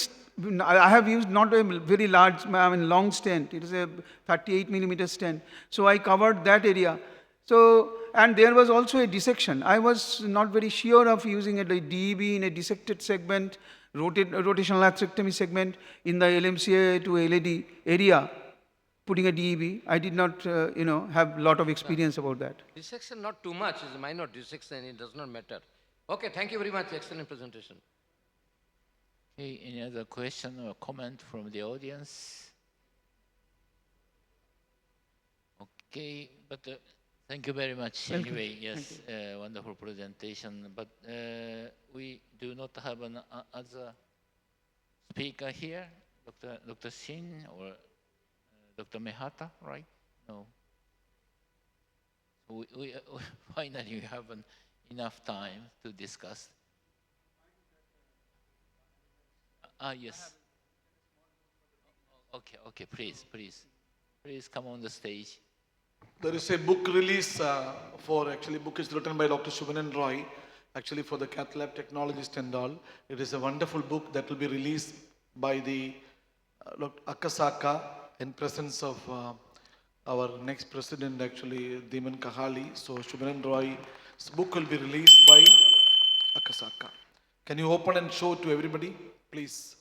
I have used not a very large, I mean long stent. It is a 38 millimeter stent. So I covered that area. So, and there was also a dissection. I was not very sure of using a DEB in a dissected segment, rotational atherectomy segment in the LMCA to LAD area, putting a DEB. I did not, have a lot of experience about that. Dissection not too much, it's a minor dissection, it does not matter. Okay, thank you very much, excellent presentation. Okay, any other question or comment from the audience? Okay, but thank you very much. Welcome. Anyway, yes, wonderful presentation. But we do not have an other speaker here, Dr. Shin or Dr. Mehata, right? No. So we finally have enough time to discuss. Yes. Okay, please come on the stage. There is a book release book is written by Dr. Shubhanan Roy, actually for the cath lab technologist and all. It is a wonderful book that will be released by the Akasaka in presence of our next president, actually, Dhiman Kahali. So Shubhanan Roy's book will be released by Akasaka. Can you open and show to everybody, please?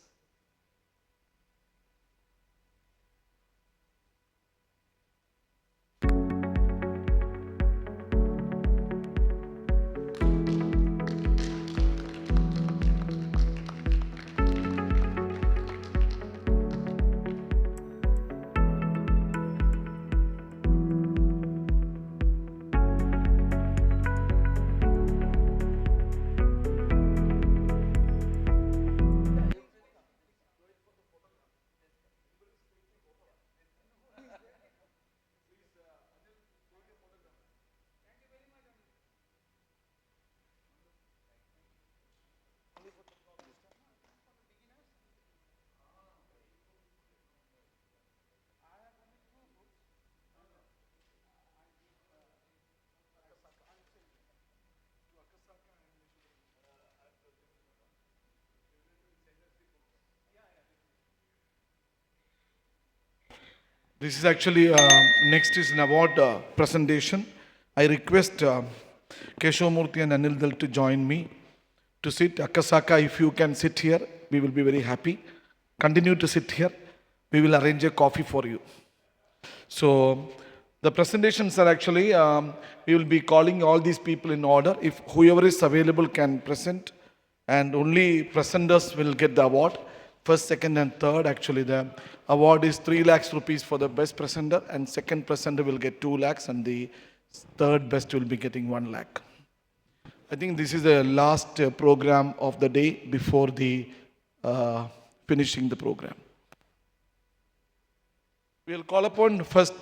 This is actually, next is an award presentation. I request Keshavamurthy and Anil Dal to join me to sit. Akasaka, if you can sit here, we will be very happy. Continue to sit here. We will arrange a coffee for you. So the presentations are actually, we will be calling all these people in order. If whoever is available can present, and only presenters will get the award. First, second, and third, actually, the award is 3 lakhs rupees for the best presenter, and second presenter will get 2 lakhs, and the third best will be getting 1 lakh. I think this is the last program of the day before the finishing the program. We'll call upon first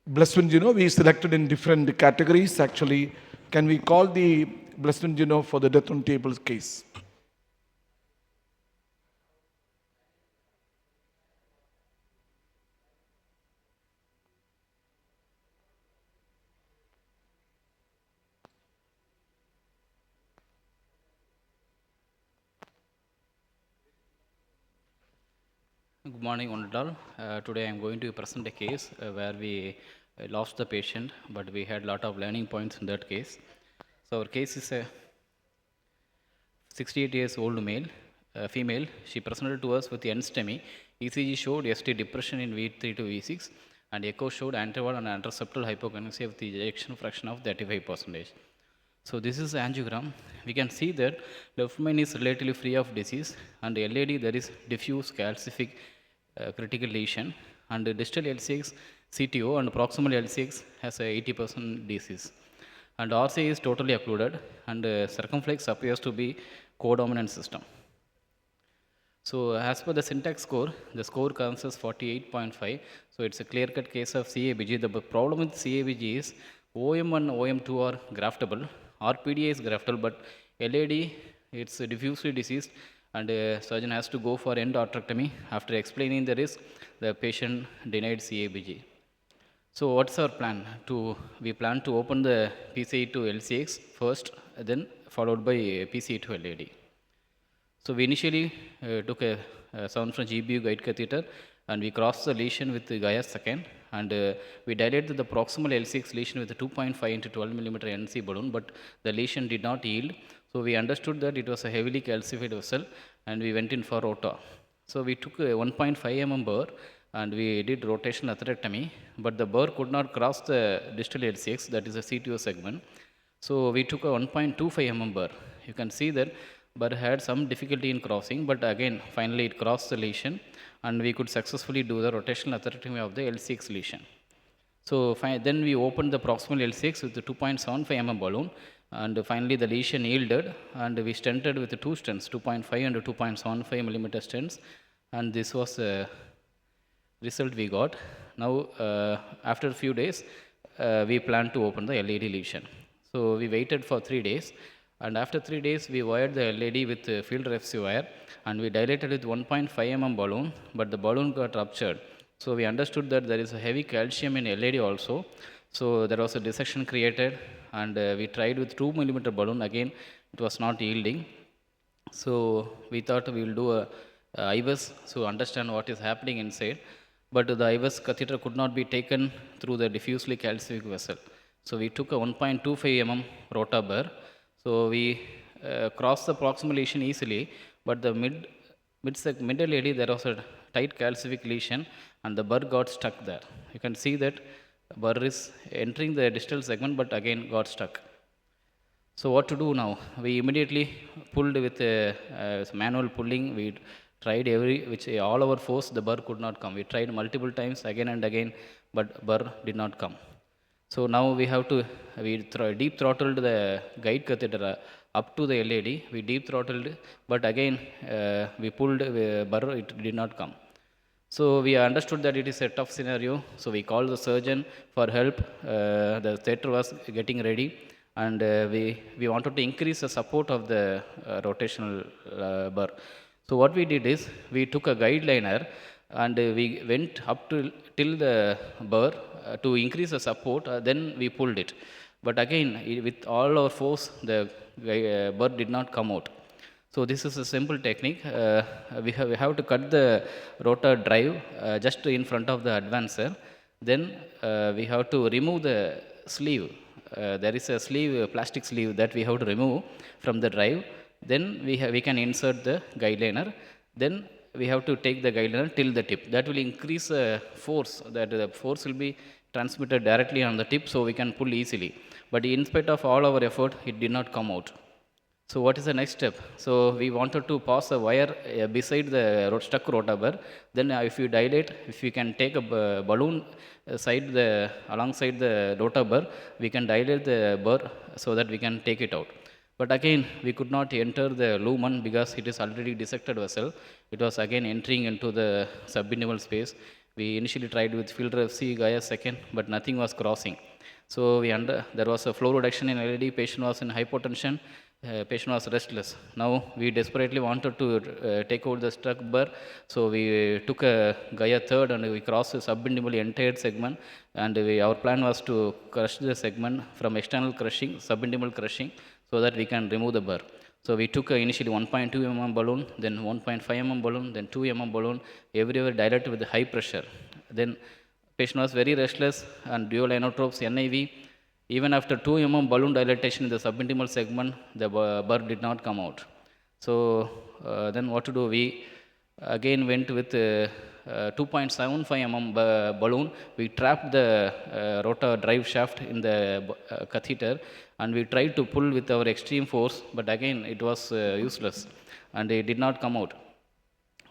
Blessed we selected in different categories. Actually, can we call the Blessed for the death on table case? Good morning, Honorable. Today I am going to present a case where we lost the patient, but we had a lot of learning points in that case. So our case is a 68 years old female. She presented to us with the NSTEMI. ECG showed ST depression in V3 to V6, and echo showed anterval and anterseptal hypokinesia with the ejection fraction of 35%. So this is the angiogram. We can see that left main is relatively free of disease, and LAD there is diffuse calcific critical lesion, and distal LCX CTO and proximal LCX has a 80% disease. And RCA is totally occluded, and circumflex appears to be codominant system. So as per the syntax score, the score comes as 48.5. So it's a clear-cut case of CABG. The problem with CABG is OM and OM2 are graftable. RPDA is graftable, but LAD, it's diffusely diseased, and surgeon has to go for endarterectomy. After explaining the risk, the patient denied CABG. So what's our plan? We plan to open the PCI to LCX first, then followed by PCA to LAD. So we initially took a 7 French GBU guide catheter and we crossed the lesion with the Gaia second, and we dilated the proximal L6 lesion with a 2.5 into 12 millimeter NC balloon, but the lesion did not yield. So we understood that it was a heavily calcified vessel and we went in for rota. So we took a 1.5 mm burr and we did rotational atherectomy, but the burr could not cross the distal L6, that is a CTO segment. So we took a 1.25 mm burr. You can see that burr had some difficulty in crossing, but again, finally it crossed the lesion and we could successfully do the rotational atherectomy of the L6 lesion. So then we opened the proximal L6 with the 2.75 mm balloon, and finally the lesion yielded, and we stented with the two stents, 2.5 and 2.75 millimeter stents, and this was the result we got. Now, after a few days, we planned to open the LAD lesion. So we waited for 3 days, and after 3 days, we wired the LAD with the field FC wire, and we dilated with 1.5 mm balloon, but the balloon got ruptured. So we understood that there is a heavy calcium in LAD also. So there was a dissection created, and we tried with 2 millimeter balloon. Again, it was not yielding. So we thought we will do a IVUS to understand what is happening inside. But the IVUS catheter could not be taken through the diffusely calcific vessel. So we took a 1.25 mm rota burr. So we crossed the proximal lesion easily, but the middle LAD there was a tight calcific lesion and the burr got stuck there. You can see that burr is entering the distal segment but again got stuck. So what to do now? We immediately pulled with manual pulling. We tried all our force, the burr could not come. We tried multiple times again and again, but burr did not come. So now we have to, deep throttled the guide catheter up to the LAD. We deep throttled, but again we pulled burr, it did not come. So we understood that it is a tough scenario. So we called the surgeon for help. The theater was getting ready, and we wanted to increase the support of the rotational burr. So what we did is we took a guide liner and we went up till the burr to increase the support. Then we pulled it. But again, with all our force, the burr did not come out. So this is a simple technique. We have to cut the rotor drive just in front of the advancer. Then we have to remove the sleeve. There is a sleeve, plastic sleeve that we have to remove from the drive. Then we can insert the guide liner. Then we have to take the guide liner till the tip. That will increase force. That the force will be transmitted directly on the tip, so we can pull easily. But in spite of all our effort, it did not come out. So what is the next step? So we wanted to pass a wire beside the stuck rotor burr. Then if you dilate, if we can take a balloon alongside the rotor burr, we can dilate the burr so that we can take it out. But again, we could not enter the lumen because it is already dissected vessel. It was again entering into the subintimal space. We initially tried with filter FC, Gaia second, but nothing was crossing. So there was a flow reduction in LAD, patient was in hypotension. Patient was restless. Now we desperately wanted to take out the stuck burr, so we took a Gaia third and we crossed the subintimal entire segment, and our plan was to crush the segment from external crushing, subintimal crushing, so that we can remove the burr. So we took initially 1.2 mm balloon, then 1.5 mm balloon, then 2 mm balloon, everywhere dilated with high pressure. Then patient was very restless and dual inotropes, NIV. Even after 2 mm balloon dilatation in the subintimal segment, the burr did not come out. So then what to do? We again went with 2.75 mm balloon. We trapped the rotor drive shaft in the catheter, and we tried to pull with our extreme force, but again it was useless, and it did not come out.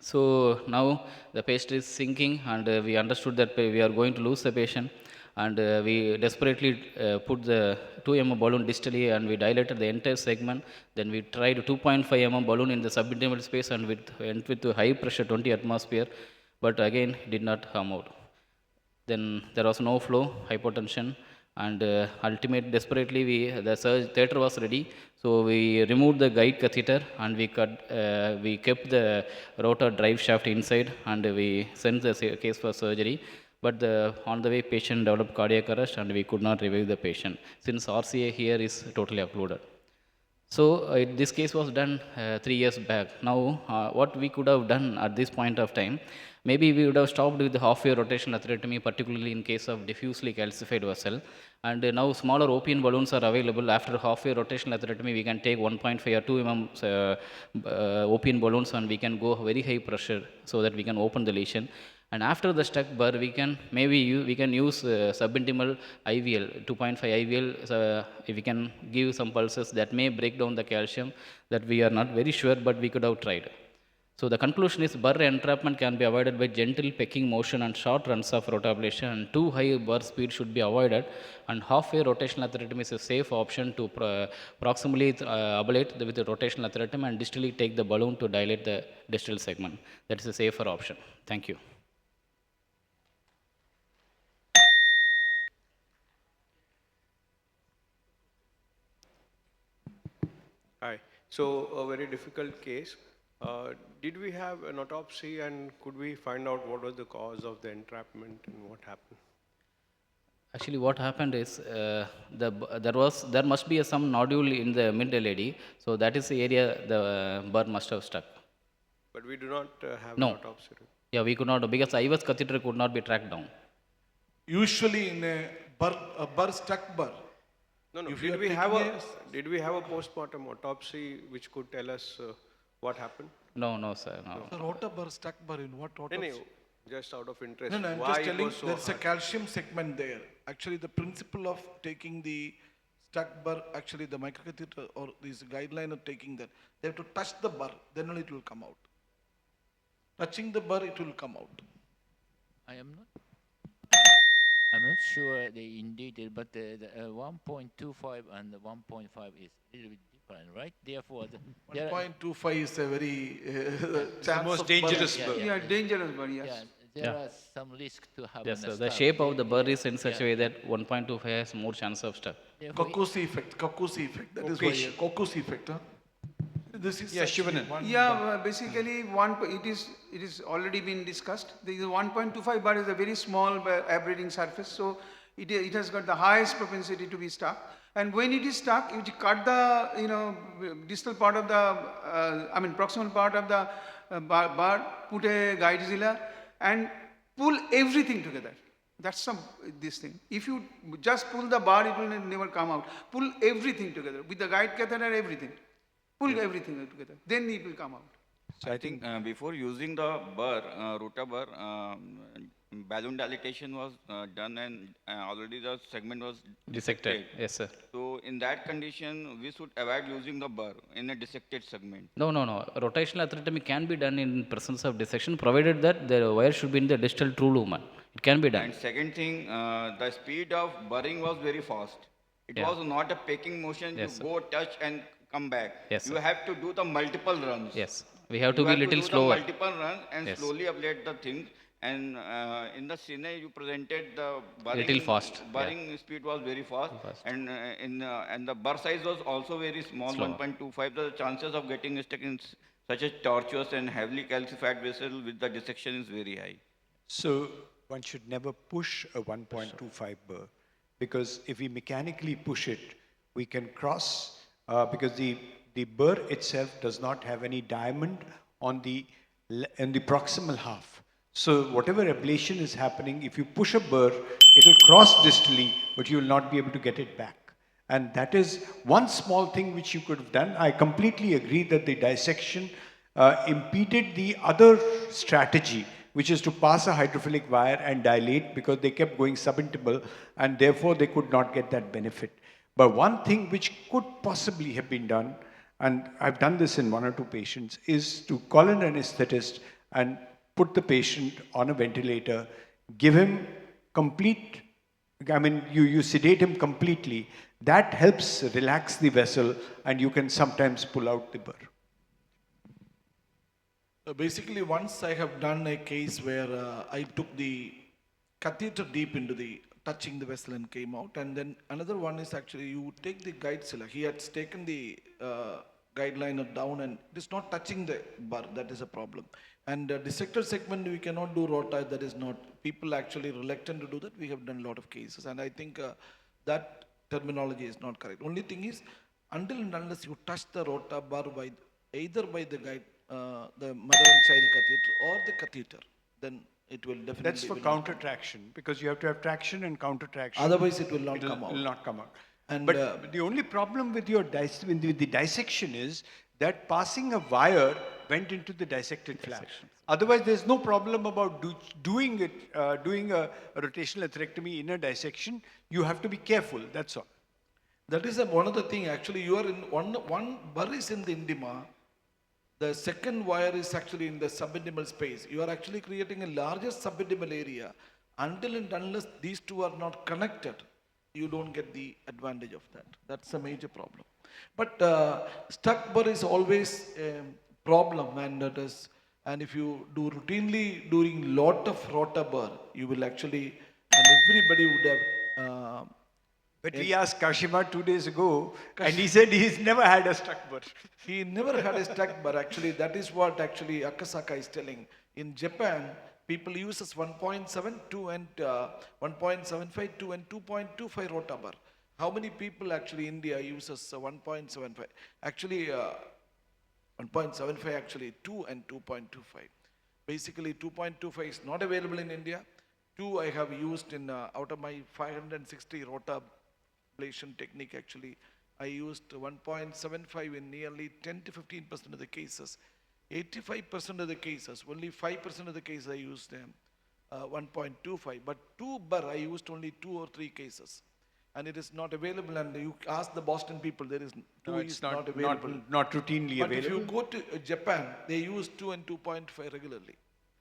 So now the patient is sinking, and we understood that we are going to lose the patient. And we desperately put the 2 mm balloon distally and we dilated the entire segment. Then we tried 2.5 mm balloon in the subintimal space and went with high pressure 20 atmosphere, but again did not come out. Then there was no flow, hypotension, and desperately the theater was ready. So we removed the guide catheter and we kept the rotor drive shaft inside, and we sent the case for surgery. But on the way, patient developed cardiac arrest and we could not revive the patient since RCA here is totally occluded. So this case was done 3 years back. Now, what we could have done at this point of time, maybe we would have stopped with the half-wave rotational atherectomy, particularly in case of diffusely calcified vessel. And now smaller opium balloons are available. After half-wave rotational atherectomy, we can take 1.5 or 2 mm opium balloons, and we can go very high pressure so that we can open the lesion. And after the stuck burr, we can we can use subintimal IVL, 2.5 IVL. If we can give some pulses that may break down the calcium, that we are not very sure, but we could have tried. So the conclusion is burr entrapment can be avoided by gentle pecking motion and short runs of rotablation, and too high burr speed should be avoided, and half-wave rotational atherectomy is a safe option to proximally ablate with the rotational atherectomy and distally take the balloon to dilate the distal segment. That is a safer option. Thank you. Hi. So a very difficult case. Did we have an autopsy and could we find out what was the cause of the entrapment and what happened? Actually, what happened is there must be some nodule in the mid LAD, so that is the area the burr must have stuck. But we do not have No. an autopsy. Yeah, we could not, because IVS catheter could not be tracked down. Usually in a burr stuck burr. No, no. If you Did are did we have a postmortem autopsy which could tell us what happened? No, sir, no. The rota burr, stuck burr in what autopsy? No, just out of interest. No, I'm why just it telling was so there's hard? a calcium segment there. Actually, the principle of taking the stuck burr, actually the microcatheter or this guideline of taking that, they have to touch the burr, then only it will come out. Touching the burr, it will come out. I'm not sure in detail, but the 1.25 and the 1.5 is a little bit different, right? Therefore, the 1.25 is a very the most dangerous burr. Yeah, dangerous burr, yes. Yeah, there are some risk to have Yes, an sir. The stuck. shape of the burr is in such a way that 1.25 has more chance of stuck. Kokusi effect, that is why, Kokusi effect, huh? This is Basically, it is already been discussed. The 1.25 bar is a very small abrating surface, so it has got the highest propensity to be stuck. And when it is stuck, if you cut the distal part of the, proximal part of the bar, put a guide zilla, and pull everything together. That's this thing. If you just pull the bar, it will never come out. Pull everything together with the guide catheter, everything. Pull everything together, then it will come out. So I think before using the burr, rota burr, balloon dilatation was done and already the segment was Dissected, yes, sir. So in that condition, we should avoid using the burr in a dissected segment. No. Rotational atherectomy can be done in presence of dissection, provided that the wire should be in the distal true lumen. It can be done. And second thing, the speed of burring was very fast. It was not a pecking motion. Yes, you go touch and come back. Yes, you sir. have to do the multiple runs. Yes, we have to be little do slower. The multiple runs and Yes. slowly ablate the thing. And in the cine, you presented the burring. Little fast, Burring speed was very fast, and and the burr size was also very small, Slower. 1.25. The chances of getting stuck in such a tortuous and heavily calcified vessel with the dissection is very high. So one should never push a 1.25 burr, because if we mechanically push it, we can cross, because the burr itself does not have any diamond on the proximal half. So whatever ablation is happening, if you push a burr, it will cross distally, but you will not be able to get it back. And that is one small thing which you could have done. I completely agree that the dissection impeded the other strategy, which is to pass a hydrophilic wire and dilate, because they kept going subintimal and therefore they could not get that benefit. But one thing which could possibly have been done, and I've done this in 1 or 2 patients, is to call an anesthetist and put the patient on a ventilator, give him complete, you sedate him completely. That helps relax the vessel and you can sometimes pull out the burr. Basically, once I have done a case where I took the catheter deep into the touching the vessel and came out, and then another one is actually you take the guide zilla. He had taken the guideliner down and it is not touching the burr. That is a problem. And dissected segment we cannot do rota. That is not. People actually reluctant to do that. We have done a lot of cases, and I think that terminology is not correct. Only thing is, until and unless you touch the rota bar by either by the guide, the mother and child catheter or the catheter, then it will definitely. That's for counter traction, because you have to have traction and counter traction. Otherwise, it will not come out. Will not come out. And, but the only problem with your with the dissection is that passing a wire went into the dissected flap. Otherwise, there's no problem about doing a rotational atherectomy in a dissection. You have to be careful. That's all. That is one of the thing. Actually, you are in one burr is in the intima. The second wire is actually in the subintimal space. You are actually creating a larger subintimal area. Until and unless these two are not connected, you don't get the advantage of that. That's a major problem. But stuck burr is always a problem, and that is, and if you do routinely doing lot of rota burr, you will actually, and everybody would have. But we asked Kashima 2 days ago, and he said he's never had a stuck burr. He never had a stuck burr. Actually, that is what actually Akasaka is telling. In Japan, people uses 1.7, 2 and 1.75, 2 and 2.25 rota burr. How many people actually India uses 1.75? Actually, 1.75 actually 2 and 2.25. Basically, 2.25 is not available in India. 2 I have used in out of my 560 rota ablation technique. Actually, I used 1.75 in nearly 10 to 15% of the cases. 85% of the cases, only 5% of the cases I used 1.25. But 2 burr I used only 2 or 3 cases. And it is not available, and you ask the Boston people, there is 2 No, is not available. Not routinely but available. But if you go to Japan, they use 2 and 2.5 regularly.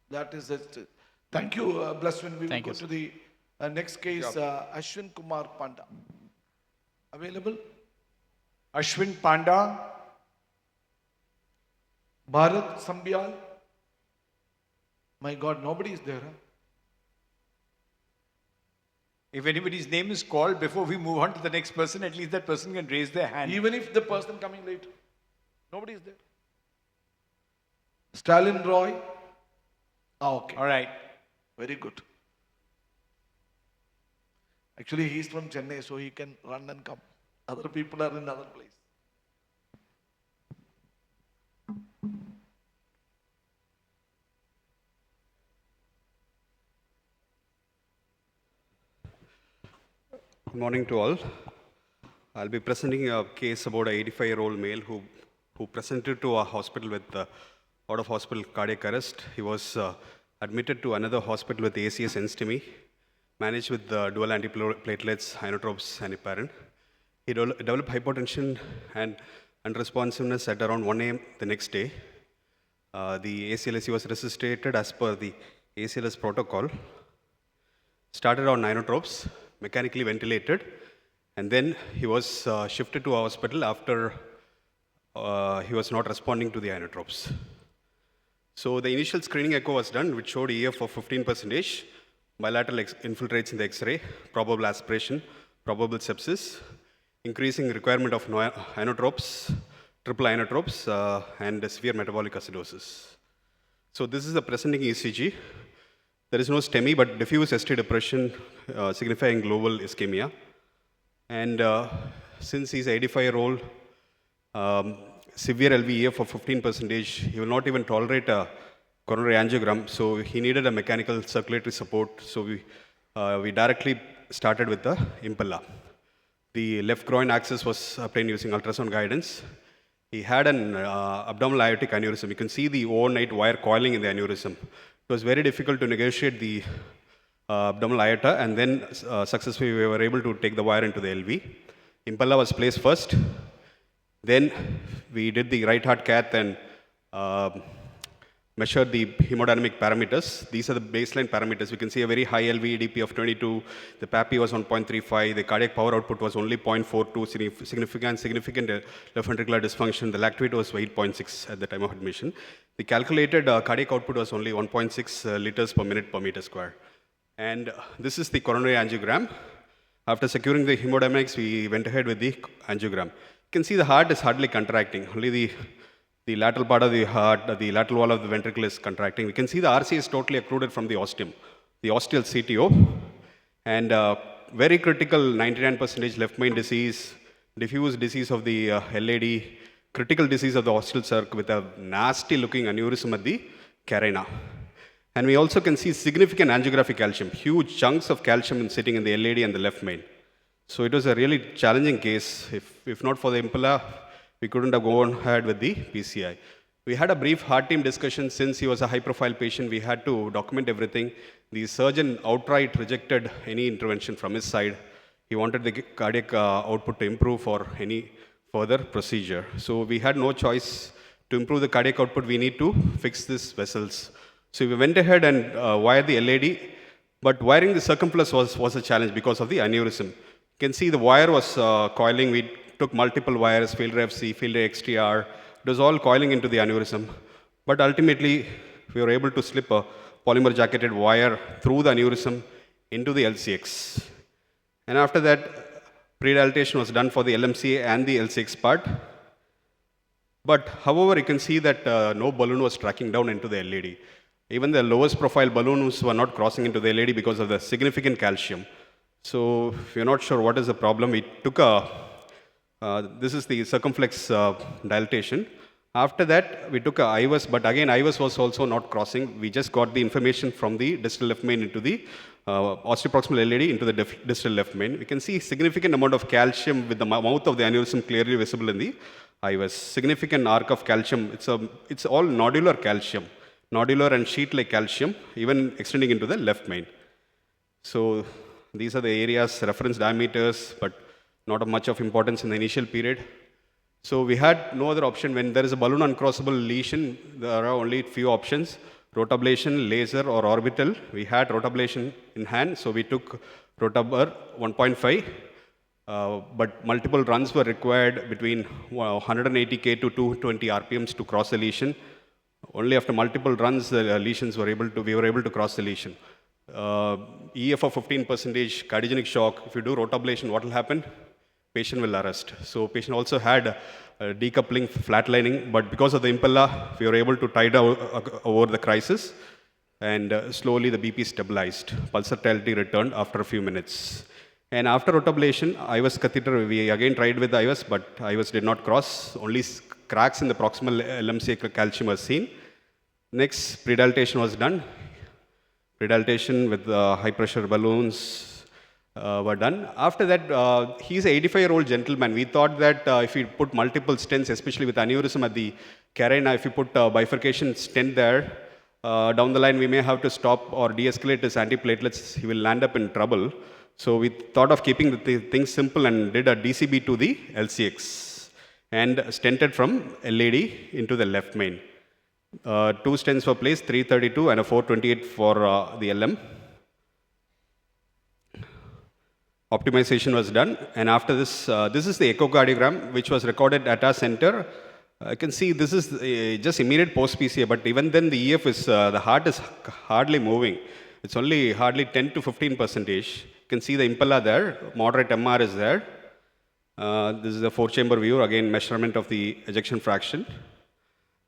That is it. Thank you, Blesswin. We will go to the next case, Ashwin Kumar Panda. Available? Ashwin Panda. Bharat Sambyal. My God, nobody is there. Huh? If anybody's name is called before we move on to the next person, at least that person can raise their hand. Even if the person coming late, nobody is there. Stalin Roy. Okay. All right. Very good. Actually, he's from Chennai, so he can run and come. Other people are in other place. Good morning to all. I'll be presenting a case about an 85-year-old male who presented to our hospital with out-of-hospital cardiac arrest. He was admitted to another hospital with ACS enstomy, managed with dual antiplatelets, inotropes, and heparin. He developed hypotension and unresponsiveness at around 1 a.m. the next day. The ACLS was resuscitated as per the ACLS protocol. Started on inotropes, mechanically ventilated, and then he was shifted to a hospital after he was not responding to the inotropes. So the initial screening echo was done, which showed EF of 15%, bilateral infiltrates in the X-ray, probable aspiration, probable sepsis, increasing requirement of inotropes, triple inotropes, and severe metabolic acidosis. So this is the presenting ECG. There is no STEMI, but diffuse ST depression signifying global ischemia. And since he's 85-year-old, severe LVEF of 15%, he will not even tolerate a coronary angiogram, so he needed a mechanical circulatory support. So we directly started with the Impella. The left groin access was obtained using ultrasound guidance. He had an abdominal aortic aneurysm. You can see the overnight wire coiling in the aneurysm. It was very difficult to negotiate the abdominal aorta, and then successfully we were able to take the wire into the LV. Impella was placed first. Then we did the right heart cath and measured the hemodynamic parameters. These are the baseline parameters. We can see a very high LV EDP of 22. The PAPI was on 0.35. The cardiac power output was only 0.42. Significant left ventricular dysfunction. The lactate was 8.6 at the time of admission. The calculated cardiac output was only 1.6 liters per minute per meter square. And this is the coronary angiogram. After securing the hemodynamics, we went ahead with the angiogram. You can see the heart is hardly contracting. Only the lateral part of the heart, the lateral wall of the ventricle is contracting. We can see the RC is totally occluded from the ostium, the ostial CTO. And very critical 99% left main disease, diffuse disease of the LAD, critical disease of the ostral circ with a nasty looking aneurysm at the carina. And we also can see significant angiographic calcium, huge chunks of calcium sitting in the LAD and the left main. So it was a really challenging case. If not for the impella, we couldn't have gone ahead with the PCI. We had a brief heart team discussion. Since he was a high profile patient, we had to document everything. The surgeon outright rejected any intervention from his side. He wanted the cardiac output to improve for any further procedure. So we had no choice. To improve the cardiac output, we need to fix these vessels. So we went ahead and wired the LAD, but wiring the circumflex was a challenge because of the aneurysm. You can see the wire was coiling. We took multiple wires, filter FC, filter XTR. It was all coiling into the aneurysm. But ultimately, we were able to slip a polymer jacketed wire through the aneurysm into the LCX. And after that, pre-dilatation was done for the LMCA and the LCX part. But however, you can see that no balloon was tracking down into the LAD. Even the lowest profile balloons were not crossing into the LAD because of the significant calcium. So if you're not sure what is the problem, we took this is the circumflex dilatation. After that, we took a IVUS, but again, IVUS was also not crossing. We just got the information from the distal left main into the osteoproximal LAD into the distal left main. We can see significant amount of calcium with the mouth of the aneurysm clearly visible in the IVUS. Significant arc of calcium. It's all nodular calcium, nodular and sheet-like calcium, even extending into the left main. So these are the areas, reference diameters, but not of much of importance in the initial period. So we had no other option. When there is a balloon uncrossable lesion, there are only few options: rotablation, laser, or orbital. We had rotablation in hand, so we took rotabur 1.5. But multiple runs were required between 180K to 220 RPMs to cross the lesion. Only after multiple runs, the we were able to cross the lesion. EF of 15%, cardiogenic shock. If you do rotablation, what will happen? Patient will arrest. So patient also had decoupling, flatlining, but because of the impella, we were able to tide over the crisis, and slowly the BP stabilized. Pulsatility returned after a few minutes. And after rotablation, IVUS catheter, we again tried with the IVUS, but IVUS did not cross. Only cracks in the proximal LMCA calcium was seen. Next, pre-dilatation was done. Pre-dilatation with high pressure balloons were done. After that, he's an 85-year-old gentleman. We thought that if we put multiple stents, especially with aneurysm at the carina, if you put bifurcation stent there, down the line we may have to stop or de-escalate his antiplatelets. He will land up in trouble. So we thought of keeping the things simple and did a DCB to the LCX and stented from LAD into the left main. 2 stents were placed, 332 and a 428 for the LM. Optimization was done, and after this, this is the echocardiogram which was recorded at our center. I can see this is just immediate post-PCA, but even then the EF is, the heart is hardly moving. It's only hardly 10 to 15%. You can see the impella there, moderate MR is there. This is a 4-chamber view, again measurement of the ejection fraction.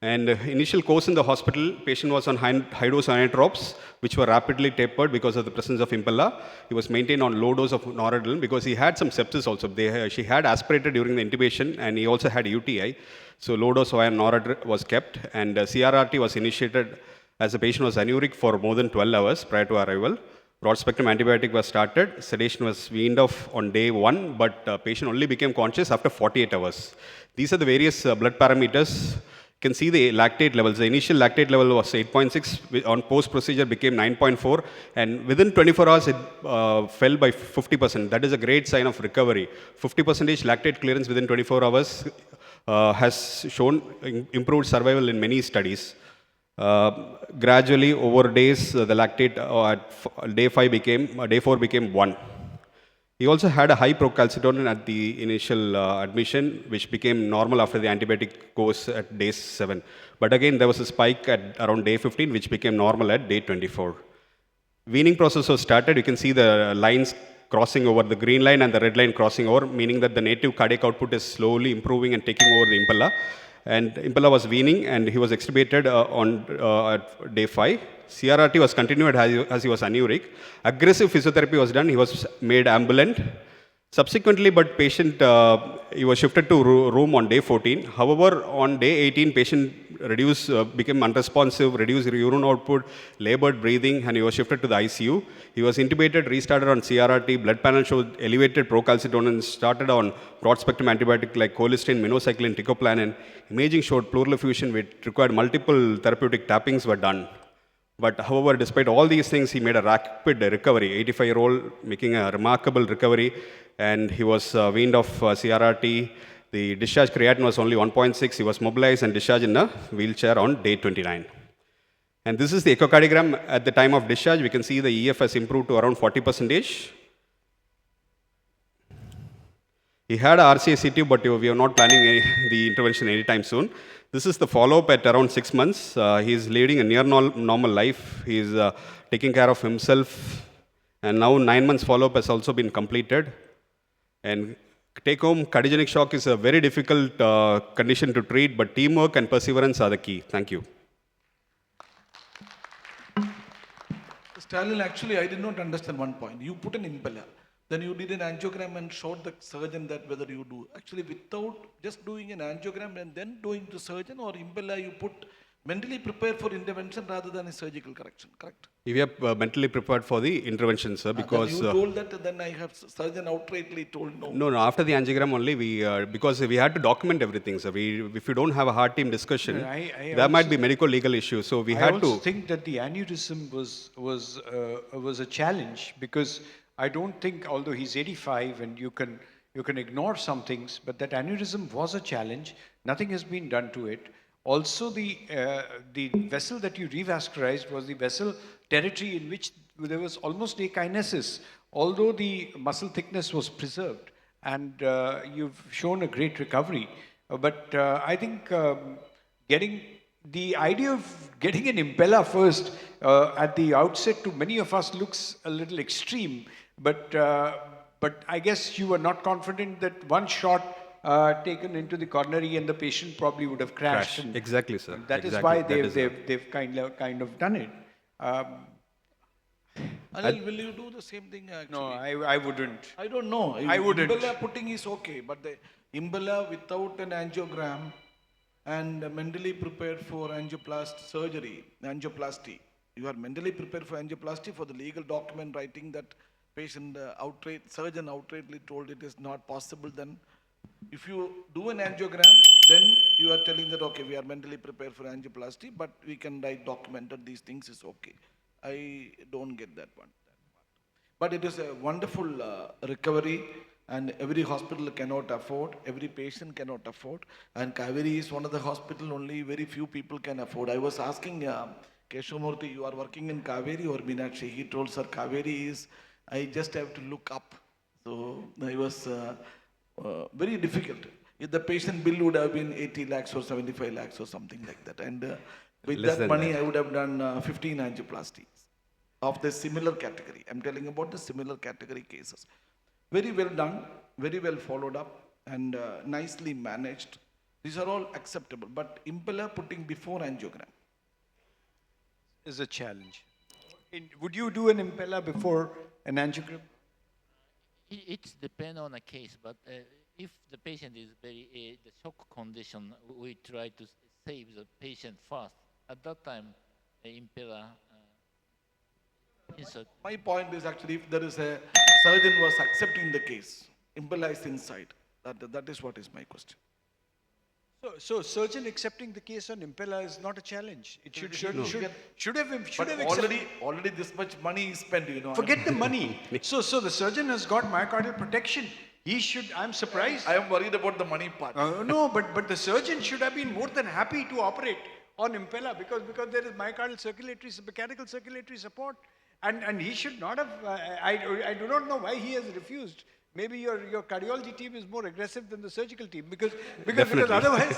And initial course in the hospital, patient was on high-dose inotropes, which were rapidly tapered because of the presence of impella. He was maintained on low dose of noradrenaline because he had some sepsis also. She had aspirated during the intubation, and he also had UTI. So low dose of noradrenaline was kept, and CRRT was initiated as the patient was anuric for more than 12 hours prior to arrival. Broad spectrum antibiotic was started. Sedation was weaned off on day 1, but patient only became conscious after 48 hours. These are the various blood parameters. You can see the lactate levels. The initial lactate level was 8.6, on post-procedure became 9.4, and within 24 hours it fell by 50%. That is a great sign of recovery. 50% lactate clearance within 24 hours has shown improved survival in many studies. Gradually, over days, the lactate at day 4 became 1. He also had a high procalcitonin at the initial admission, which became normal after the antibiotic course at day 7. But again, there was a spike at around day 15, which became normal at day 24. Weaning process was started. You can see the lines crossing over, the green line and the red line crossing over, meaning that the native cardiac output is slowly improving and taking over the impella. And impella was weaning, and he was extubated at day 5. CRRT was continued as he was anuric. Aggressive physiotherapy was done. He was made ambulant. Subsequently, but patient, he was shifted to room on day 14. However, on day 18, patient became unresponsive, reduced urine output, labored breathing, and he was shifted to the ICU. He was intubated, restarted on CRRT, blood panel showed elevated procalcitonin, started on broad-spectrum antibiotic like cholesterol, minocycline, ticoplanin. Imaging showed pleural effusion, which required multiple therapeutic tappings were done. But however, despite all these things, he made a rapid recovery. 85-year-old making a remarkable recovery, and he was weaned off CRRT. The discharge creatinine was only 1.6. He was mobilized and discharged in a wheelchair on day 29. And this is the echocardiogram at the time of discharge. We can see the EF has improved to around 40%. He had a RCA-CT, but we are not planning the intervention anytime soon. This is the follow-up at around 6 months. He is leading a near normal life. He is taking care of himself. And now 9 months follow-up has also been completed. And take-home cardiogenic shock is a very difficult condition to treat, but teamwork and perseverance are the key. Thank you. Stalin, actually, I did not understand one point. You put an impeller. Then you did an angiogram and showed the surgeon that whether you do. Actually, without just doing an angiogram and then doing to surgeon or impeller, you put mentally prepared for intervention rather than a surgical correction, correct? We are mentally prepared for the intervention, sir, because... you told that, then I have surgeon outrightly told no. No, after the angiogram only, because we had to document everything, sir. if you don't have a heart team discussion, there might be medical legal issues, so we had to... I also think that the aneurysm was a challenge, because I don't think, although he's 85 and you can ignore some things, but that aneurysm was a challenge. Nothing has been done to it. Also, the vessel that you revascularized was the vessel territory in which there was almost akinesis, although the muscle thickness was preserved. And you've shown a great recovery. But I think the idea of getting an impeller first at the outset to many of us looks a little extreme. But I guess you were not confident that one shot taken into the coronary and the patient probably would have crashed. Exactly, sir. That is why they've kind of done it. Anil, will you do the same thing actually? No, I wouldn't. I don't know. I wouldn't. Impeller putting is okay, but the impeller without an angiogram and mentally prepared for angioplasty, you are mentally prepared for angioplasty for the legal document writing that patient surgeon outrightly told it is not possible. Then if you do an angiogram, then you are telling that, okay, we are mentally prepared for angioplasty, but we can write documented these things is okay. I don't get that one. But it is a wonderful recovery, and every hospital cannot afford, every patient cannot afford, and Kaveri is one of the hospital only very few people can afford. I was asking Keshamurthy, you are working in Kaveri or Meenakshi? He told, sir, Kaveri is, I just have to look up. So I was very difficult. If the patient bill would have been 80 lakhs or 75 lakhs or something like that. And with that money, I would have done 15 angioplasties of the similar category. I'm telling about the similar category cases. Very well done, very well followed up, and nicely managed. These are all acceptable. But impeller putting before angiogram is a challenge. Would you do an impeller before an angiogram? It depends on a case, but if the patient is the shock condition, we try to save the patient first. At that time, impeller insert. My point is actually if there is a surgeon was accepting the case, impeller is inside. That is what is my question. So surgeon accepting the case on impeller is not a challenge. It should have already this much money is spent, you know. Forget the money. So the surgeon has got myocardial protection. He should. I'm surprised. I am worried about the money part. No, but the surgeon should have been more than happy to operate on impeller because there is mechanical circulatory support, and he should not have. I do not know why he has refused. Maybe your cardiology team is more aggressive than the surgical team because otherwise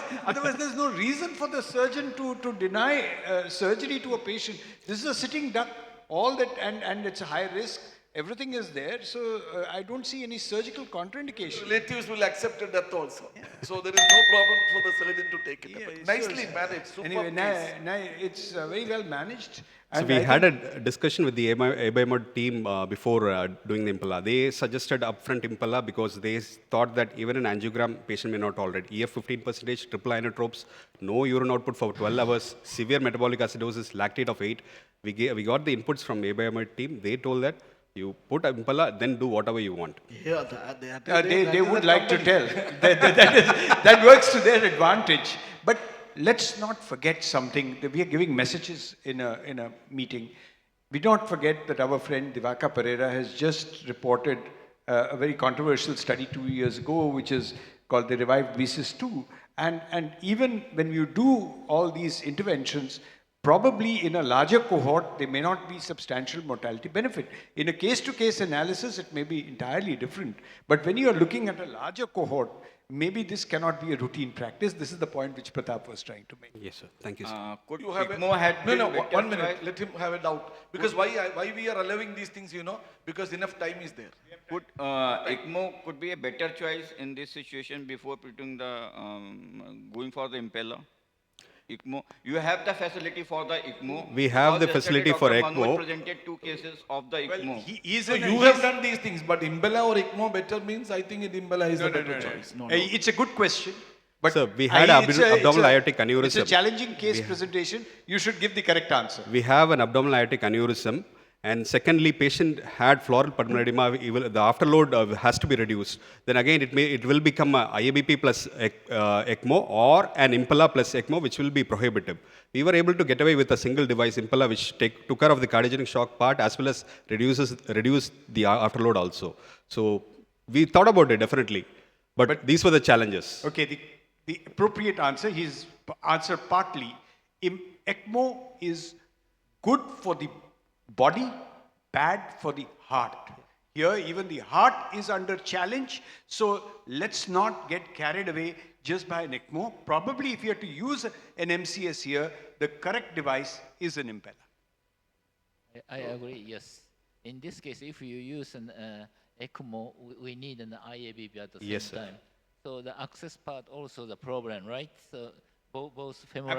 there's no reason for the surgeon to deny surgery to a patient. This is a sitting duck, all that, and it's a high risk. Everything is there, so I don't see any surgical contraindication. Relatives will accept that also. Yeah. So there is no problem for the surgeon to take it. Nicely managed, superb case. Anyway, it's very well managed. So And we I had think- a discussion with the ABIMOD team before doing the impella. They suggested upfront impella because they thought that even an angiogram patient may not tolerate. EF 15%, triple inotropes, no urine output for 12 hours, severe metabolic acidosis, lactate of 8. We got the inputs from ABIMOD team. They told that you put impella, then do whatever you want. Yeah, They would like to tell. That works to their advantage. But let's not forget something. That we are giving messages in a meeting. We don't forget that our friend Divaka Pereira has just reported a very controversial study 2 years ago, which is called the Revived Basis 2. And even when you do all these interventions, probably in a larger cohort, there may not be substantial mortality benefit. In a case-to-case analysis, it may be entirely different. But when you are looking at a larger cohort, maybe this cannot be a routine practice. This is the point which Pratap was trying to make. Yes, sir. Thank you, sir. Could You have ICMO had no, been better 1 minute. choice? Let him have a doubt. Because why we are allowing these things, because enough time is there. Could ICMO could be a better choice in this situation before putting the going for the impeller? ICMO, you have the facility for the ICMO. We have the Because yesterday facility for Dr. Manoj ECMO. presented 2 cases of the ICMO. So you have done these things, but Impella or ICMO better means I think Impella is the better choice. No. It's a good question. But Sir, we had abdominal aortic aneurysm. It's a challenging case presentation. You should give the correct answer. We have an abdominal aortic aneurysm. And secondly, patient had floral pulmonary edema. The afterload has to be reduced. Then again, it will become a IABP plus ECMO or an impella plus ECMO, which will be prohibitive. We were able to get away with a single device impella, which took care of the cardiogenic shock part as well as reduced the afterload also. So we thought about it definitely, but these were the challenges. Okay, the appropriate answer, he's answered partly. ECMO is good for the body, bad for the heart. Here, even the heart is under challenge. So let's not get carried away just by an ECMO. Probably if you have to use an MCS here, the correct device is an impeller. I agree, yes. In this case, if you use an ECMO, we need an IABP at the same Yes, sir. time. So the access part also the problem, right? So both femoral.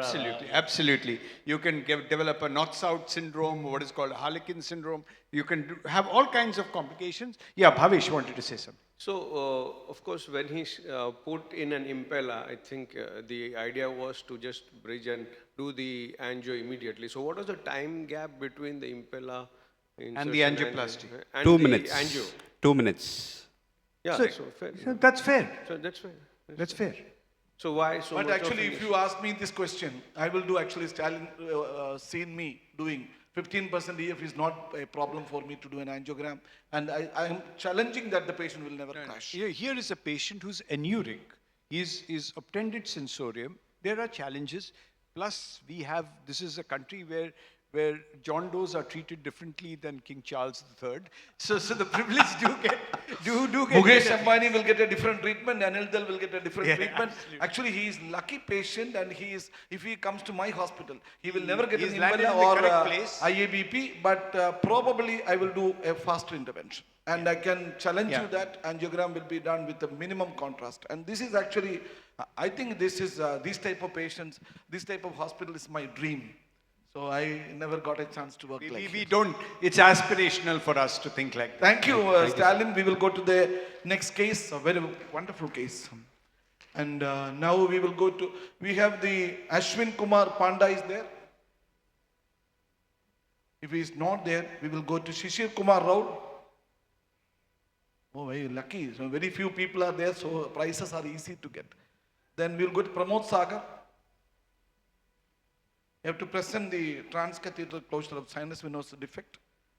Absolutely. You can develop a north-south syndrome, what is called Harlequin syndrome. You can have all kinds of complications. Yeah, Bhavesh wanted to say something. So, of course, when he put in an impella, I think the idea was to just bridge and do the angio immediately. So what was the time gap between the impella And the angioplasty? And 2 the minutes. angio? 2 minutes. Yeah, So- so fair. so that's fair. So that's fair. That's fair. So why so But much actually, of if you ask me this question, I will do actually Stalin seen me doing 15% EF is not a problem for me to do an angiogram. And I am challenging that the patient will never crash. Here is a patient who's anuric. He's obtended sensorium. There are challenges. Plus, this is a country where John Does are treated differently than King Charles III. So the privileged do get Mukesh Ambani will get a different treatment, Anil Dal will get a different Yeah, treatment. absolutely. Actually, he is lucky patient and if he comes to my hospital, he will never get He's an landed Impella in the or correct place. IABP, but probably I will do a faster intervention. And I can challenge Yeah. you that angiogram will be done with the minimum contrast. And this is actually, I think this is, these type of patients, this type of hospital is my dream. So I never got a chance to work like we don't. It's aspirational for us to think like that. Thank you, Stalin. We will go to the next case, a very wonderful case. And now we will go to, we have the Ashwin Kumar Panda is there. If he is not there, we will go to Shishir Kumar Rao. Oh, very lucky. So very few people are there, so prices are easy to get. Then we will go to Pramod Sagar. You have to present the transcatheter closure of sinus venosus defect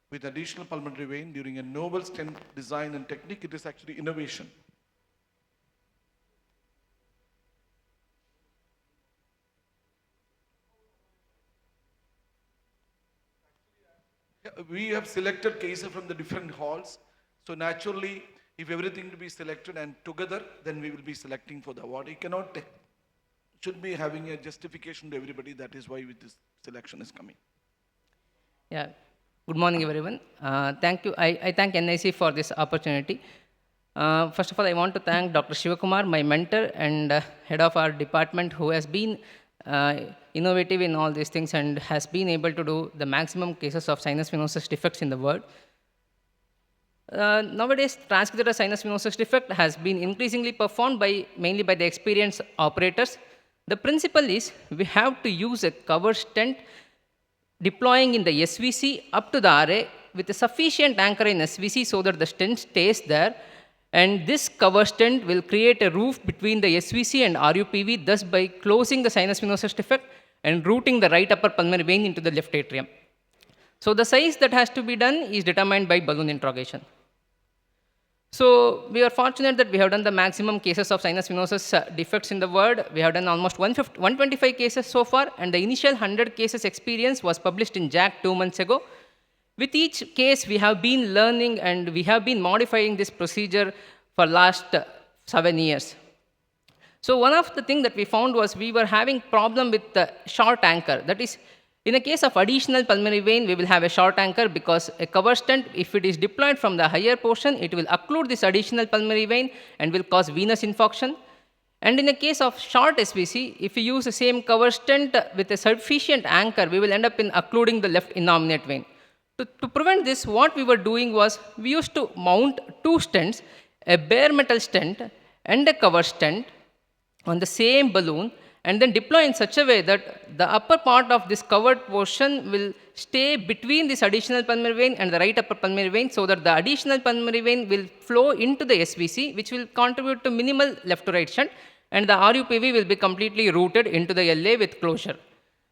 with additional pulmonary vein during a novel stent design and technique. It is actually innovation. Yeah, we have selected cases from the different halls. So naturally, if everything to be selected and together, then we will be selecting for the award. You cannot should be having a justification to everybody. That is why with this selection is coming. Yeah. Good morning, everyone. Thank you. I thank NIC for this opportunity. First of all, I want to thank Dr. Shivakumar, my mentor and head of our department, who has been innovative in all these things and has been able to do the maximum cases of sinus venosus defects in the world. Nowadays, transcatheter sinus venosus defect has been increasingly performed mainly by the experienced operators. The principle is we have to use a cover stent deploying in the SVC up to the RA with a sufficient anchor in SVC so that the stent stays there. And this cover stent will create a roof between the SVC and RUPV, thus by closing the sinus venosus defect and routing the right upper pulmonary vein into the left atrium. So the size that has to be done is determined by balloon interrogation. So we are fortunate that we have done the maximum cases of sinus venosus defects in the world. We have done almost 125 cases so far, and the initial 100 cases experience was published in JACC 2 months ago. With each case, we have been learning and we have been modifying this procedure for last 7 years. So one of the things that we found was we were having problem with the short anchor. That is, in a case of additional pulmonary vein, we will have a short anchor because a cover stent, if it is deployed from the higher portion, it will occlude this additional pulmonary vein and will cause venous infarction. And in a case of short SVC, if we use the same cover stent with a sufficient anchor, we will end up in occluding the left innominate vein. To prevent this, what we were doing was we used to mount 2 stents, a bare metal stent and a cover stent on the same balloon, and then deploy in such a way that the upper part of this covered portion will stay between this additional pulmonary vein and the right upper pulmonary vein, so that the additional pulmonary vein will flow into the SVC, which will contribute to minimal left to right shunt, and the RUPV will be completely routed into the LA with closure.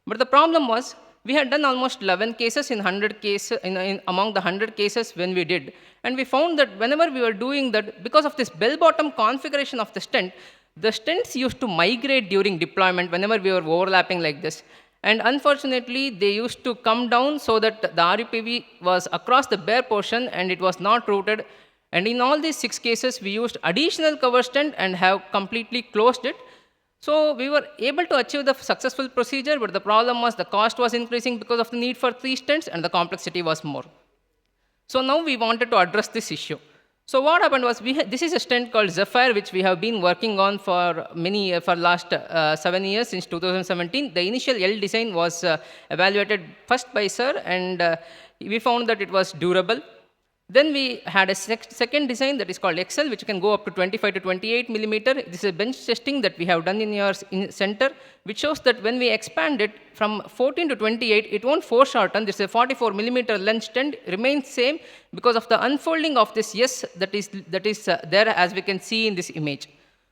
But the problem was, we had done almost 11 cases in 100 cases, among the 100 cases when we did. And we found that whenever we were doing that, because of this bell-bottom configuration of the stent, the stents used to migrate during deployment whenever we were overlapping like this. And unfortunately, they used to come down so that the RUPV was across the bare portion and it was not routed. And in all these 6 cases, we used additional cover stent and have completely closed it. So we were able to achieve the successful procedure, but the problem was the cost was increasing because of the need for 3 stents and the complexity was more. So now we wanted to address this issue. So what happened was, this is a stent called Zephyr, which we have been working on for last 7 years, since 2017. The initial L design was evaluated first by Sir, and we found that it was durable. Then we had a second design that is called XL, which can go up to 25 to 28 millimeter. This is a bench testing that we have done in your center, which shows that when we expand it from 14 to 28, it won't foreshorten. This is a 44 millimeter length stent, remains same because of the unfolding of this S that is there, as we can see in this image.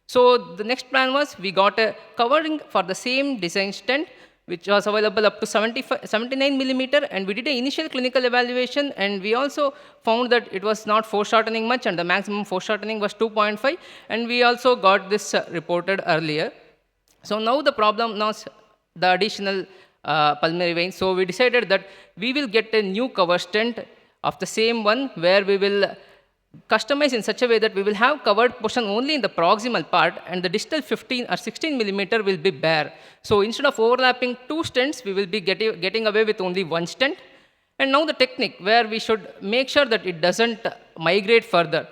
So the next plan was, we got a covering for the same design stent, which was available up to 79 millimeter, and we did an initial clinical evaluation, and we also found that it was not foreshortening much, and the maximum foreshortening was 2.5, and we also got this reported earlier. So now the problem was the additional pulmonary vein. So we decided that we will get a new cover stent of the same one, where we will customize in such a way that we will have covered portion only in the proximal part, and the distal 15 or 16 millimeter will be bare. So instead of overlapping 2 stents, we will be getting away with only 1 stent. And now the technique, where we should make sure that it doesn't migrate further.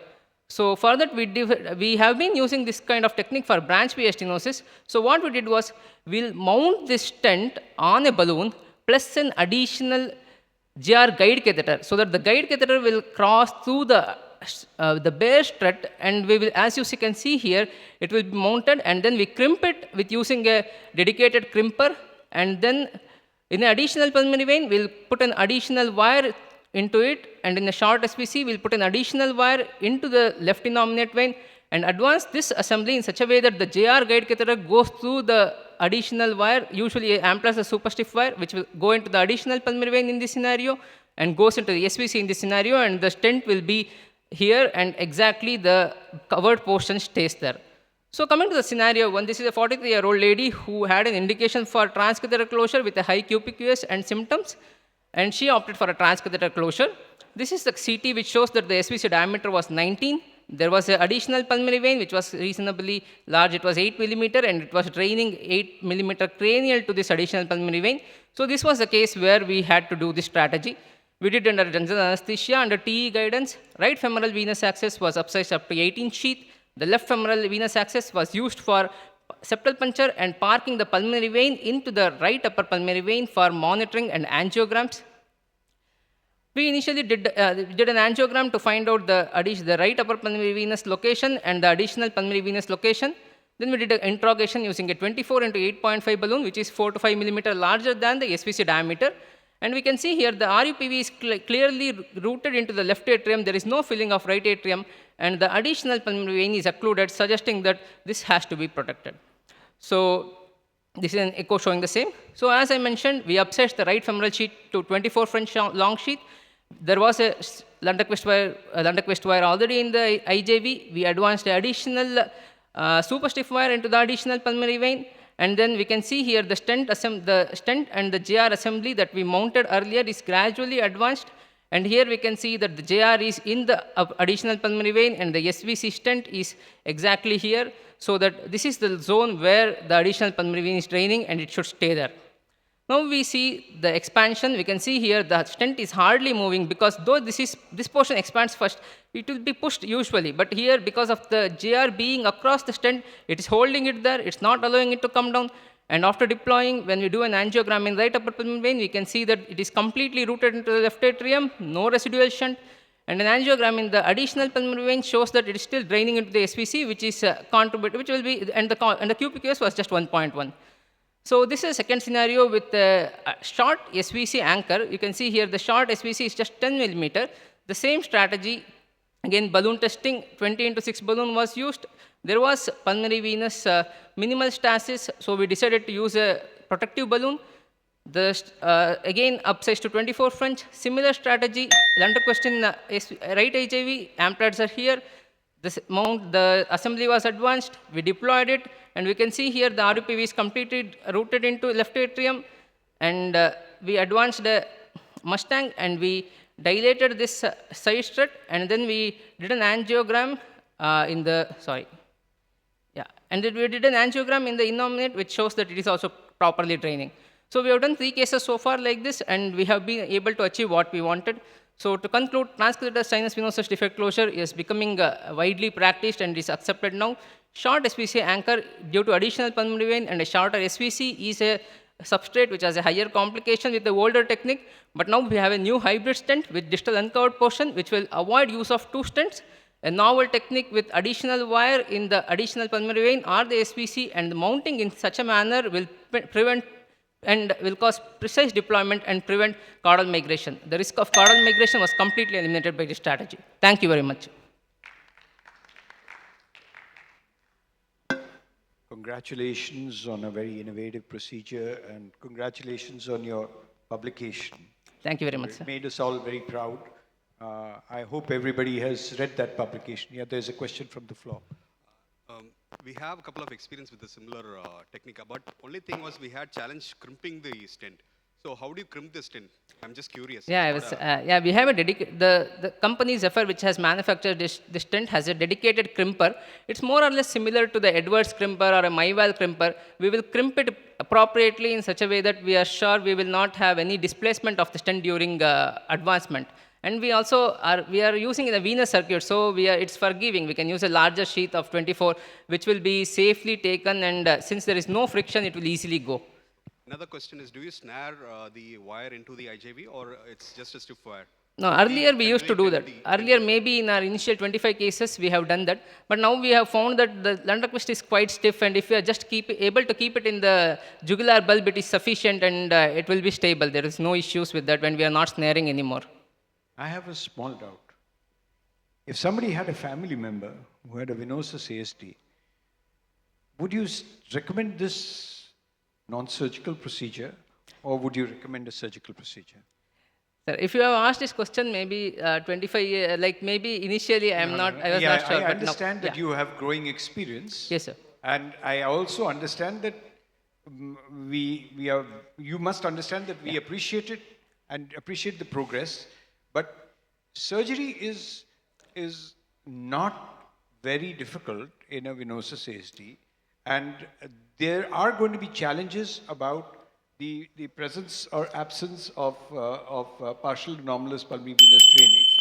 So for that, we have been using this kind of technique for branch PA stenosis. So what we did was, we'll mount this stent on a balloon plus an additional GR guide catheter, so that the guide catheter will cross through the bare strut, and we will, as you can see here, it will be mounted, and then we crimp it with using a dedicated crimper, and then in an additional pulmonary vein, we'll put an additional wire into it, and in a short SVC, we'll put an additional wire into the left innominate vein, and advance this assembly in such a way that the JR guide catheter goes through the additional wire, usually amplifies a super stiff wire, which will go into the additional pulmonary vein in this scenario, and goes into the SVC in this scenario, and the stent will be here, and exactly the covered portion stays there. So coming to the scenario one, this is a 43-year-old lady who had an indication for transcatheter closure with a high QPQS and symptoms, and she opted for a transcatheter closure. This is the CT, which shows that the SVC diameter was 19. There was an additional pulmonary vein, which was reasonably large. It was 8 millimeter, and it was draining 8 millimeter cranial to this additional pulmonary vein. So this was the case where we had to do this strategy. We did under general anesthesia, under TE guidance. Right femoral venous access was upsized up to 18 sheath. The left femoral venous access was used for septal puncture and parking the pulmonary vein into the right upper pulmonary vein for monitoring and angiograms. We initially did an angiogram to find out the right upper pulmonary venous location and the additional pulmonary venous location. Then we did an interrogation using a 24 into 8.5 balloon, which is 4 to 5 millimeter larger than the SVC diameter. And we can see here the RUPV is clearly routed into the left atrium. There is no filling of right atrium, and the additional pulmonary vein is occluded, suggesting that this has to be protected. So this is an echo showing the same. So as I mentioned, we upsized the right femoral sheath to 24 French long sheath. There was a Lunderquist wire already in the IJV. We advanced additional super stiff wire into the additional pulmonary vein. And then we can see here the stent and the JR assembly that we mounted earlier is gradually advanced. And here we can see that the JR is in the additional pulmonary vein and the SVC stent is exactly here. So that this is the zone where the additional pulmonary vein is draining and it should stay there. Now we see the expansion. We can see here the stent is hardly moving because though this portion expands first, it will be pushed usually. But here, because of the JR being across the stent, it is holding it there. It's not allowing it to come down. And after deploying, when we do an angiogram in right upper pulmonary vein, we can see that it is completely rooted into the left atrium, no residual shunt. And an angiogram in the additional pulmonary vein shows that it is still draining into the SVC, which is contributed, which will be, and the QPQS was just 1.1. So this is a second scenario with a short SVC anchor. You can see here the short SVC is just 10 millimeter. The same strategy, again balloon testing, 20 into 6 balloon was used. There was pulmonary venous minimal stasis, so we decided to use a protective balloon. Again upsized to 24 French. Similar strategy, Lunderquist in right HIV, amplifiers are here. The assembly was advanced, we deployed it, and we can see here the RUPV is completely rooted into left atrium, and we advanced the Mustang and we dilated this side strut, and then we did an angiogram and then we did an angiogram in the innominate, which shows that it is also properly draining. So we have done 3 cases so far like this, and we have been able to achieve what we wanted. So to conclude, transcatheter sinus venosus defect closure is becoming widely practiced and is accepted now. Short SVC anchor due to additional pulmonary vein and a shorter SVC is a substrate which has a higher complication with the older technique. But now we have a new hybrid stent with distal uncovered portion which will avoid use of 2 stents. A novel technique with additional wire in the additional pulmonary vein or the SVC, and the mounting in such a manner will prevent and will cause precise deployment and prevent caudal migration. The risk of caudal migration was completely eliminated by this strategy. Thank you very much. Congratulations on a very innovative procedure, and congratulations on your publication. Thank you very much, sir. It made us all very proud. I hope everybody has read that publication. Yeah, there's a question from the floor. We have a couple of experience with a similar technique, but only thing was we had challenge crimping the stent. So how do you crimp the stent? I'm just curious. Yeah, we have a dedicated, the company Zephyr, which has manufactured this stent, has a dedicated crimper. It's more or less similar to the Edwards crimper or a Myval crimper. We will crimp it appropriately in such a way that we are sure we will not have any displacement of the stent during advancement. And we also are using in a venous circuit, so it's forgiving. We can use a larger sheath of 24, which will be safely taken, and since there is no friction, it will easily go. Another question is, do you snare the wire into the IJV, or it's just a stiff wire? No, earlier we used to do that. Earlier, maybe in our initial 25 cases, we have done that. But now we have found that the Lunderquist is quite stiff, and if we are just able to keep it in the jugular bulb, it is sufficient, and it will be stable. There is no issues with that when we are not snaring anymore. I have a small doubt. If somebody had a family member who had a venosus ASD, would you recommend this non-surgical procedure, or would you recommend a surgical procedure? Sir, if you have asked this question, maybe 25 years, like maybe initially I was not sure. I understand that you have growing experience. Yes, sir. And I also understand that you must understand that we appreciate it and appreciate the progress. But surgery is not very difficult in a venosus ASD, and there are going to be challenges about the presence or absence of partial anomalous pulmonary venous drainage.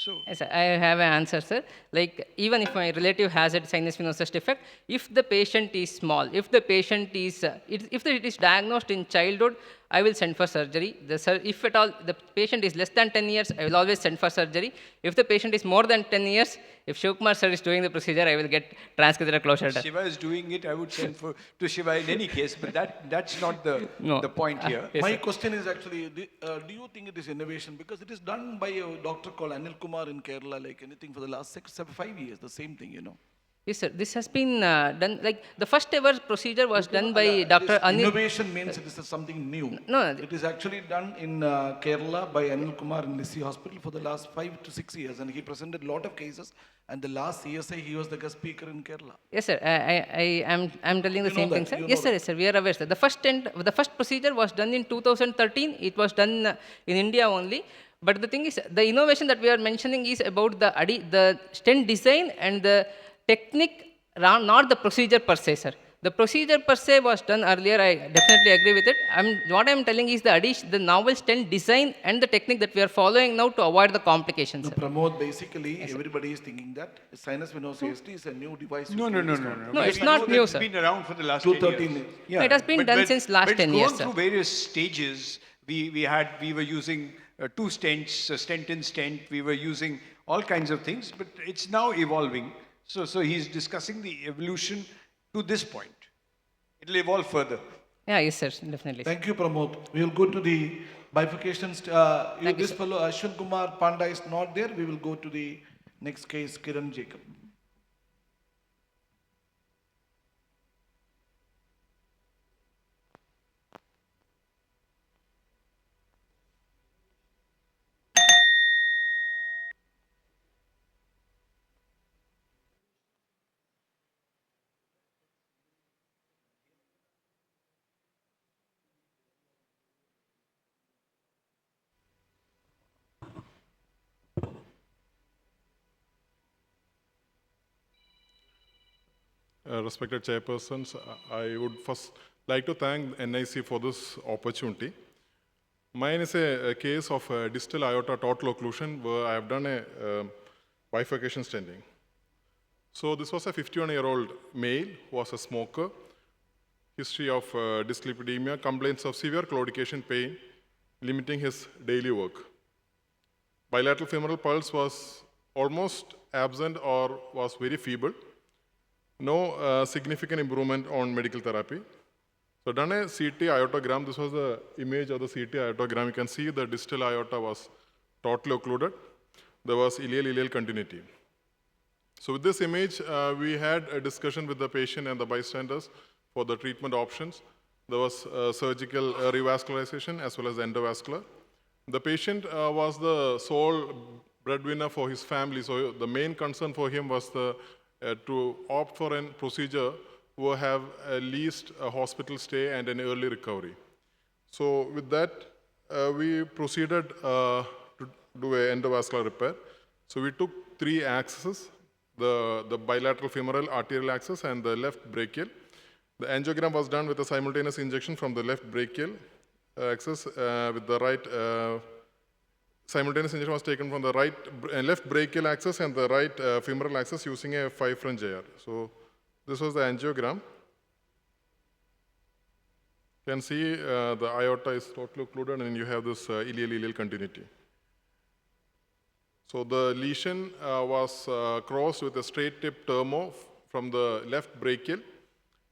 So Yes, I have an answer, sir. Like, even if my relative has a sinus venosus defect, if the patient is small, if the patient is, if it is diagnosed in childhood, I will send for surgery. If at all the patient is less than 10 years, I will always send for surgery. If the patient is more than 10 years, if Shivkumar sir is doing the procedure, I will get transcatheter closure If done. Shiva is doing it, I would send to Shiva in any case, but that's not the point here. My question is actually, do you think it is innovation? Because it is done by a doctor called Anil Kumar in Kerala, like anything for the last 5 years, the same thing, you know. Yes, sir. This has been done, like, the first ever procedure was done by Dr. Anil. Innovation means it is something new. No, it is actually done in Kerala by Anil Kumar in Lissi Hospital for the last 5 to 6 years, and he presented a lot of cases. And the last CSI, he was the guest speaker in Kerala. Yes, sir. I'm telling the You know same thing, that, sir. you Yes, know sir. that. Yes, sir. We are aware, sir. The first procedure was done in 2013. It was done in India only. But the thing is, the innovation that we are mentioning is about the stent design and the technique, not the procedure per se, sir. The procedure per se was done earlier. I definitely agree with it. What I'm telling is the novel stent design and the technique that we are following now to avoid the complications. No, Pramod, basically, everybody is thinking that sinus venosus ST is a new device. No. No, it's not new, sir. It's been around for the last 10 13 years. years. It has been done since last 10 years, It's sir. gone through various stages. We were using 2 stents, a stent in stent. We were using all kinds of things, but it's now evolving. So he's discussing the evolution to this point. It'll evolve further. Yeah, yes, sir. Definitely. Thank you, Pramod. We will go to the bifurcation. This fellow, Ashwin Kumar Panda, is not there. We will go to the next case, Kiran Jacob. Respected chairpersons, I would first like to thank NIC for this opportunity. Mine is a case of a distal aorta total occlusion where I have done a bifurcation stenting. So this was a 51-year-old male who was a smoker, history of dyslipidemia, complaints of severe claudication pain, limiting his daily work. Bilateral femoral pulse was almost absent or was very feeble. No significant improvement on medical therapy. So done a CT aortogram. This was the image of the CT aortogram. You can see the distal aorta was totally occluded. There was ilial continuity. So with this image, we had a discussion with the patient and the bystanders for the treatment options. There was surgical revascularization as well as endovascular. The patient was the sole breadwinner for his family. So the main concern for him was to opt for a procedure who have at least a hospital stay and an early recovery. So with that, we proceeded to do an endovascular repair. So we took 3 axes, the bilateral femoral arterial axis and the left brachial. The angiogram was done with a simultaneous injection from the left brachial axis with the right simultaneous injection was taken from the left brachial axis and the right femoral axis using a 5 French JR. So this was the angiogram. You can see the aorta is totally occluded and you have this ilial continuity. So the lesion was crossed with a straight tip termo from the left brachial.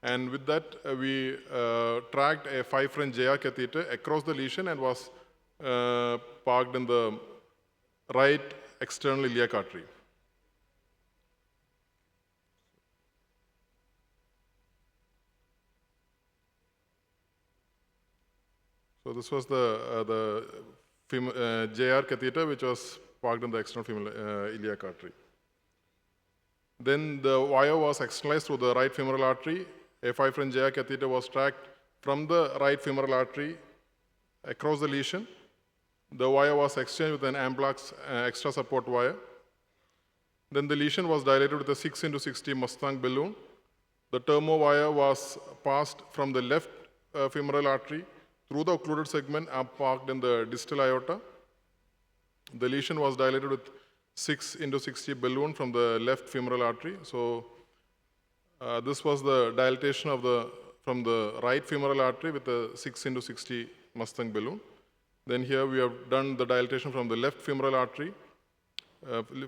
And with that, we tracked a 5 French JR catheter across the lesion and was parked in the right external iliac artery. So this was the JR catheter which was parked in the external femoral iliac artery. Then the wire was externalized through the right femoral artery. A 5 French JR catheter was tracked from the right femoral artery across the lesion. The wire was exchanged with an Amplax extra support wire. Then the lesion was dilated with a 6x60 Mustang balloon. The termo wire was passed from the left femoral artery through the occluded segment and parked in the distal aorta. The lesion was dilated with 6 into 60 balloon from the left femoral artery. So this was the dilatation of from the right femoral artery with a 6 into 60 Mustang balloon. Then here we have done the dilatation from the left femoral artery,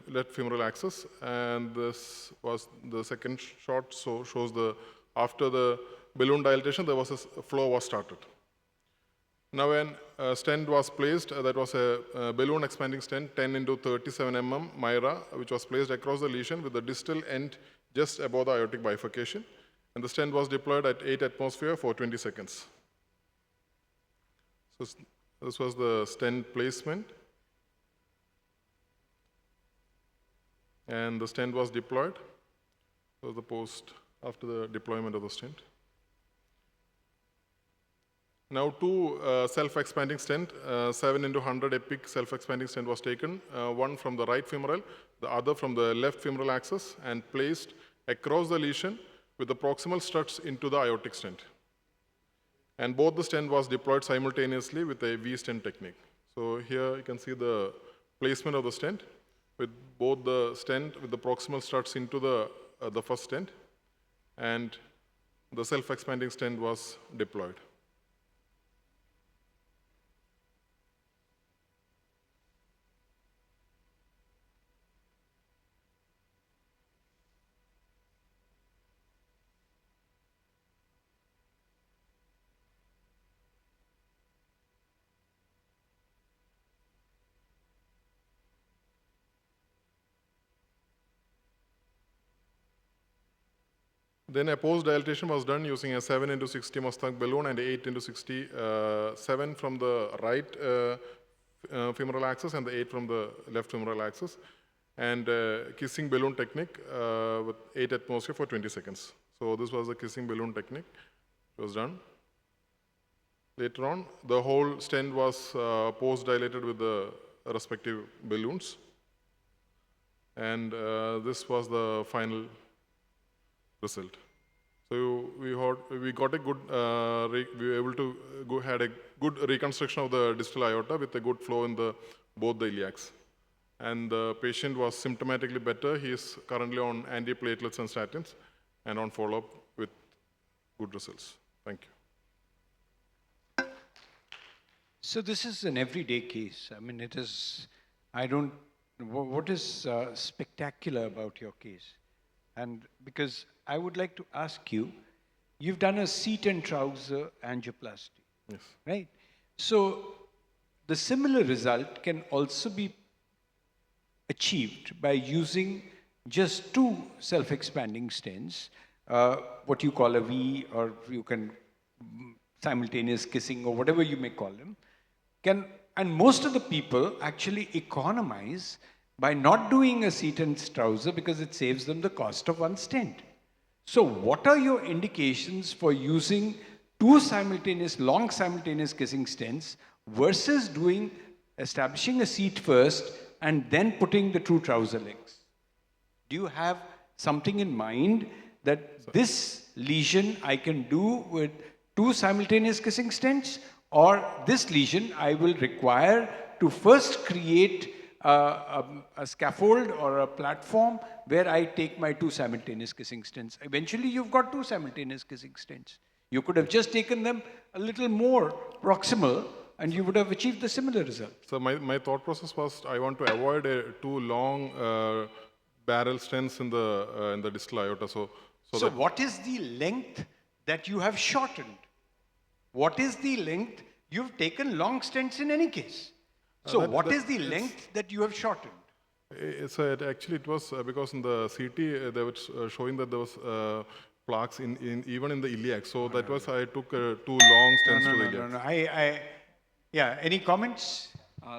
left femoral axis, and this was the second shot. So shows after the balloon dilatation, there was a flow was started. Now when a stent was placed, that was a balloon expanding stent 10 into 37 mm Myra, which was placed across the lesion with the distal end just above the aortic bifurcation. And the stent was deployed at 8 atmosphere for 20 seconds. So this was the stent placement. And the stent was deployed. So the post after the deployment of the stent. Now two self-expanding stent, 7 into 100 epic self-expanding stent was taken, one from the right femoral, the other from the left femoral axis, and placed across the lesion with the proximal struts into the aortic stent. And both the stent was deployed simultaneously with a V-stent technique. So here you can see the placement of the stent with both the stent with the proximal struts into the first stent, and the self-expanding stent was deployed. Then a post-dilatation was done using a 7 into 60 Mustang balloon and 8 into 60, 7 from the right femoral axis and the 8 from the left femoral axis, and kissing balloon technique with 8 atmosphere for 20 seconds. So this was the kissing balloon technique. It was done. Later on, the whole stent was post-dilated with the respective balloons. And this was the final result. So we got a good, we were able to had a good reconstruction of the distal aorta with a good flow in both the iliacs. And the patient was symptomatically better. He is currently on antiplatelets and statins and on follow-up with good results. Thank you. So this is an everyday case. I mean, it is, what is spectacular about your case? And because I would like to ask you, you've done a seat and trouser angioplasty, yes, right? So the similar result can also be achieved by using just two self-expanding stents, what you call a V, or you can simultaneous kissing, or whatever you may call them, and most of the people actually economize by not doing a seat and trouser because it saves them the cost of one stent. So what are your indications for using two long simultaneous kissing stents versus establishing a seat first and then putting the two trouser legs? Do you have something in mind that this lesion I can do with two simultaneous kissing stents, or this lesion I will require to first create a scaffold or a platform where I take my two simultaneous kissing stents? Eventually, you've got two simultaneous kissing stents. You could have just taken them a little more proximal, and you would have achieved the similar result. So my thought process was I want to avoid two long barrel stents in the distal aorta. So what is the length that you have shortened? What is the length? You've taken long stents in any case. So what is the length that you have shortened? Actually, it was because in the CT, they were showing that there was plaques even in the iliac. So that was, I took two long stents to the iliac. Yeah, any comments?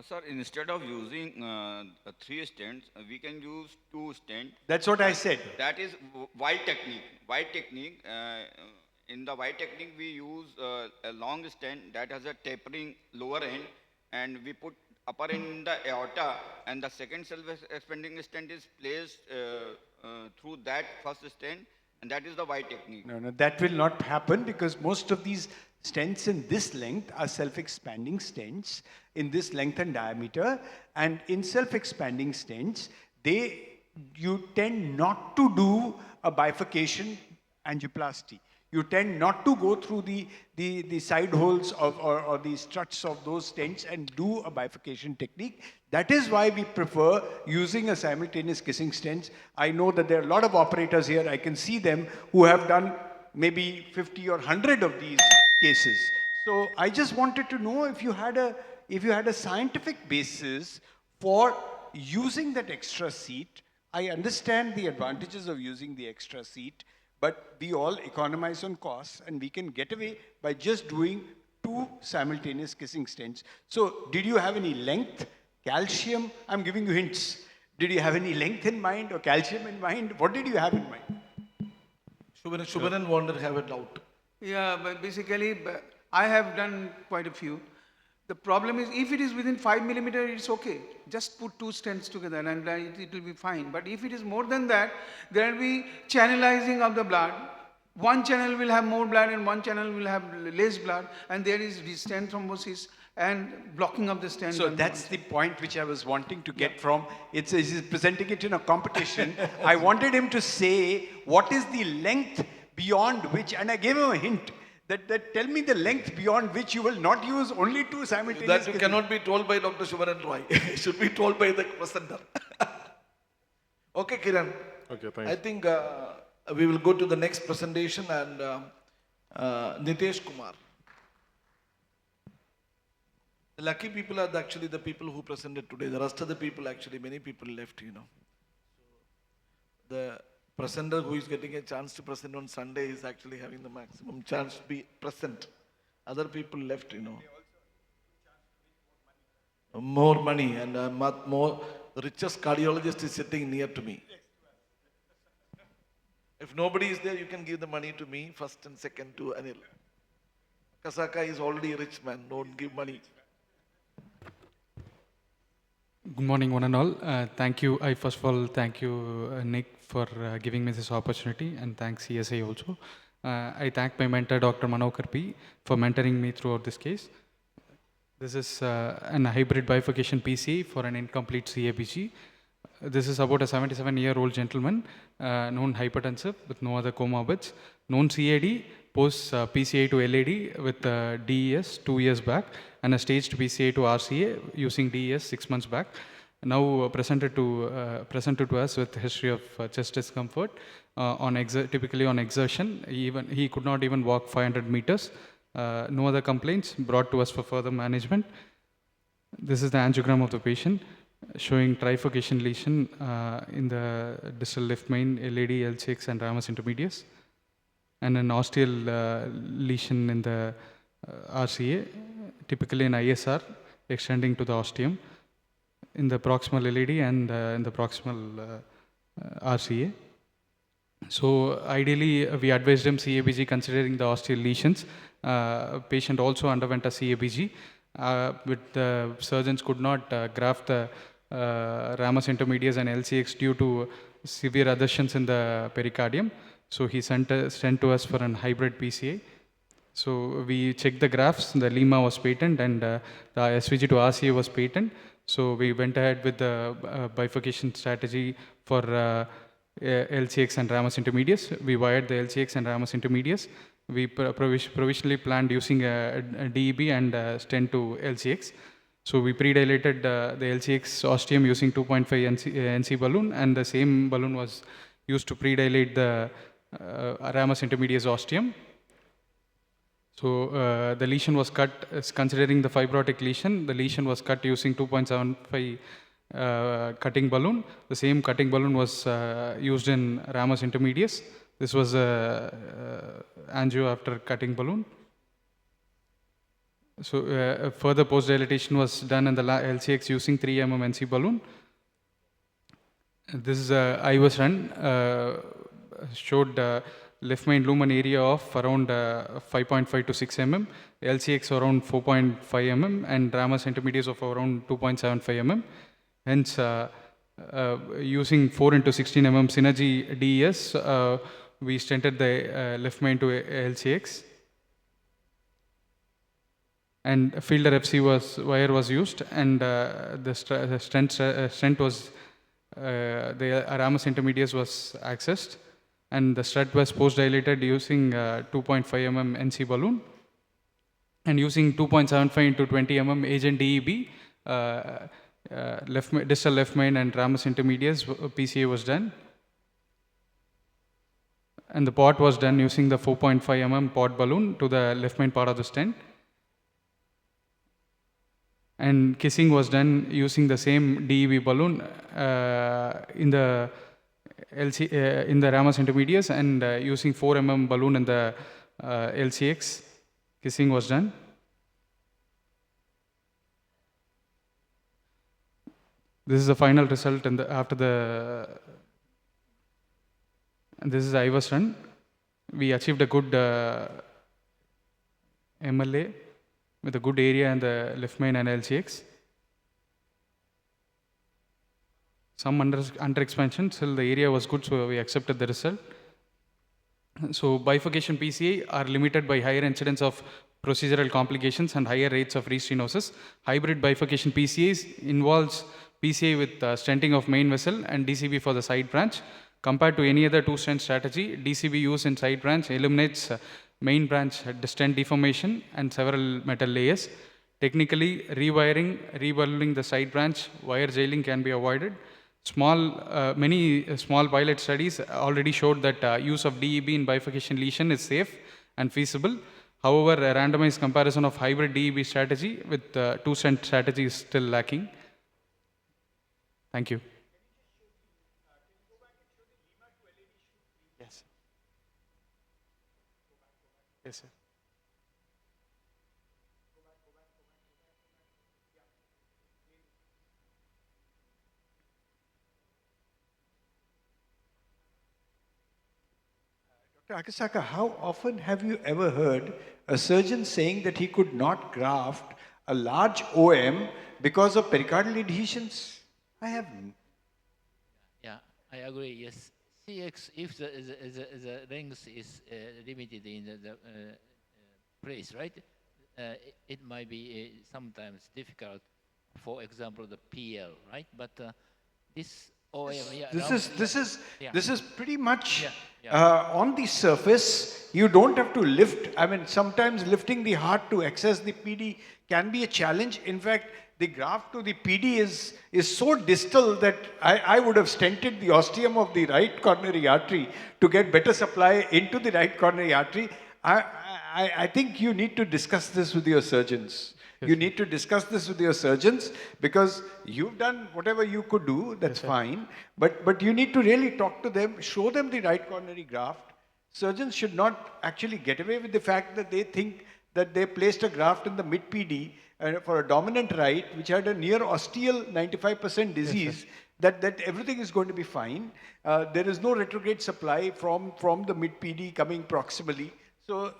Sir, instead of using 3 stents, we can use 2 stents. That's what I said. That is Y technique. Y technique. In the Y technique, we use a long stent that has a tapering lower end, and we put upper end in the aorta, and the second self-expanding stent is placed through that first stent, and that is the Y technique. No, that will not happen because most of these stents in this length are self-expanding stents in this length and diameter. And in self-expanding stents, you tend not to do a bifurcation angioplasty. You tend not to go through the side holes or the struts of those stents and do a bifurcation technique. That is why we prefer using a simultaneous kissing stents. I know that there are a lot of operators here, I can see them, who have done maybe 50 or 100 of these cases. So I just wanted to know if you had a scientific basis for using that extra seat. I understand the advantages of using the extra seat, but we all economize on costs and we can get away by just doing 2 simultaneous kissing stents. So did you have any length, calcium? I'm giving you hints. Did you have any length in mind or calcium in mind? What did you have in mind? Shubhanan wanted to have a doubt. Yeah, but basically, I have done quite a few. The problem is, if it is within 5 millimeter, it's okay. Just put 2 stents together and it will be fine. But if it is more than that, there will be channelizing of the blood. One channel will have more blood and one channel will have less blood. And there is stent thrombosis and blocking of the stent. So that's the point which I was wanting to get from. He's presenting it in a competition. I wanted him to say, what is the length beyond which, and I gave him a hint, that tell me the length beyond which you will not use only 2 simultaneous. That cannot be told by Dr. Shubhanan Roy. It should be told by the presenter. Okay, Kiran. Okay, thank I you. think we will go to the next presentation and Nitesh Kumar. The lucky people are actually the people who presented today. The rest of the people, actually, many people left, you know. The presenter who is getting a chance to present on Sunday is actually having the maximum chance to be present. Other people left, you know. More money and the richest cardiologist is sitting near to me. If nobody is there, you can give the money to me, first and second to Anil. Kasaka is already a rich man, don't give money. Good morning, one and all. Thank you. First of all, thank you, Nick, for giving me this opportunity, and thanks CSI also. I thank my mentor, Dr. Manokar P, for mentoring me throughout this case. This is an hybrid bifurcation PCA for an incomplete CABG. This is about a 77-year-old gentleman, known hypertensive with no other comorbids, known CAD, post PCA to LAD with DES 2 years back, and a staged PCA to RCA using DES 6 months back. Now presented to us with history of chest discomfort, typically on exertion. He could not even walk 500 meters. No other complaints, brought to us for further management. This is the angiogram of the patient, showing trifurcation lesion in the distal left main, LAD, LCX, and ramus intermedius, and an osteal lesion in the RCA, typically in ISR, extending to the ostium, in the proximal LAD and in the proximal RCA. So ideally, we advised him CABG considering the osteal lesions. Patient also underwent a CABG, but the surgeons could not graft the ramus intermedius and LCX due to severe adhesions in the pericardium. So he sent to us for an hybrid PCA. So we checked the graphs, the lima was patent and the SVG to RCA was patent. So we went ahead with the bifurcation strategy for LCX and ramus intermedius. We wired the LCX and ramus intermedius. We provisionally planned using a DEB and stent to LCX. So we pre-dilated the LCX ostium using 2.5 NC balloon, and the same balloon was used to pre-dilate the ramus intermedius ostium. So the lesion was cut, considering the fibrotic lesion, the lesion was cut using 2.75 cutting balloon. The same cutting balloon was used in ramus intermedius. This was angio after cutting balloon. So further post-dilatation was done in the LCX using 3 mm NC balloon. This is IVAS run, showed left main lumen area of around 5.5 to 6 mm, LCX around 4.5 mm, and ramus intermedius of around 2.75 mm. Hence, using 4 into 16 mm synergy DES, we stented the left main to LCX. and a fielder wire was used, and the stent was, the ramus intermedius was accessed, and the strut was post-dilated using 2.5 mm NC balloon, and using 2.75 into 20 mm agent DEB, distal left main and ramus intermedius PCA was done. And the pot was done using the 4.5 mm pot balloon to the left main part of the stent. And kissing was done using the same DEB balloon in the in the ramus intermedius, and using 4 mm balloon in the LCX. Kissing was done. This is the final result after the. And this is IVAS run. We achieved a good MLA with a good area in the left main and LCX. Some under expansion, still the area was good, so we accepted the result. So bifurcation PCA are limited by higher incidence of procedural complications and higher rates of restenosis. Hybrid bifurcation PCAs involves PCA with stenting of main vessel and DCB for the side branch. Compared to any other two-stent strategy, DCB used in side branch eliminates main branch stent deformation and several metal layers. Technically, rewiring, reballooning the side branch, wire jailing can be avoided. Many small pilot studies already showed that use of DEB in bifurcation lesion is safe and feasible. However, a randomized comparison of hybrid DEB strategy with two-stent strategy is still lacking. Thank you. Yes. Yes, sir. Dr. Akasaka, how often have you ever heard a surgeon saying that he could not graft a large OM because of pericardial adhesions? I haven't. Yeah, I agree. Yes, CX, if the length is limited in the place, right? It might be sometimes difficult. For example, the PL, right? But this OM, yeah, this is pretty much on the surface. You don't have to lift. I mean, sometimes lifting the heart to access the PD can be a challenge. In fact, the graft to the PD is so distal that I would have stented the ostium of the right coronary artery to get better supply into the right coronary artery. I think you need to discuss this with your surgeons. You need to discuss this with your surgeons, because you've done whatever you could do, that's fine. But you need to really talk to them, show them the right coronary graft. Surgeons should not actually get away with the fact that they think that they placed a graft in the mid PD for a dominant right, which had a near ostial 95% disease, that everything is going to be fine. There is no retrograde supply from the mid PD coming proximally.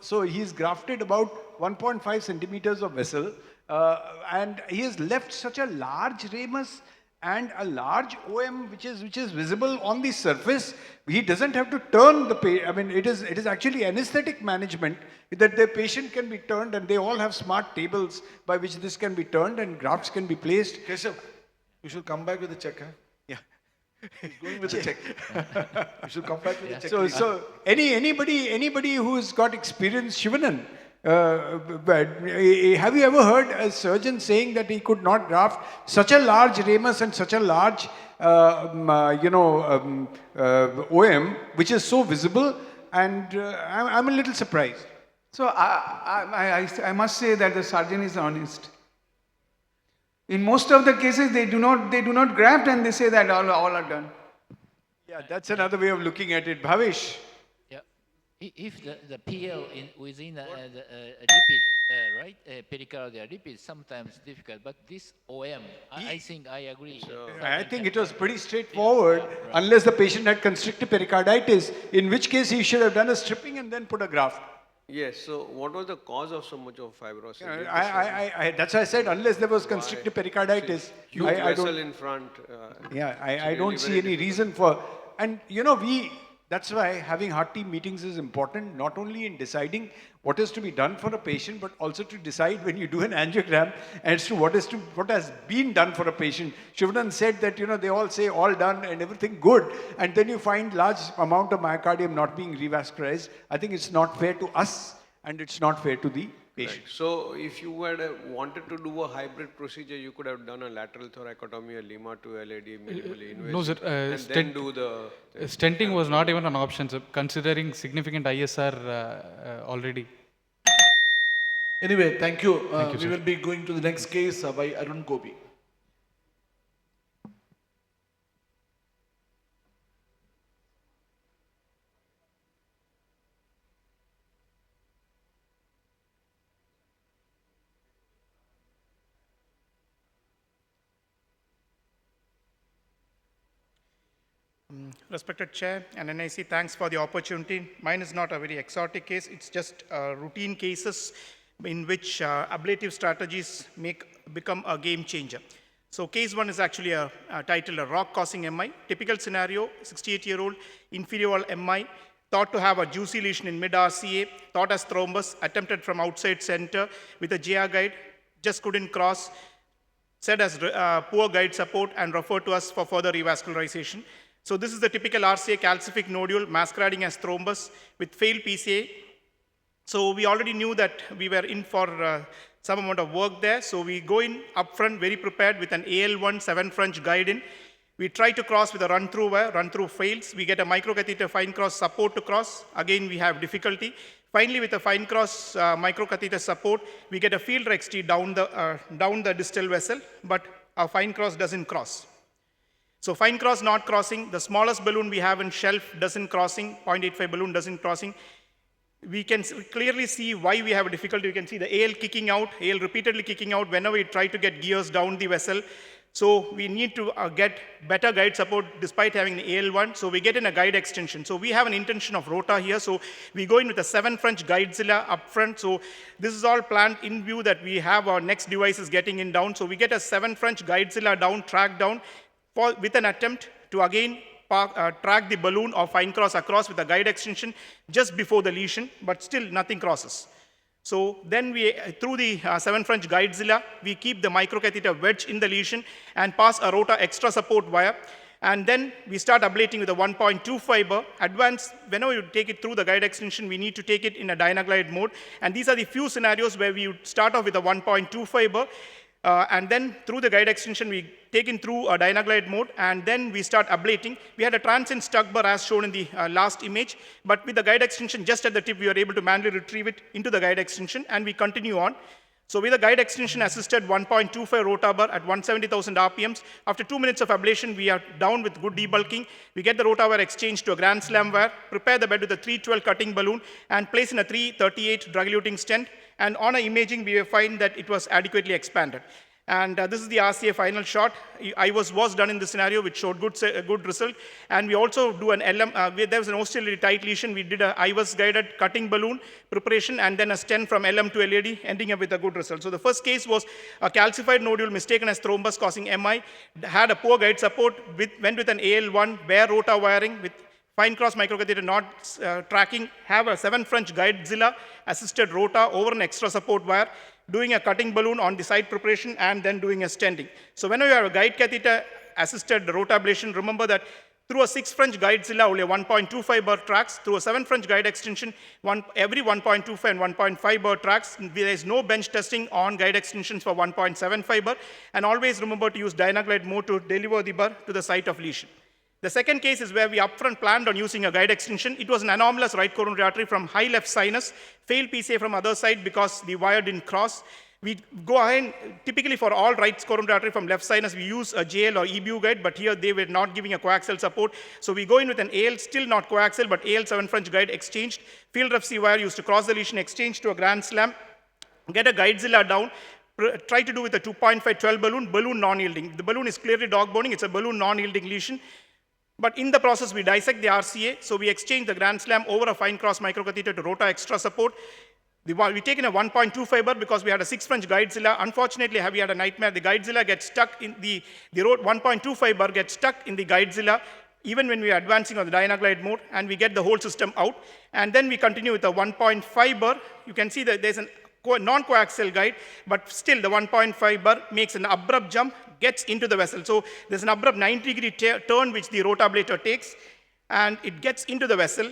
So he's grafted about 1.5 centimeters of vessel, and he has left such a large ramus and a large OM which is visible on the surface. He doesn't have to turn the patient. I mean, it is actually anesthetic management that the patient can be turned, and they all have smart tables by which this can be turned and grafts can be placed. Keshav, you should come back with the check, huh? Yeah. He's going with the check. You should come back with the check. So anybody who's got experience, Shivanan, have you ever heard a surgeon saying that he could not graft such a large ramus and such a large, OM, which is so visible? And I'm a little surprised. So I must say that the surgeon is honest. In most of the cases, they do not graft, and they say that all are done. Yeah, that's another way of looking at it. Bhavesh. If the PL within the lipid, right, pericardial lipid, sometimes difficult, but this OM, I think I agree. I think it was pretty straightforward, unless the patient had constrictive pericarditis, in which case he should have done a stripping and then put a graft. Yes, so what was the cause of so much of fibrosis? That's why I said, unless there was constrictive pericarditis. Huge vessel in front. I don't see any reason for, and That's why having heart team meetings is important, not only in deciding what is to be done for a patient, but also to decide when you do an angiogram as to what has been done for a patient. Shivnan said that, they all say all done and everything good, and then you find large amount of myocardium not being revascularized. I think it's not fair to us, and it's not fair to the patient. Right. So if you had wanted to do a hybrid procedure, you could have done a lateral thoracotomy, a Lima to LAD, minimally invasive, No, sir. and then do the... Stenting was not even an option, sir, considering significant ISR already. Anyway, thank you. Thank you, We sir. will be going to the next case by Arun Gopi. Respected Chair and NIC, thanks for the opportunity. Mine is not a very exotic case. It's just routine cases in which ablative strategies become a game changer. So case one is actually titled a rock causing MI. Typical scenario, 68-year-old inferior wall MI, thought to have a juicy lesion in mid-RCA, thought as thrombus, attempted from outside center with a JR guide, just couldn't cross, said as poor guide support and referred to us for further revascularization. So this is the typical RCA calcific nodule masquerading as thrombus with failed PCA. So we already knew that we were in for some amount of work there. So we go in upfront very prepared with an AL1 7 French guide in. We try to cross with a run-through wire, run-through fails. We get a microcatheter fine cross support to cross. Again, we have difficulty. Finally, with a fine cross microcatheter support, we get a field XT down the distal vessel, but our fine cross doesn't cross. So fine cross not crossing, the smallest balloon we have in shelf doesn't crossing, 0.85 balloon doesn't crossing. We can clearly see why we have a difficulty. You can see the AL kicking out, AL repeatedly kicking out whenever we try to get gears down the vessel. So we need to get better guide support despite having the AL1. So we get in a guide extension. So we have an intention of rota here. So we go in with a 7 French guidezilla up front. So this is all planned in view that we have our next devices getting in down. So we get a 7 French guidezilla down, track down, with an attempt to again track the balloon or fine cross across with a guide extension just before the lesion, but still nothing crosses. So then we, through the 7 French guidezilla, we keep the microcatheter wedge in the lesion and pass a rota extra support wire. And then we start ablating with a 1.2 fiber. Advance, whenever you take it through the guide extension, we need to take it in a dynaglide mode. And these are the few scenarios where we would start off with a 1.2 fiber. And then through the guide extension, we take in through a dynaglide mode, and then we start ablating. We had a transient stuck bar as shown in the last image, but with the guide extension just at the tip, we are able to manually retrieve it into the guide extension, and we continue on. So with the guide extension assisted 1.25 rota bar at 170,000 RPMs, after 2 minutes of ablation, we are down with good debulking. We get the rota wire exchanged to a Grand Slam wire, prepare the bed with a 312 cutting balloon, and place in a 338 drug-eluting stent. And on an imaging, we find that it was adequately expanded. And this is the RCA final shot. IVAS was done in this scenario, which showed good result. And we also do an LM, there was an osteally tight lesion. We did an IVAS guided cutting balloon preparation and then a stent from LM to LAD, ending up with a good result. So the first case was a calcified nodule mistaken as thrombus causing MI, had a poor guide support, went with an AL1, bare rota wiring with fine cross microcatheter not tracking, have a 7 French guidezilla assisted rota over an extra support wire, doing a cutting balloon on the side preparation, and then doing a stenting. So whenever you have a guide catheter assisted rota ablation, remember that through a 6 French guidezilla, only a 1.25 bar tracks. Through a 7 French guide extension, every 1.25 and 1.5 bar tracks. There is no bench testing on guide extensions for 1.75 bar. And always remember to use dynaglide mode to deliver the bar to the site of lesion. The second case is where we upfront planned on using a guide extension. It was an anomalous right coronary artery from high left sinus, failed PCA from other side because the wire didn't cross. We go ahead, typically for all right coronary artery from left sinus, we use a JL or EBU guide, but here they were not giving a coaxial support. So we go in with an AL, still not coaxial, but AL 7 French guide exchanged. Field ref C wire used to cross the lesion, exchange to a Grand Slam, get a guidezilla down, try to do with a 2.5 12 balloon non-yielding. The balloon is clearly dog boning, it's a balloon non-yielding lesion. But in the process, we dissect the RCA, so we exchange the Grand Slam over a fine cross microcatheter to rota extra support. We take in a 1.2 fiber because we had a 6 French guidezilla. Unfortunately, we had a nightmare. The guidezilla gets stuck in the 1.2 fiber gets stuck in the guidezilla, even when we are advancing on the dynaglide mode, and we get the whole system out. And then we continue with a 1.5 burr. You can see that there's a non-coaxial guide, but still the 1.5 burr makes an abrupt jump, gets into the vessel. So there's an abrupt 90-degree turn which the rotablator takes, and it gets into the vessel.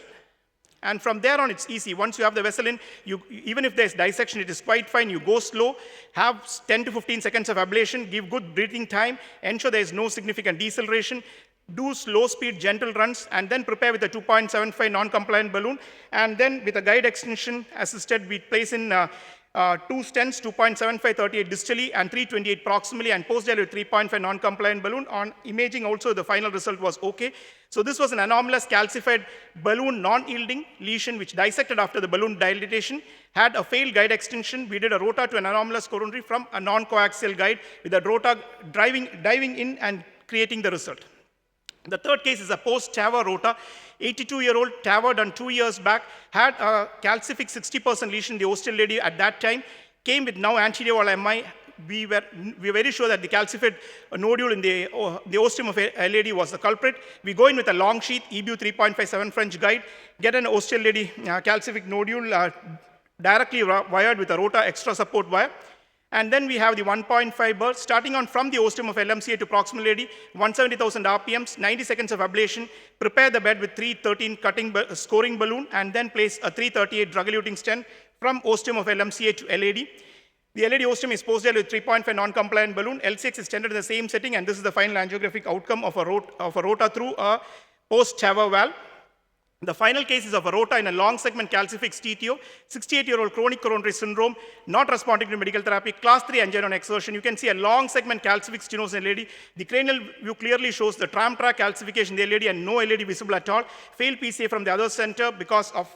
And from there on, it's easy. Once you have the vessel in, even if there's dissection, it is quite fine. You go slow, have 10 to 15 seconds of ablation, give good breathing time, ensure there is no significant deceleration, do slow speed, gentle runs, and then prepare with a 2.75 non-compliant balloon. And then with a guide extension assisted, we place in 2 stents, 2.75, 38 distally, and 328 proximally, and post-dilated 3.5 non-compliant balloon. On imaging also, the final result was okay. So this was an anomalous calcified balloon non-yielding lesion which dissected after the balloon dilatation, had a failed guide extension. We did a rota to an anomalous coronary from a non-coaxial guide with a rota diving in and creating the result. The third case is a post-TAVR rota. 82-year-old TAVR done 2 years back, had a calcific 60% lesion in the ostial lady at that time, came with now anterior wall MI. We were very sure that the calcified nodule in the ostium of LAD was the culprit. We go in with a long sheath, EBU 3.57 French guide, get an ostial lady calcific nodule directly wired with a rota extra support wire. And then we have the 1.5 burr, starting on from the ostium of LMCA to proximal AD, 170,000 RPMs, 90 seconds of ablation, prepare the bed with 313 scoring balloon, and then place a 338 drug-eluting stent from ostium of LMCA to LAD. The LAD ostium is posted with 3.5 non-compliant balloon. L6 is tendered in the same setting, and this is the final angiographic outcome of a rota through a post-TAVR valve. The final case is of a rota in a long segment calcific TTO, 68-year-old chronic coronary syndrome, not responding to medical therapy, class 3 angina on exertion. You can see a long segment calcific stenosis in LAD. The cranial view clearly shows the tram track calcification in the LAD and no LAD visible at all. Failed PCA from the other center because of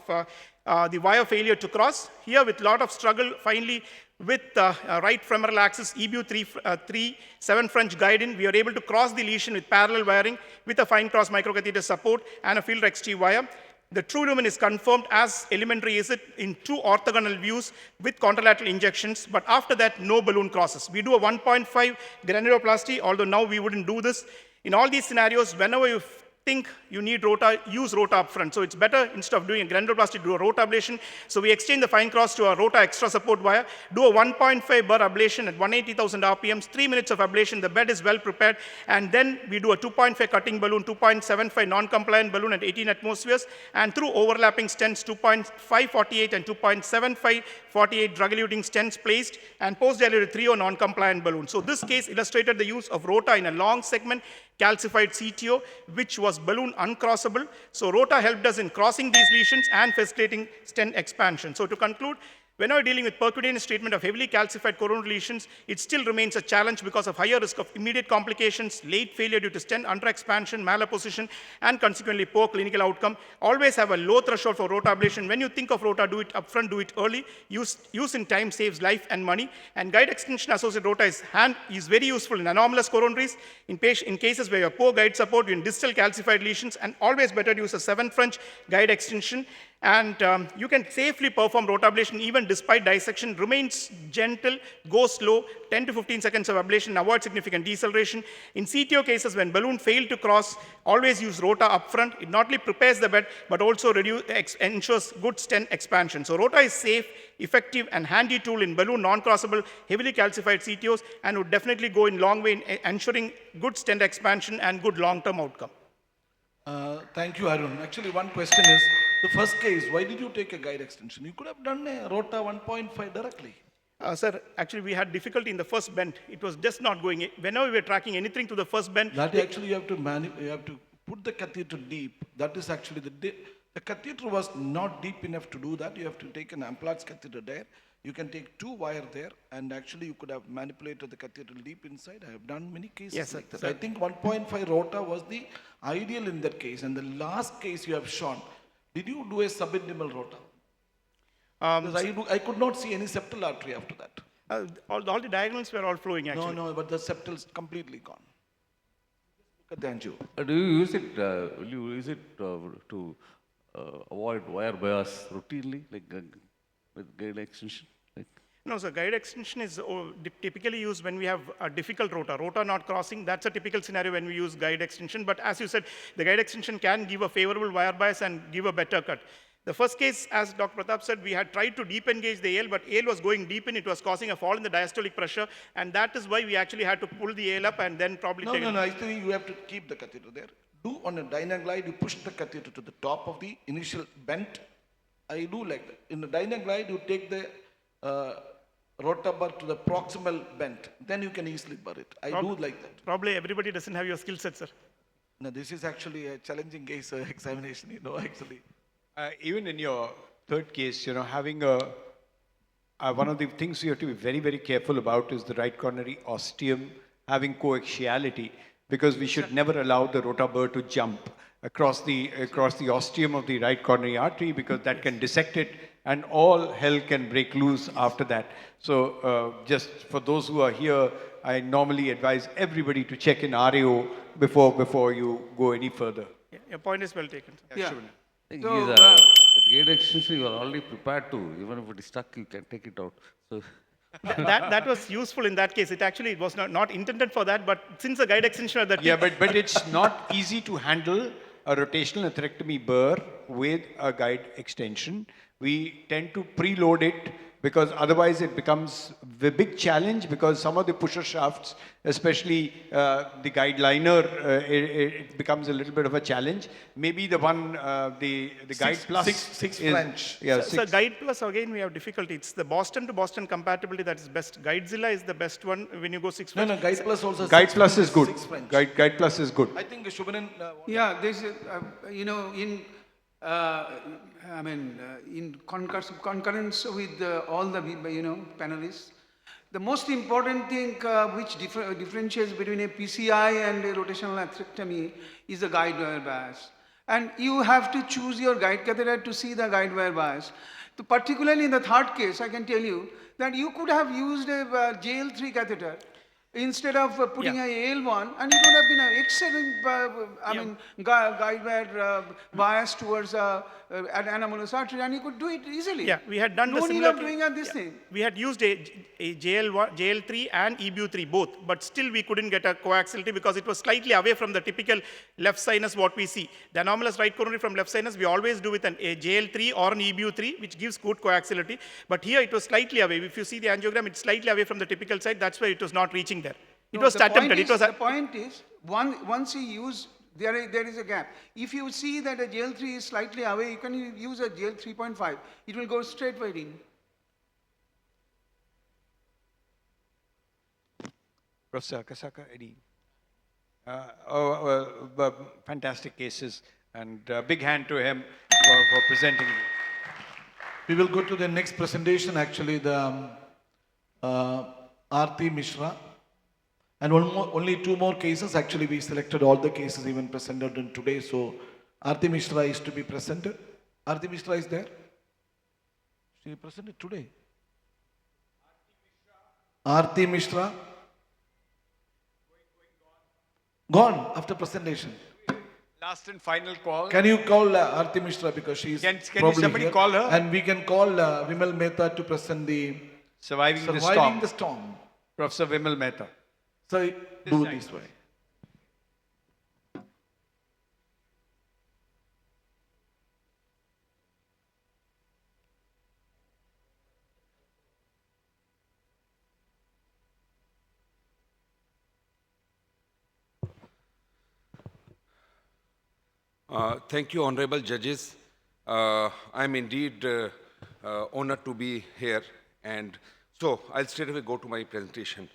the wire failure to cross. Here with lot of struggle, finally with right femoral axis EBU 3.7 French guide in, we are able to cross the lesion with parallel wiring with a fine cross microcatheter support and a field XT wire. The true lumen is confirmed as elementary is it in 2 orthogonal views with contralateral injections, but after that, no balloon crosses. We do a 1.5 granuloplasty, although now we wouldn't do this. In all these scenarios, whenever you think you need rota, use rota up front. So it's better, instead of doing a granuloplasty, do a rota ablation. So we exchange the fine cross to a rota extra support wire, do a 1.5 burr ablation at 180,000 RPMs, 3 minutes of ablation, the bed is well prepared, and then we do a 2.5 cutting balloon, 2.75 non-compliant balloon at 18 atmospheres, and through overlapping stents, 2.548 and 2.7548 drug-eluting stents placed, and post-dilated 3.0 non-compliant balloon. So this case illustrated the use of rota in a long segment calcified CTO, which was balloon uncrossable. So rota helped us in crossing these lesions and facilitating stent expansion. So to conclude, whenever dealing with percutaneous treatment of heavily calcified coronary lesions, it still remains a challenge because of higher risk of immediate complications, late failure due to stent underexpansion, malapposition, and consequently poor clinical outcome. Always have a low threshold for rota ablation. When you think of rota, do it upfront, do it early. Use in time saves life and money. And guide extension associated rota is very useful in anomalous coronaries, in cases where you have poor guide support, in distal calcified lesions, and always better to use a 7 French guide extension. And you can safely perform rota ablation even despite dissection, remains gentle, go slow, 10 to 15 seconds of ablation, avoid significant deceleration. In CTO cases, when balloon failed to cross, always use rota upfront. It not only prepares the bed, but also ensures good stent expansion. So rota is safe, effective, and handy tool in balloon non-crossable, heavily calcified CTOs, and would definitely go in long way in ensuring good stent expansion and good long-term outcome. Thank you, Arun. Actually, one question is, the first case, why did you take a guide extension? You could have done a rota 1.5 directly. Sir, actually we had difficulty in the first bend. It was just not going. Whenever we were tracking anything to the first bend, that actually you have to put the catheter deep. That is actually the catheter was not deep enough to do that. You have to take an Amplatz catheter there. You can take 2 wires there, and actually you could have manipulated the catheter deep inside. I have done many cases like that. I think 1.5 rota was the ideal in that case. And the last case you have shown, did you do a subintimal rota? I could not see any septal artery after that. All the diagonals were all flowing actually. No, but the septal is completely gone. Look at the angio. Do you use it? Will you use it to avoid wire bias routinely, like with guide extension? No, so guide extension is typically used when we have a difficult rota not crossing. That's a typical scenario when we use guide extension. But as you said, the guide extension can give a favorable wire bias and give a better cut. The first case, as Dr. Pratap said, we had tried to deep engage the AL, but AL was going deep in. It was causing a fall in the diastolic pressure, and that is why we actually had to pull the AL up and then probably take it. No, I think you have to keep the catheter there. Do on a Dynaglide, you push the catheter to the top of the initial bent. I do like that. In the Dynaglide, you take the rotabar to the proximal bent. Then you can easily burr it. I do like that. Probably everybody doesn't have your skill set, sir. No, this is actually a challenging case examination, actually. Even in your third case, having one of the things you have to be very, very careful about is the right coronary ostium having coaxiality, because we should never allow the rotaburr to jump across the ostium of the right coronary artery, because that can dissect it and all hell can break loose after that. So just for those who are here, I normally advise everybody to check in RAO before you go any further. Yeah, your point is well taken, sir. Yeah. So, with gate extension, you are already prepared to. Even if it is stuck, you can take it out. So that was useful in that case. It actually was not intended for that, but since the guide extension at that Yeah, but it's not easy to handle a rotational atherectomy burr with a guide extension. We tend to preload it, because otherwise it becomes a big challenge, because some of the pusher shafts, especially the guide liner, it becomes a little bit of a challenge. Maybe the one, the guide plus six is, French. Yeah, So guide plus, again, we have difficulty. It's the Boston to Boston compatibility that is best. Guidezilla is the best one when you go 6 French. No, guide plus also. Guide plus is good. 6 French. Guide plus is good. I think Shubhanan. Yeah, this is, in concurrence with all the panelists, the most important thing which differentiates between a PCI and a rotational atherectomy is the guide wire bias. And you have to choose your guide catheter to see the guide wire bias. So particularly in the third case, I can tell you that you could have used a JL3 catheter instead of putting a AL1, and it would have been an excellent, guide wire bias towards an anomalous artery, and you could do it easily. Yeah, we had done no the need similar of doing this thing. We had used a JL3 and EBU3 both, but still we couldn't get a coaxiality because it was slightly away from the typical left sinus what we see. The anomalous right coronary from left sinus, we always do with a JL3 or an EBU3, which gives good coaxiality. But here it was slightly away. If you see the angiogram, it's slightly away from the typical side. That's why it was not reaching there. It was attempted. The point is, once you use, there is a gap. If you see that a JL3 is slightly away, you can use a JL 3.5. It will go straight right in. Professor Kasaka, any fantastic cases, and big hand to him for presenting. We will go to the next presentation, actually, the Aarti Mishra. And only 2 more cases. Actually, we selected all the cases even presented in today. So, Aarti Mishra is to be presented. Aarti Mishra is there? She presented today. Aarti Mishra. Gone after presentation. Last and final call. Can you call Aarti Mishra, because she is probably somebody here. call her? And we can call Vimal Mehta to present the Surviving the Storm. Professor Vimal Mehta. So do this way. Thank you, honorable judges. I'm indeed honored to be here. And so I'll straight away go to my presentation.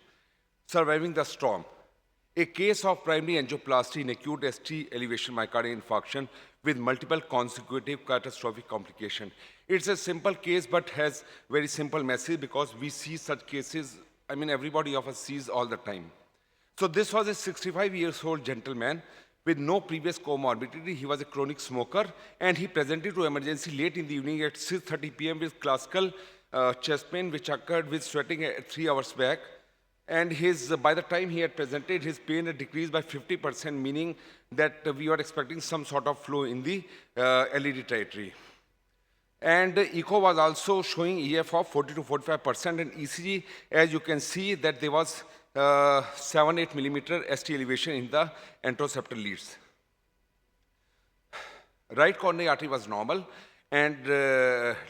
Surviving the storm. A case of primary angioplasty in acute ST elevation myocardial infarction with multiple consecutive catastrophic complications. It's a simple case, but has very simple message, because we see such cases, everybody of us sees all the time. So this was a 65-year-old gentleman with no previous comorbidity. He was a chronic smoker, and he presented to emergency late in the evening at 6:30 p.m. with classical chest pain, which occurred with sweating 3 hours back. And by the time he had presented, his pain had decreased by 50%, meaning that we were expecting some sort of flow in the LED territory. And echo was also showing EF of 40 to 45%, and ECG, as you can see, that there was 7-8 millimeter ST elevation in the anteroceptal leads. Right coronary artery was normal, and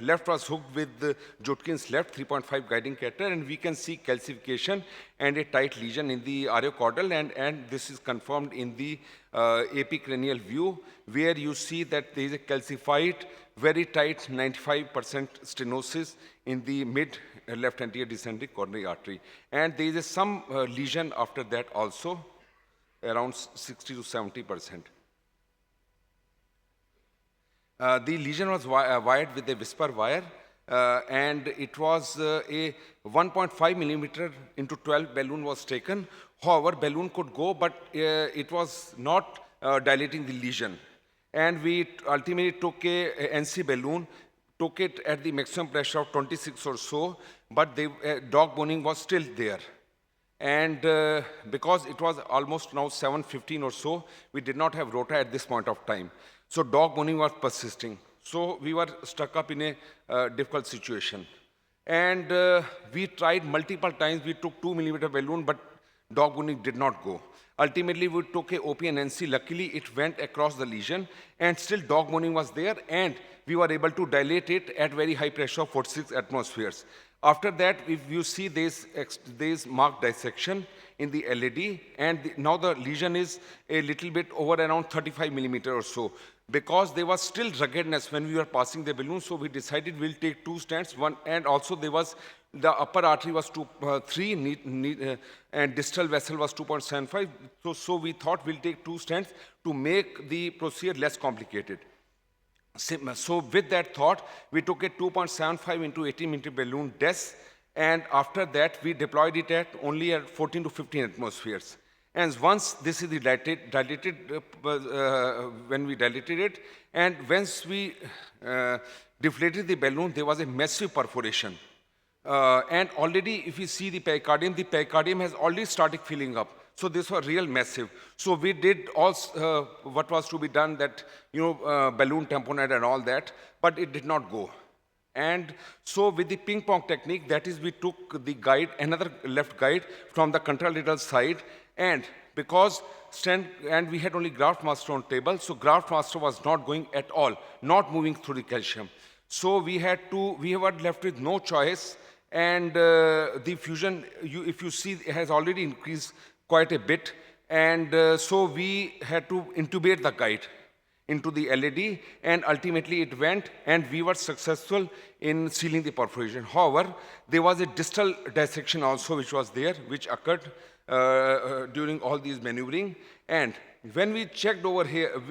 left was hooked with Judkins left 3.5 guiding catheter, and we can see calcification and a tight lesion in the ariocaudal, and this is confirmed in the epicranial view, where you see that there is a calcified, very tight 95% stenosis in the mid left anterior descending coronary artery. And there is some lesion after that also, around 60 to 70%. The lesion was wired with a whisper wire, and it was a 1.5 millimeter into 12 balloon was taken. However, balloon could go, but it was not dilating the lesion. And we ultimately took a NC balloon, took it at the maximum pressure of 26 or so, but the dog boning was still there. And because it was almost now 7:15 or so, we did not have rota at this point of time. So dog boning was persisting. So we were stuck up in a difficult situation. And we tried multiple times. We took 2 millimeter balloon, but dog boning did not go. Ultimately, we took a OP and NC. Luckily, it went across the lesion, and still dog boning was there, and we were able to dilate it at very high pressure of 46 atmospheres. After that, if you see this marked dissection in the LAD, and now the lesion is a little bit over around 35 millimeter or so. Because there was still ruggedness when we were passing the balloon, so we decided we'll take 2 stents, one, and also there was the upper artery was 3, and distal vessel was 2.75. So we thought we'll take 2 stents to make the procedure less complicated. So with that thought, we took a 2.75 into 18 millimeter balloon DES, and after that, we deployed it at only at 14 to 15 atmospheres. And once this is dilated when we dilated it, and once we deflated the balloon, there was a massive perforation. And already, if you see the pericardium has already started filling up. So this was real massive. So we did all what was to be done, that, balloon tamponade and all that, but it did not go. And so with the ping pong technique, that is, we took the guide, another left guide from the contralateral side, and because and we had only graft master on table, so graft master was not going at all, not moving through the calcium. So we were left with no choice, and the fusion, if you see, it has already increased quite a bit, and so we had to intubate the guide into the LAD, and ultimately it went, and we were successful in sealing the perforation. However, there was a distal dissection also which was there, which occurred during all these maneuvering. And when we checked over here,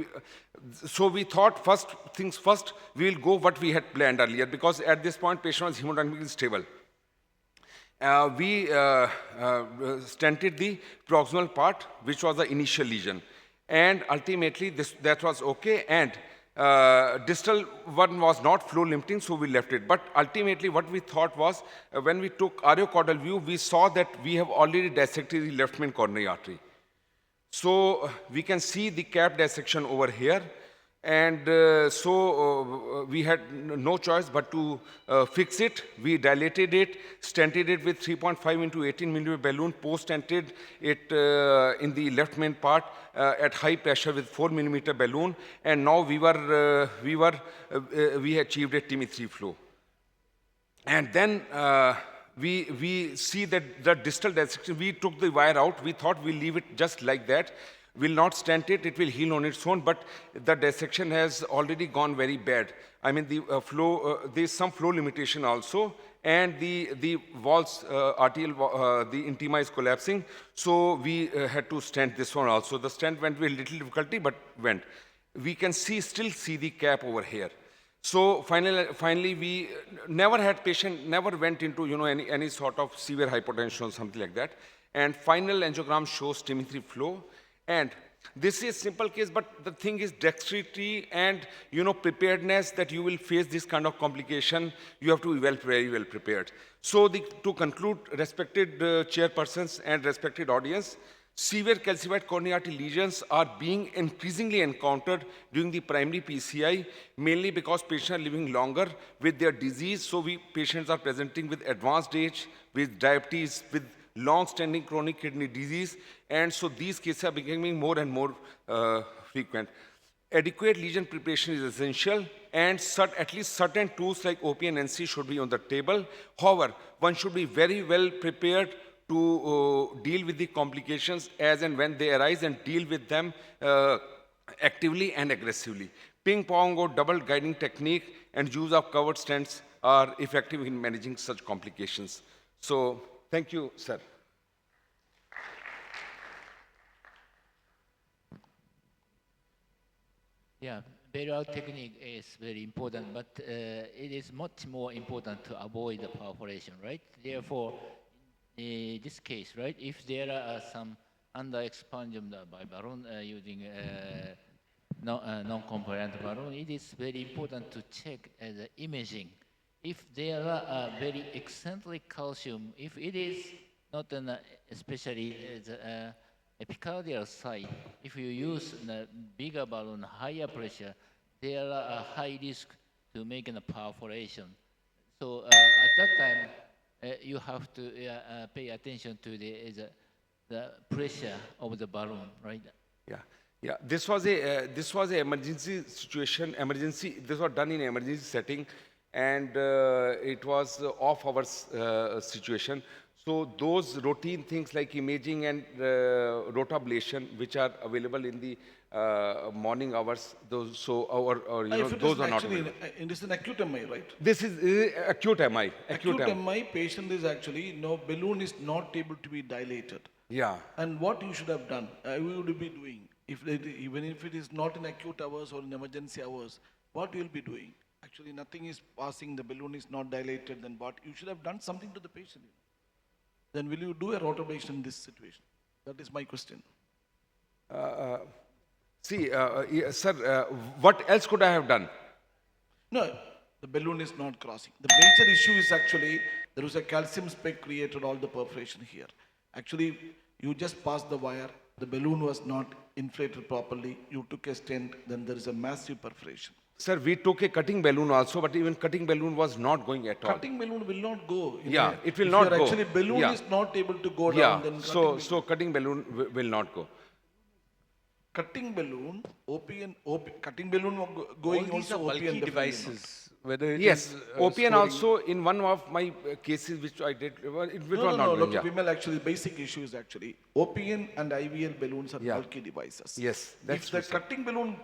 so we thought, first things first, we will go what we had planned earlier, because at this point, patient was hemodynamically stable. We stented the proximal part, which was the initial lesion. And ultimately, that was okay. And distal one was not flow limiting, so we left it. But ultimately, what we thought was, when we took ariocaudal view, we saw that we have already dissected the left main coronary artery. So we can see the cap dissection over here. And so we had no choice but to fix it. We dilated it, stented it with 3.5 into 18 millimeter balloon, post-stented it in the left main part at high pressure with 4 millimeter balloon, and now we achieved a TIMI-3 flow. And then we see that the distal dissection, we took the wire out. We thought we'll leave it just like that. We'll not stent it, it will heal on its own, but the dissection has already gone very bad. I mean, the there's some flow limitation also, and the walls, arterial, the intima is collapsing, so we had to stent this one also. The stent went with little difficulty, but went. We can still see the cap over here. So finally, we never had patient, never went into any sort of severe hypotension or something like that. And final angiogram shows TIMI-3 flow. And this is a simple case, but the thing is dexterity and preparedness, that you will face this kind of complication. You have to be very well prepared. So to conclude, respected chairpersons and respected audience, Severe calcified coronary artery lesions are being increasingly encountered during the primary PCI, mainly because patients are living longer with their disease. So patients are presenting with advanced age, with diabetes, with long-standing chronic kidney disease. And so these cases are becoming more and more frequent. Adequate lesion preparation is essential, and at least certain tools like OP and NC should be on the table. However, one should be very well prepared to deal with the complications as and when they arise and deal with them actively and aggressively. Ping pong or double guiding technique and use of covered stents are effective in managing such complications. So, thank you, sir. Yeah, bailout technique is very important, but it is much more important to avoid the perforation, right? Therefore, in this case, right, if there are some under-expansion by balloon using non-compliant balloon, it is very important to check the imaging. If there are very eccentric calcium, if it is not especially the epicardial side, if you use a bigger balloon, higher pressure, there are a high risk to make a perforation. So at that time, you have to pay attention to the pressure of the balloon, right? Yeah, yeah. This was a emergency situation. This was done in an emergency setting, and it was off-hours situation. So those routine things like imaging and rotablation, which are available in the morning hours, those those are not available. It is an acute MI, right? This is acute MI. Acute MI patient is actually, balloon is not able to be dilated. Yeah. And what you should have done, we would be doing, even if it is not in acute hours or in emergency hours, what you will be doing? Actually, nothing is passing, the balloon is not dilated, then what? You should have done something to the patient. Then will you do a rotablation in this situation? That is my question. Sir, what else could I have done? No, the balloon is not crossing. The major issue is actually, there was a calcium spike created all the perforation here. Actually, you just passed the wire, the balloon was not inflated properly, you took a stent, then there is a massive perforation. Sir, we took a cutting balloon also, but even cutting balloon was not going at all. Cutting balloon will not go. Yeah, it will not go. Actually, balloon is not able to go down. Then so cutting balloon will not go. Cutting balloon, cutting balloon going all these also are bulky OP and devices. Whether it yes, is, OP and also in one of my cases which I did, it was not going. No, female actually, basic issue is actually, OPN and IVL balloons are bulky devices. Yes, that's if the cutting balloon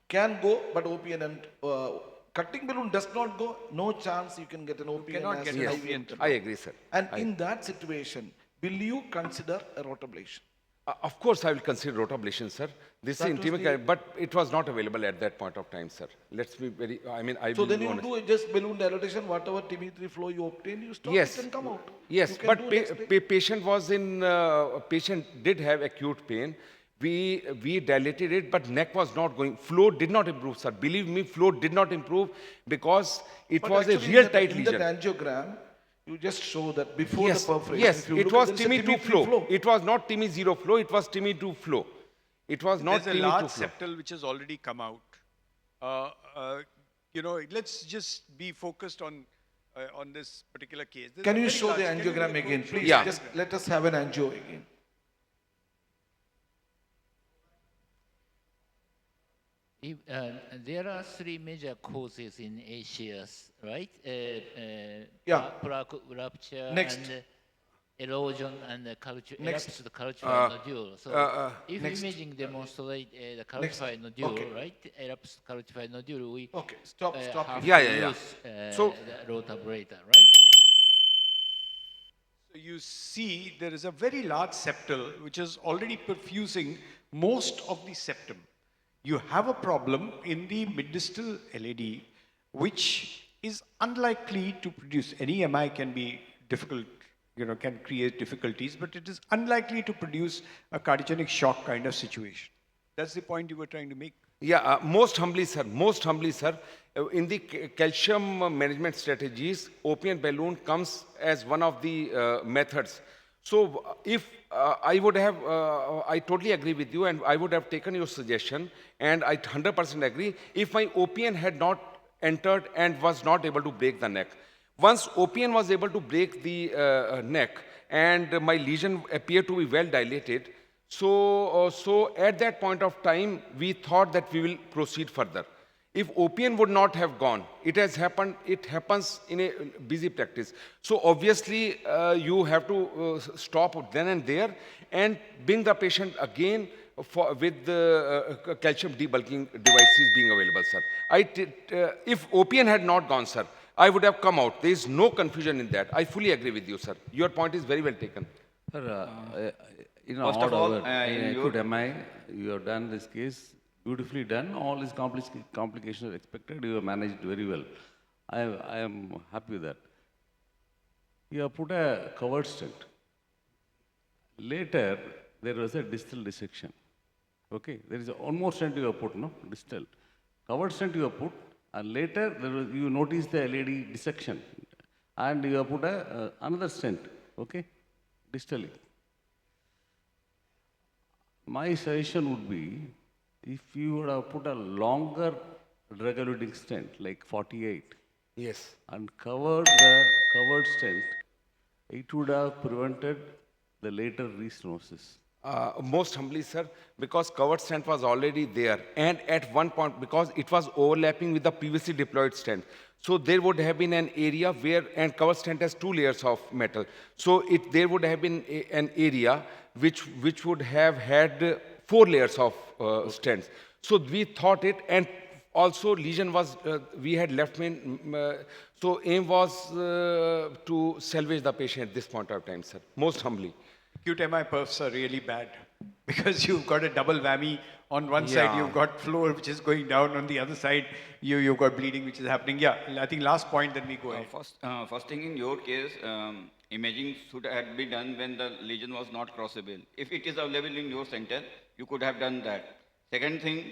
can go, but OPN and cutting balloon does not go, no chance you can get an OPN. You cannot get an IVN. I agree, sir. And in that situation, will you consider a rotablation? Of course, I will consider rotablation, sir. This is intimate, but it was not available at that point of time, sir. Let's be very, So then you do just balloon dilatation, whatever TB3 flow you obtain, you stop yes. it and come out. Yes, but patient did have acute pain. We dilated it, but neck was not going. Flow did not improve, sir. Believe me, flow did not improve because it was a real tight lesion. In the angiogram, you just show that before the perforation. Yes, it was TIMI2 flow. It was not TIMI0 flow, it was TIMI2 flow. It was not There's a TIMI2 large flow. septal which has already come out. Let's just be focused on this particular case. Can you show the angiogram again, please? Yeah. Just let us have an angio again. There are three major causes in ACS, right? Plaque rupture and erosion and the calcified nodule. So if imaging demonstrate the calcified nodule, right? Erupts calcified nodule, we stop. Have Yeah. to use the rotablator, right? So you see there is a very large septal which is already perfusing most of the septum. You have a problem in the mid-distal LAD, which is unlikely to produce. Any MI can be difficult, can create difficulties, but it is unlikely to produce a cardiogenic shock kind of situation. That's the point you were trying to make. Yeah, most humbly, sir. In the calcium management strategies, OPN balloon comes as one of the methods. So if I would have, I totally agree with you, and I would have taken your suggestion, and I 100% agree if my OPN had not entered and was not able to break the neck. Once OPN was able to break the neck and my lesion appeared to be well dilated, so at that point of time, we thought that we will proceed further. If OPN would not have gone, it happens in a busy practice. So obviously, you have to stop then and there and bring the patient again with the calcium debulking devices being available, sir. If OPN had not gone, sir, I would have come out. There is no confusion in that. I fully agree with you, sir. Your point is very well taken. Sir, in First of all, in in your- acute MI, you have done this case, beautifully done. All these complications are expected. You have managed very well. I am happy with that. You have put a covered stent. Later, there was a distal dissection. Okay, there is one more stent you have put, no? Distal. Covered stent you have put, and later you notice the LED dissection. And you have put another stent, okay, distally. My suggestion would be, if you would have put a longer drug-eluting stent, like 48, yes, and covered the covered stent, it would have prevented the later restenosis. Most humbly, sir, because covered stent was already there, and at one point, because it was overlapping with the previously deployed stent, so there would have been an area where, and covered stent has 2 layers of metal, so there would have been an area which would have had 4 layers of stents. So we thought it, and also lesion was, we had left main, so aim was to salvage the patient at this point of time, sir, most humbly. Acute MI perfs are really bad because you've got a double whammy. On one side, you've got flow which is going down. On the other side, you've got bleeding which is happening. Yeah, I think last point, then we go ahead. First thing in your case, imaging should have been done when the lesion was not crossable. If it is available in your center, you could have done that. Second thing,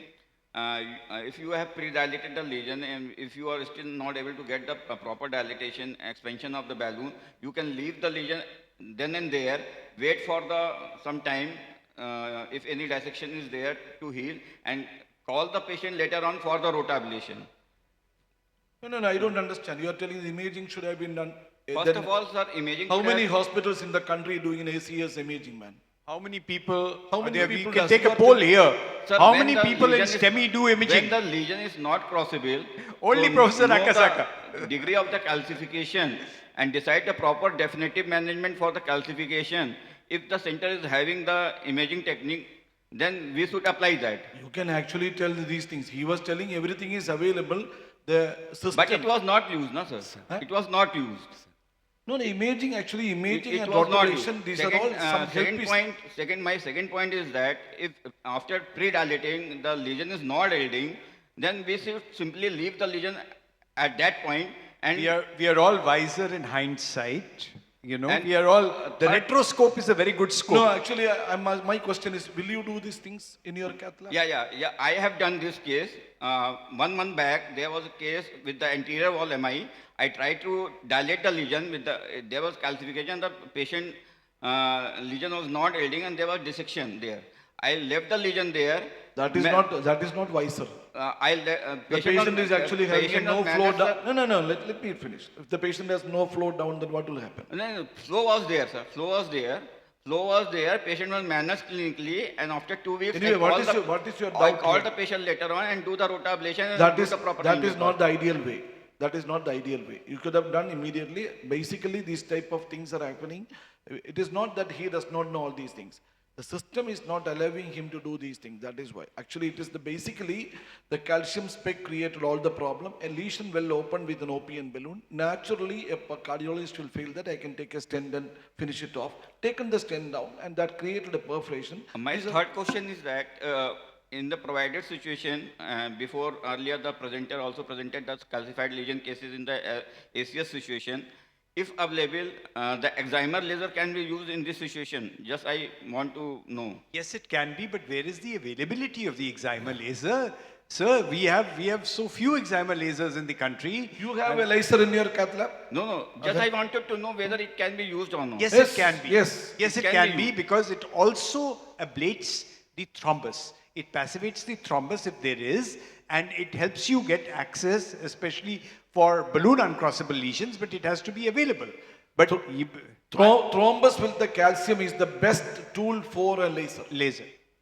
if you have pre-dilated the lesion and if you are still not able to get the proper dilatation, expansion of the balloon, you can leave the lesion then and there, wait for some time, if any dissection is there to heal, and call the patient later on for the rotablation. No, I don't understand. You are telling the imaging should have been done. First of all, sir, imaging. How many hospitals in the country doing an ACS imaging, man? How many people? people we can does- take you a are poll telling- here. Sir, How when many the people in lesion is- STEMI do imaging? When the lesion is not crossable, Only so Professor know Akasaka. the degree of the calcification and decide the proper definitive management for the calcification. If the center is having the imaging technique, then we should apply that. You can actually tell these things. He was telling everything is available. The system. But it was not used, no, sir. It was not used. No, imaging, actually imaging It and was not used. rotation, these Second, are all some second help point, my second point is that if after pre-dilating the lesion is not yielding, then we should simply leave the lesion at that point. And we are all wiser in hindsight. You know, And, we are all, the retroscope is a very good scope. No, actually, my question is, will you do these things in your cath lab? Yeah. I have done this case. 1 month back, there was a case with the anterior wall MI. I tried to dilate the lesion with there was calcification. The patient lesion was not yielding and there was dissection there. I left the lesion there. That is not wiser. The patient is actually having no flow down. No, let me finish. If the patient has no flow down, then what will happen? No, flow was there, sir. Flow was there. Patient was managed clinically, and after 2 weeks, Anyway, what is your doubt I called here? the patient later on and do the rotablation and That do is the proper not the ideal way. That is not the ideal way. You could have done immediately. Basically, these type of things are happening. It is not that he does not know all these things. The system is not allowing him to do these things. That is why. Actually, it is basically the calcium spec created all the problem. A lesion well opened with an OPN balloon. Naturally, a cardiologist will feel that I can take a stent and finish it off. Taken the stent down, and that created a perforation. My third question is that in the provided situation, before earlier the presenter also presented the calcified lesion cases in the ACS situation. If available, the excimer laser can be used in this situation. Just I want to know. Yes, it can be, but where is the availability of the excimer laser? Sir, we have so few excimer lasers in the country. You have a laser in your cath lab? No. Just I wanted to know whether it can be used or not. Yes, it can be. Yes. Yes, it can be because it also ablates the thrombus. It passivates the thrombus if there is, and it helps you get access, especially for balloon uncrossable lesions, but it has to be available. But Thrombus with the calcium is the best tool for a laser.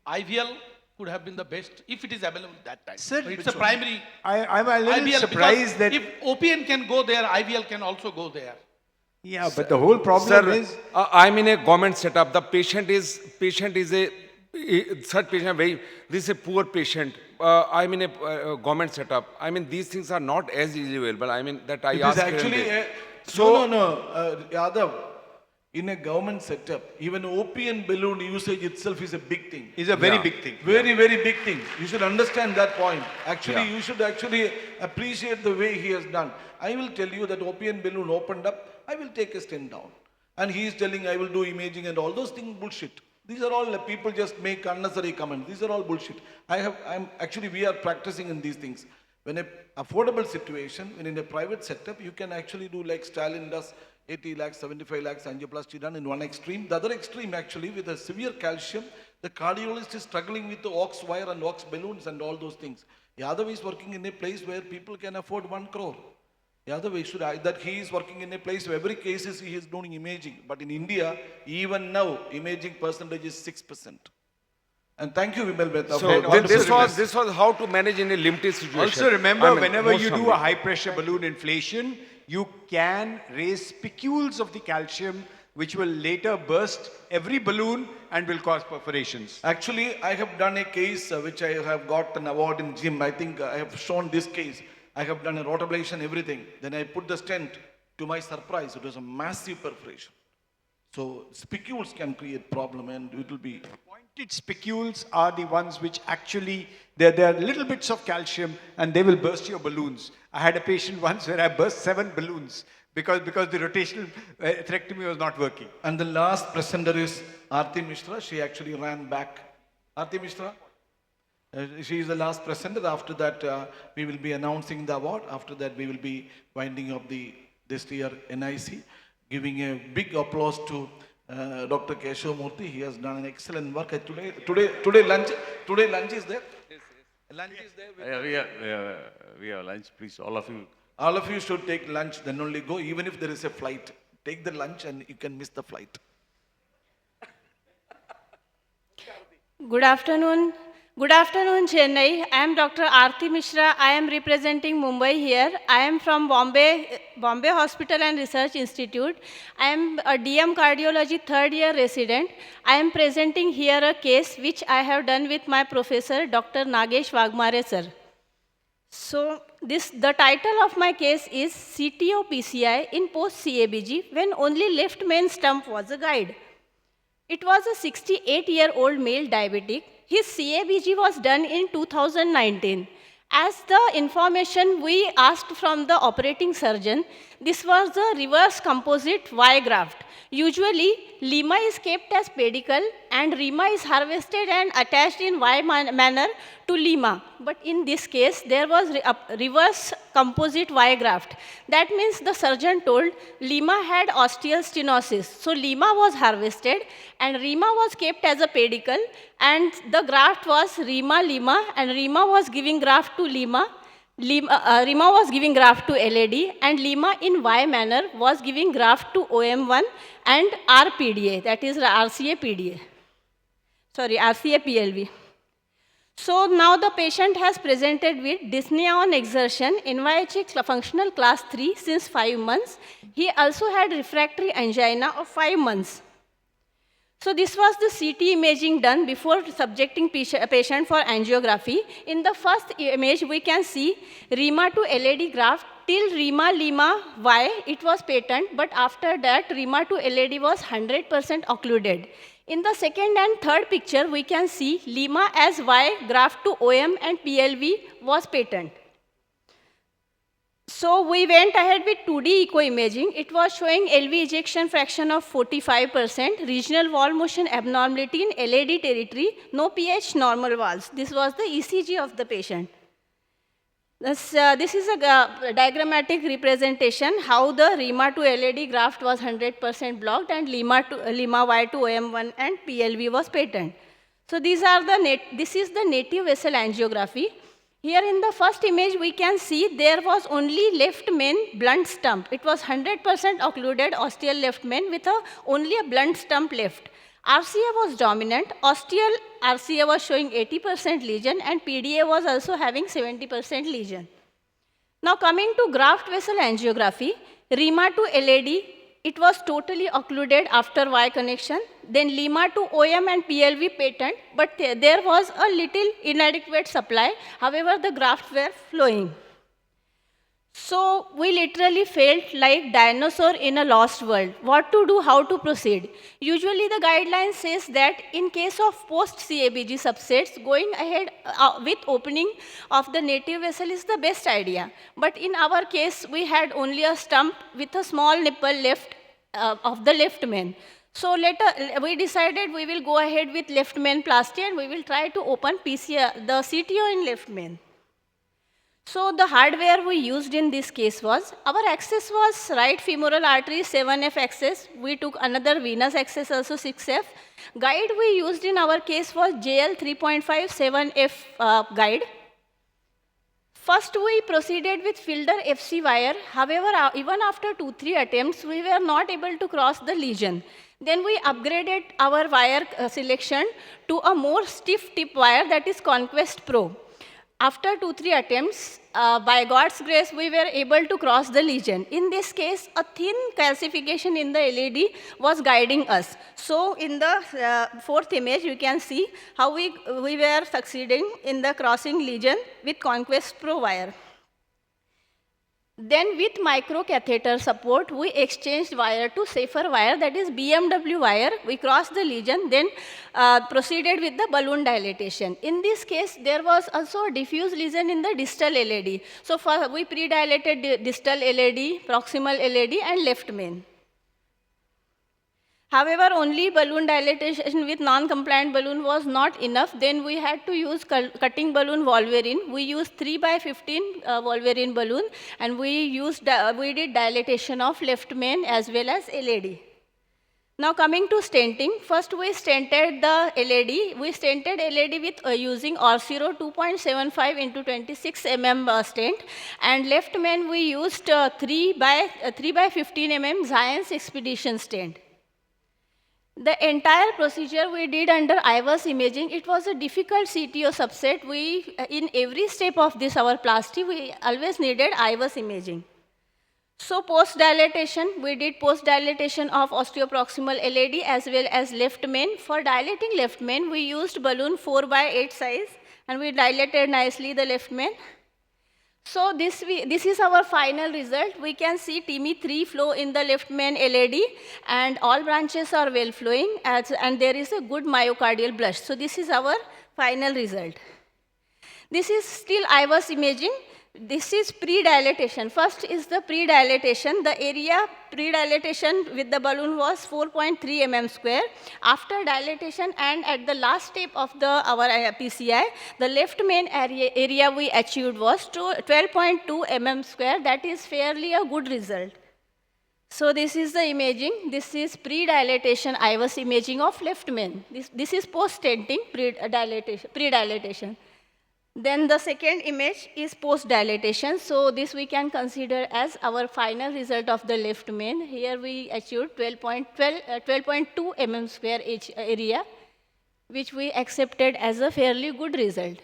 IVL could have been the best if it is available at that time. Sir, But it's a primary. I'm a little IVL, surprised that if OPN can go there, IVL can also go there. Yeah, but the whole problem Sir, is I'm in a government setup. The patient is a third patient. This is a poor patient. I'm in a government setup. I mean, these things are not as easily available. I mean, that I It is asked. actually Yadav, in a government setup, even OPN balloon usage itself is a big thing. Is a very big thing. Very, very big thing. You should understand that point. Actually, Yeah. you should actually appreciate the way he has done. I will tell you that OPN balloon opened up, I will take a stent down. And he is telling I will do imaging and all those things, bullshit. These are all people just make unnecessary comments. These are all bullshit. We are practicing in these things. When a affordable situation, when in a private setup, you can actually do like Stalin does, 80 lakhs, 75 lakhs angioplasty done in one extreme. The other extreme actually with a severe calcium, the cardiologist is struggling with the ox wire and ox balloons and all those things. Yadav is working in a place where people can afford 1 crore. Yadav that he is working in a place where every case he is doing imaging. But in India, even now, imaging percentage is 6%. And thank you, Vimal Mehta. So this was how to manage in a limited situation. Also remember, I mean, whenever most you do humbly. a high pressure balloon inflation, you can raise spicules of the calcium which will later burst every balloon and will cause perforations. Actually, I have done a case which I have got an award in gym. I think I have shown this case. I have done a rotablation, everything. Then I put the stent. To my surprise, it was a massive perforation. So spicules can create problem and it will be... Pointed spicules are the ones which actually, they're little bits of calcium and they will burst your balloons. I had a patient once where I burst 7 balloons because the rotational atherectomy was not working. And the last presenter is Aarti Mishra. She actually ran back. Aarti Mishra? She is the last presenter. After that, we will be announcing the award. After that, we will be winding up this year NIC. Giving a big applause to Dr. Keshav Murthy. He has done an excellent work. Today lunch is there. Lunch is there. We have lunch, please, all of you. All of you should take lunch, then only go, even if there is a flight. Take the lunch and you can miss the flight. Good afternoon. Good afternoon, Chennai. I am Dr. Aarti Mishra. I am representing Mumbai here. I am from Bombay Hospital and Research Institute. I am a DM Cardiology third year resident. I am presenting here a case which I have done with my professor, Dr. Nagesh Wagmare sir. So the title of my case is CTO PCI in post-CABG when only left main stump was a guide. It was a 68-year-old male diabetic. His CABG was done in 2019. As the information we asked from the operating surgeon, this was the reverse composite Y graft. Usually, lima is kept as pedicle and rima is harvested and attached in Y manner to lima. But in this case, there was a reverse composite Y graft. That means the surgeon told lima had osteal stenosis. So lima was harvested and rima was kept as a pedicle and the graft was rima and rima was giving graft to lima. Rima was giving graft to LAD and lima in Y manner was giving graft to OM1 and RPDA, that is RCA PLV. So now the patient has presented with dyspnea on exertion, NYHA functional class 3 since 5 months. He also had refractory angina of 5 months. So this was the CT imaging done before subjecting patient for angiography. In the first image, we can see rima to LAD graft till rima lima Y, it was patent, but after that rima to LAD was 100% occluded. In the second and third picture, we can see lima as Y graft to OM and PLV was patent. So we went ahead with 2D echo imaging. It was showing LV ejection fraction of 45%, regional wall motion abnormality in LAD territory, no pH, normal walls. This was the ECG of the patient. This is a diagrammatic representation how the Lima to LAD graft was 100% blocked and Lima Y to OM1 and PLV was patent. So this is the native vessel angiography. Here in the first image, we can see there was only left main blunt stump. It was 100% occluded ostial left main with only a blunt stump left. RCA was dominant, ostial RCA was showing 80% lesion and PDA was also having 70% lesion. Now coming to graft vessel angiography, Lima to LAD, it was totally occluded after Y connection. Then Lima to OM and PLV patent, but there was a little inadequate supply. However, the grafts were flowing. So we literally felt like dinosaur in a lost world. What to do, how to proceed? Usually the guideline says that in case of post-CABG subsets, going ahead with opening of the native vessel is the best idea. But in our case, we had only a stump with a small nipple left of the left main. So later we decided we will go ahead with left main plasty and we will try to open the CTO in left main. So the hardware we used in this case was, our access was right femoral artery 7F access. We took another venous access also 6F. Guide we used in our case was JL 3.5 7F guide. First we proceeded with Fielder FC wire. However, even after 2-3 attempts, we were not able to cross the lesion. Then we upgraded our wire selection to a more stiff tip wire, that is Conquest Pro. After 2-3 attempts, by God's grace, we were able to cross the lesion. In this case, a thin calcification in the LAD was guiding us. So in the fourth image, you can see how we were succeeding in the crossing lesion with Conquest Pro wire. Then with microcatheter support, we exchanged wire to safer wire, that is BMW wire. We crossed the lesion, then proceeded with the balloon dilatation. In this case, there was also a diffuse lesion in the distal LAD. So we pre-dilated distal LAD, proximal LAD, and left main. However, only balloon dilatation with non-compliant balloon was not enough. Then we had to use cutting balloon Wolverine. We used 3x15 Wolverine balloon, and we did dilatation of left main as well as LAD. Now coming to stenting, first we stented the LAD. We stented LAD with using Orsiro 2.75 into 26 mm stent, and left main we used 3x15 mm Zions Expedition stent. The entire procedure we did under IVUS imaging. It was a difficult CTO subset. In every step of this, our plasty, we always needed IVUS imaging. So post-dilatation, we did post-dilatation of osteoproximal LAD as well as left main. For dilating left main, we used balloon 4x8 size, and we dilated nicely the left main. So this is our final result. We can see TME3 flow in the left main LAD, and all branches are well flowing, and there is a good myocardial blush. So this is our final result. This is still IVUS imaging. This is pre-dilatation. First is the pre-dilatation. The area pre-dilatation with the balloon was 4.3 mm square. After dilatation and at the last step of our PCI, the left main area we achieved was 12.2 mm square. That is fairly a good result. So this is the imaging. This is pre-dilatation IVUS imaging of left main. This is post-stenting pre-dilatation. Then the second image is post-dilatation. So this we can consider as our final result of the left main. Here we achieved 12.2 mm square area, which we accepted as a fairly good result.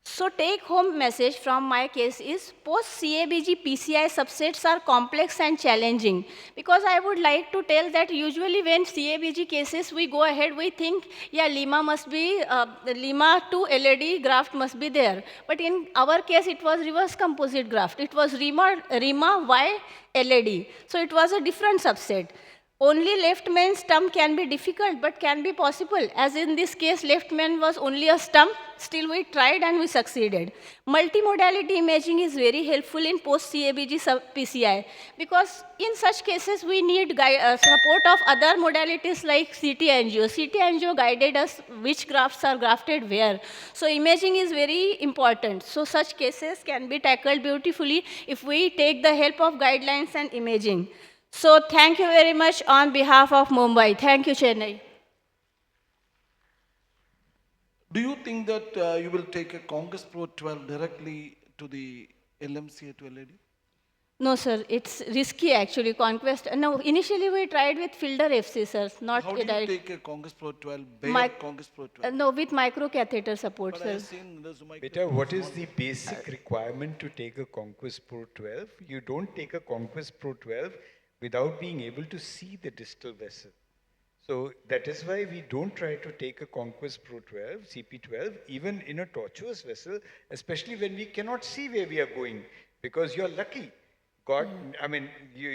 So take-home message from my case is post-CABG PCI subsets are complex and challenging, because I would like to tell that usually when CABG cases we go ahead, we think, yeah, Lima must be, Lima to LAD graft must be there. But in our case, it was reverse composite graft. It was Lima Y LAD. So it was a different subset. only left main stump can be difficult, but can be possible. As in this case, left main was only a stump, still we tried and we succeeded. Multimodality imaging is very helpful in post-CABG PCI, because in such cases we need support of other modalities like CT angio. CT angio guided us which grafts are grafted where. So imaging is very important. So such cases can be tackled beautifully if we take the help of guidelines and imaging. So thank you very much on behalf of Mumbai. Thank you, Chennai. Do you think that you will take a Congress Pro 12 directly to the LMCA to LAD? No, sir, it's risky actually, conquest. No, initially we tried with Filter FC, sir, not How do you direct. take a Congress Pro 12, bare Congress Pro 12? No, with microcatheter support, But I sir. have seen there's a Beta, what is the basic requirement to take a Conquest Pro 12? You don't take a Conquest Pro 12 without being able to see the distal vessel. So that is why we don't try to take a Conquest Pro 12, CP12, even in a tortuous vessel, especially when we cannot see where we are going, because you're lucky. God, I mean, you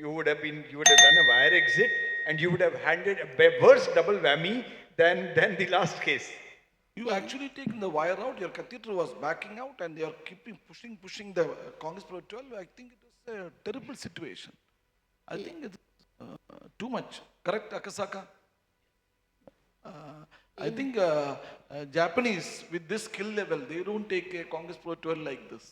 would have done a wire exit, and you would have handed a worse double whammy than the last case. You actually taken the wire out, your catheter was backing out, and they are keeping pushing the Congress Pro 12. I think it was a terrible situation. I think it's too much. Correct, Akasaka? I think Japanese, with this skill level, they don't take a Congress Pro 12 like this.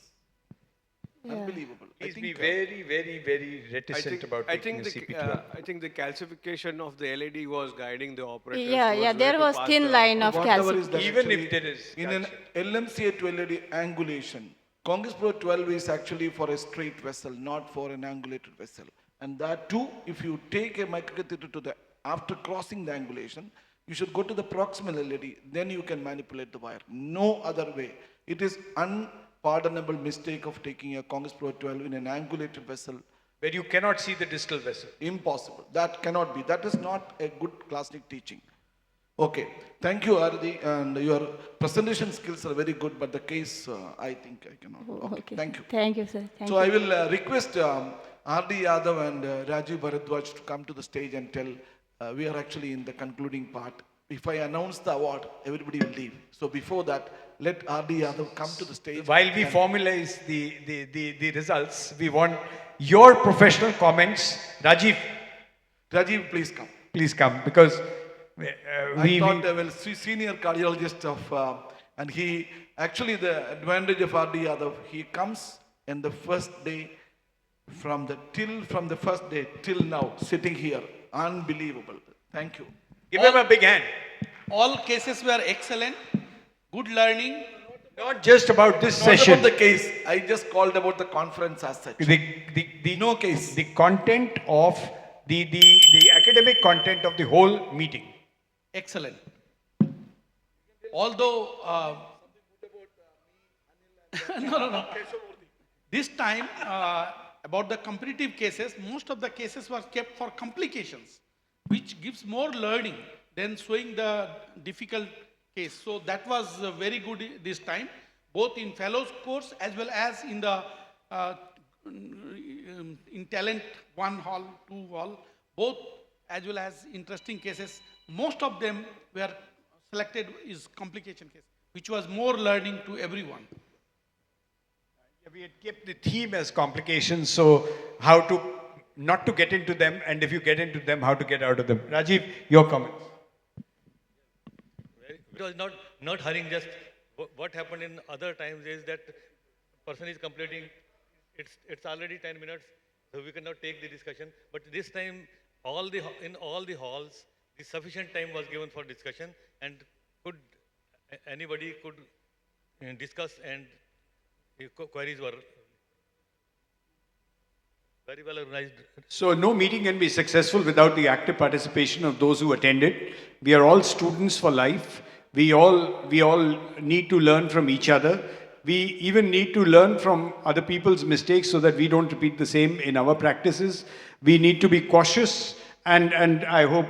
Yeah. Unbelievable. Please be very, very, very reticent about taking a CP12. I think the calcification of the LED was guiding the operator. Yeah, there was thin line of calcium. Even if there is in an LMCA 12 angulation, Congress Pro 12 is actually for a straight vessel, not for an angulated vessel. And that too, if you take a microcatheter to the, after crossing the angulation, you should go to the proximal LED, then you can manipulate the wire. No other way. It is unpardonable mistake of taking a Congress Pro 12 in an angulated vessel. Where you cannot see the distal vessel. Impossible. That cannot be. That is not a good classic teaching. Okay. Thank you, Ardi, and your presentation skills are very good, but the case, I think I cannot. Okay. Thank you. Thank you, sir. Thank So you. I will request R.D. Yadav and Rajiv Bharadwaj to come to the stage and tell, we are actually in the concluding part. If I announce the award, everybody will leave. So before that, let R.D. Yadav come to the stage. While we formalize the results, we want your professional comments. Rajiv, please come. Please come, because I thought well, senior cardiologist of, and he, actually the advantage of R.D. Yadav, he comes in the first day, from the first day till now, sitting here. Unbelievable. Thank you. Give him a big hand. All cases were excellent, good learning. Not just about this Not session. about the case. I just called about the conference as such. No case. The content of the academic content of the whole meeting. Excellent. Although, no. This time, about the competitive cases, most of the cases were kept for complications, which gives more learning than showing the difficult case. So that was very good this time, both in fellows course as well as in the in talent 1 hall, 2 hall, both as well as interesting cases. Most of them were selected is complication case, which was more learning to everyone. We had kept the theme as complications, so how to not to get into them, and if you get into them, how to get out of them. Rajiv, your comments. It was not hurrying, just what happened in other times is that person is completing, it's already 10 minutes, so we cannot take the discussion. But this time, in all the halls, the sufficient time was given for discussion, and anybody could discuss, and the queries were very well organized. So no meeting can be successful without the active participation of those who attended. We are all students for life. We all need to learn from each other. We even need to learn from other people's mistakes so that we don't repeat the same in our practices. We need to be cautious. And I hope,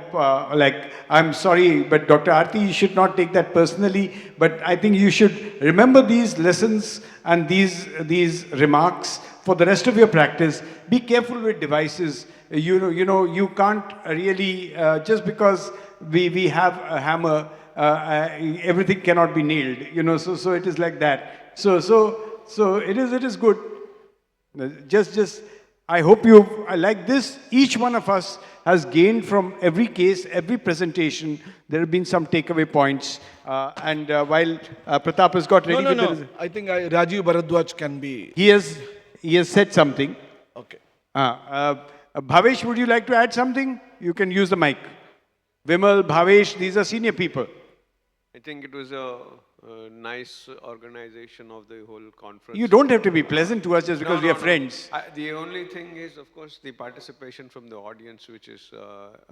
I'm sorry, but Dr. Aarti, you should not take that personally, but I think you should remember these lessons and these remarks for the rest of your practice. Be careful with devices. you can't really, just because we have a hammer, everything cannot be nailed, so it is like that. So it is good. Just, I hope like this, each one of us has gained from every case, every presentation. There have been some takeaway points. And while Pratap has got ready No. I think Rajiv Bharadwaj can be. He has said something. Okay. Bhavesh, would you like to add something? You can use the mic. Vimal, Bhavesh, these are senior people. I think it was a nice organization of the whole conference. You don't have to be pleasant to us just because we are friends. The only thing is, of course, the participation from the audience, which is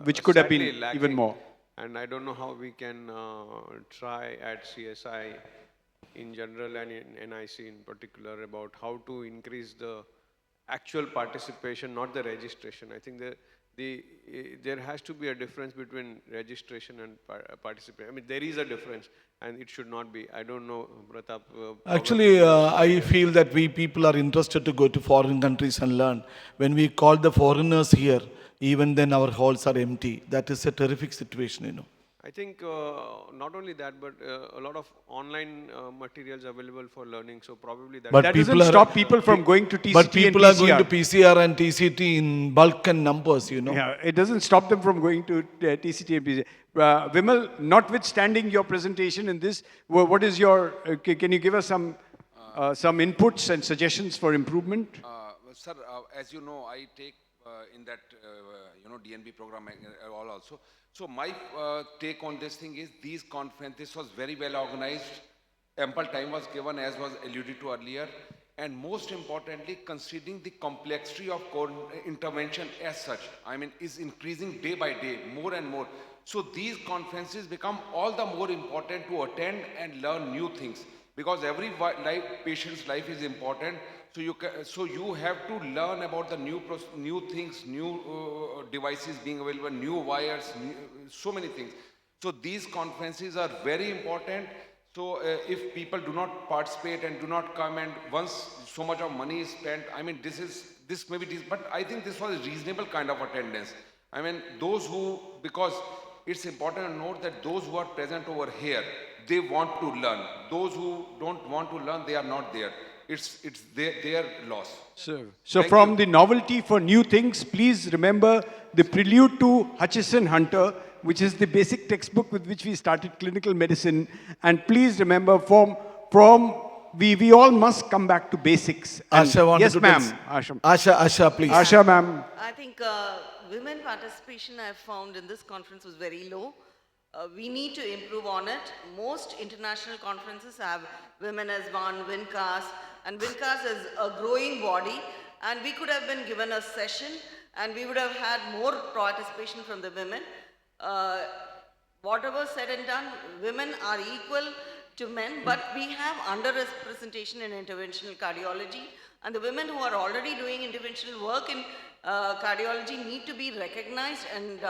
Which could have been sadly lacking. even more. And I don't know how we can try at CSI in general and in NIC in particular about how to increase the actual participation, not the registration. I think there has to be a difference between registration and participation. I mean, there is a difference, and it should not be. I don't know, Pratap. Actually, I feel that we people are interested to go to foreign countries and learn. When we call the foreigners here, even then our halls are empty. That is a terrific situation. I think not only that, but a lot of online materials available for learning. So probably that. But that doesn't stop people from going to TCT. But people and are going to PCR and TCT in bulk and numbers. Yeah, it doesn't stop them from going to TCT and PCR. Vimal, notwithstanding your presentation in this, what is your? Can you give us some inputs and suggestions for improvement? Sir, as you know, I take in that DNB program all also. So my take on this thing is these conferences was very well organized. Ample time was given, as was alluded to earlier. And most importantly, considering the complexity of intervention as such, I mean, is increasing day by day, more and more. So these conferences become all the more important to attend and learn new things, because every patient's life is important. So you have to learn about the new things, new devices being available, new wires, so many things. So these conferences are very important. So if people do not participate and do not come, and once so much of money is spent, I mean, this may be, but I think this was a reasonable kind of attendance. I mean, because it's important to note that those who are present over here, they want to learn. Those who don't want to learn, they are not there. It's their loss. So from the novelty for new things, please remember the prelude to Hutchison Hunter, which is the basic textbook with which we started clinical medicine. And please remember, we all must come back to basics. And Asha, yes, ma'am. Asha, please. Asha, ma'am. I think women participation I have found in this conference was very low. We need to improve on it. Most international conferences have women as one, WinCast, and WinCast is a growing body, and we could have been given a session and we would have had more participation from the women. Whatever said and done, women are equal to men, but we have underrepresentation in interventional cardiology, and the women who are already doing interventional work in cardiology need to be recognized and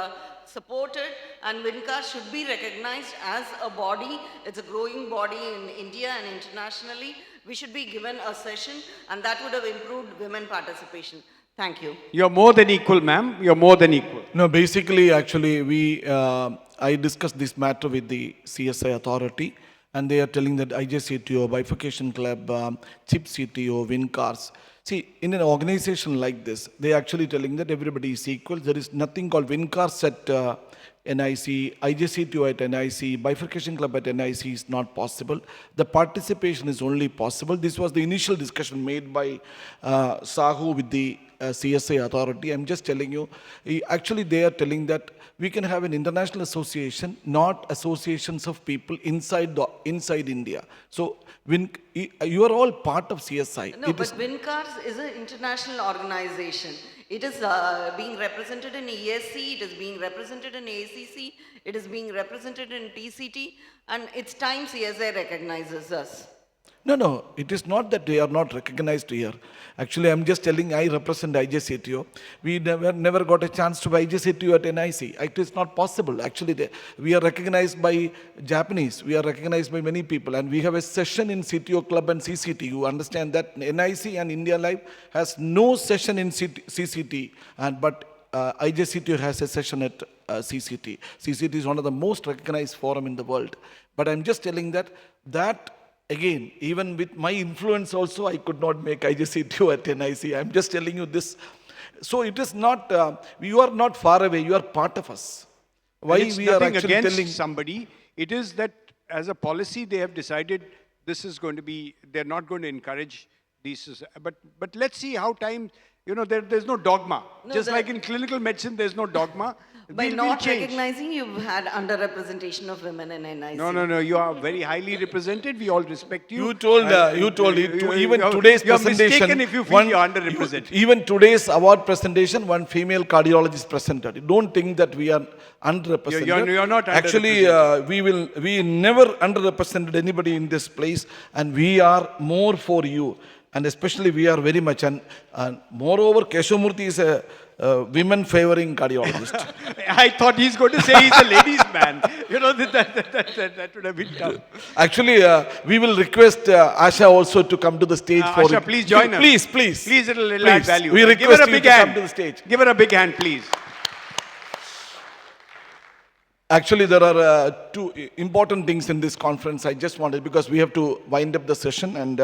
supported, and WinCast should be recognized as a body. It's a growing body in India and internationally. We should be given a session, and that would have improved women participation. Thank you. You're more than equal, ma'am. You're more than equal. No, basically, actually, I discussed this matter with the CSI authority, and they are telling that IJCTO, Bifurcation Club, CHIP CTO, WinCars. See, in an organization like this, they are actually telling that everybody is equal. There is nothing called WinCars at NIC, IJCTO at NIC, Bifurcation Club at NIC is not possible. The participation is only possible. This was the initial discussion made by Sahu with the CSI authority. I'm just telling you, actually they are telling that we can have an international association, not associations of people inside India. So you are all part of CSI. No, but WinCars is an international organization. It is being represented in ESC, it is being represented in ACC, it is being represented in TCT, and it's time CSI recognizes us. No, it is not that they are not recognized here. Actually, I'm just telling I represent IJCTO. We never got a chance to be IJCTO at NIC. It is not possible. Actually, we are recognized by Japanese. We are recognized by many people. And we have a session in CTO Club and CCT. You understand that NIC and India Live has no session in CCT. But IJCTU has a session at CCT. CCT is one of the most recognized forum in the world. But I'm just telling that again, even with my influence also, I could not make IJCTU at NIC. I'm just telling you this. So it is not, you are not far away, you are part of us. Why and it's we are nothing actually against telling somebody. It is that as a policy, they have decided this is going to be, they're not going to encourage these. But let's see how time, there's no dogma. No, Just like in clinical medicine, there's no dogma. By We'll not change. recognizing, you've had underrepresentation of women in NIC. No. You are very highly represented. We all respect you. You told even today's you are presentation. mistaken if you feel you are underrepresented. Even today's award presentation, one female cardiologist presented. Don't think that we are underrepresented. You're not Actually, we never underrepresented anybody in this place, and we are more for you. And especially we are very much, and moreover, Keshavamurthy is a women favoring cardiologist. I thought he's going to say he's a ladies' man. That would have been tough. Actually, we will request Asha also to come to the stage for Asha, please join us. Please. Please, it'll add value. We Give request her a you big to hand. come to the stage. Give her a big hand, please. Actually, there are two important things in this conference. I just wanted, because we have to wind up the session, and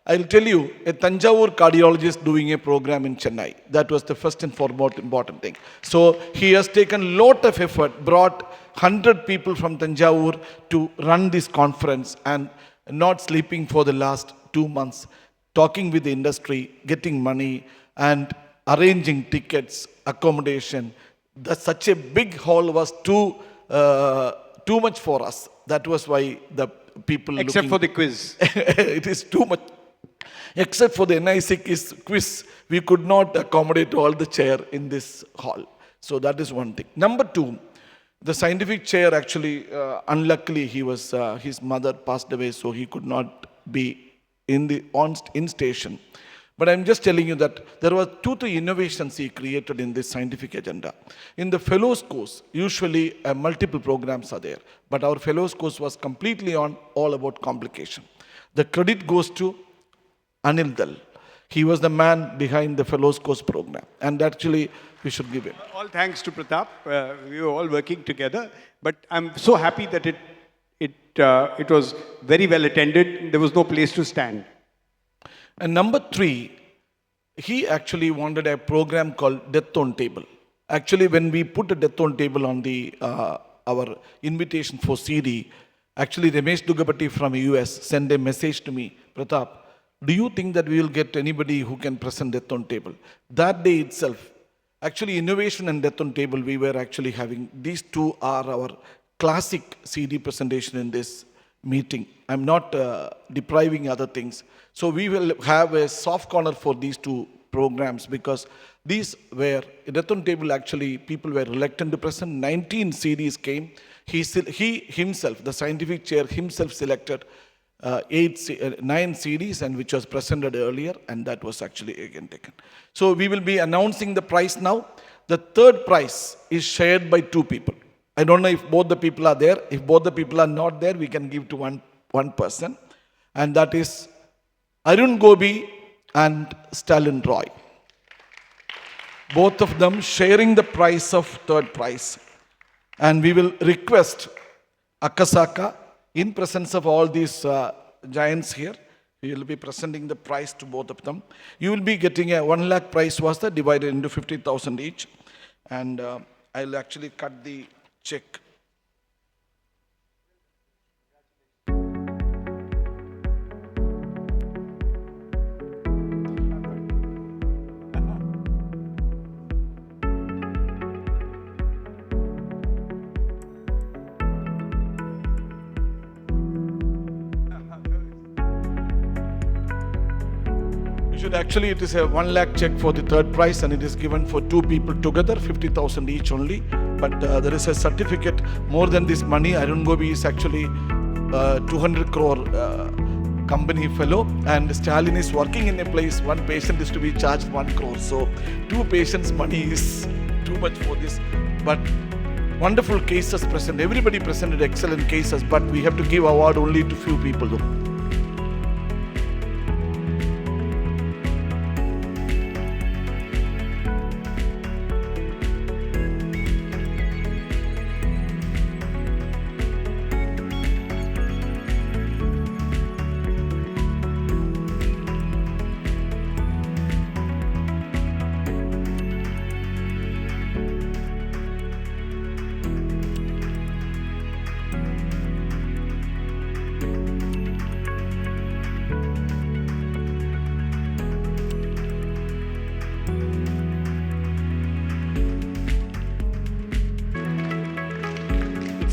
I'll tell you, a Tanjavur cardiologist doing a program in Chennai. That was the first and foremost important thing. So he has taken a lot of effort, brought 100 people from Tanjavur to run this conference, and not sleeping for the last 2 months, talking with the industry, getting money, and arranging tickets, accommodation. Such a big hall was too much for us. That was why the people Except for the quiz. It is too much. Except for the NIC quiz, we could not accommodate all the chair in this hall. So that is one thing. Number two, the scientific chair actually, unluckily, his mother passed away, so he could not be in station. But I'm just telling you that there were 2-3 innovations he created in this scientific agenda. In the fellows course, usually multiple programs are there, but our fellows course was completely on all about complication. The credit goes to Anil Dal. He was the man behind the fellows course program, and actually we should give him. All thanks to Pratap. We were all working together, but I'm so happy that it was very well attended. There was no place to stand. And number 3, he actually wanted a program called Death on Table. Actually, when we put a Death on Table on our invitation for CD, actually Ramesh Dugapati from US sent a message to me, Pratap, do you think that we will get anybody who can present Death on Table? That day itself, actually innovation and Death on Table, we were actually having, these two are our classic CD presentation in this meeting. I'm not depriving other things. So we will have a soft corner for these two programs, because these were, Death on Table actually, people were reluctant to present. 19 CDs came. He himself, the scientific chair himself selected 9 CDs, and which was presented earlier, and that was actually again taken. So we will be announcing the prize now. The third prize is shared by 2 people. I don't know if both the people are there. If both the people are not there, we can give to one person, and that is Arun Gobi and Stalin Roy. Both of them sharing the prize of third prize. And we will request Akasaka, in presence of all these giants here, we will be presenting the prize to both of them. You will be getting a 1 lakh prize was that divided into 50,000 each. And I'll actually cut the check. Actually, it is a 1 lakh check for the third prize, and it is given for 2 people together, 50,000 each only. But there is a certificate more than this money. Arun Gobi is actually 200 crore company fellow, and Stalin is working in a place, 1 patient is to be charged 1 crore. So 2 patients' money is too much for this. But wonderful cases present. Everybody presented excellent cases, but we have to give award only to few people though.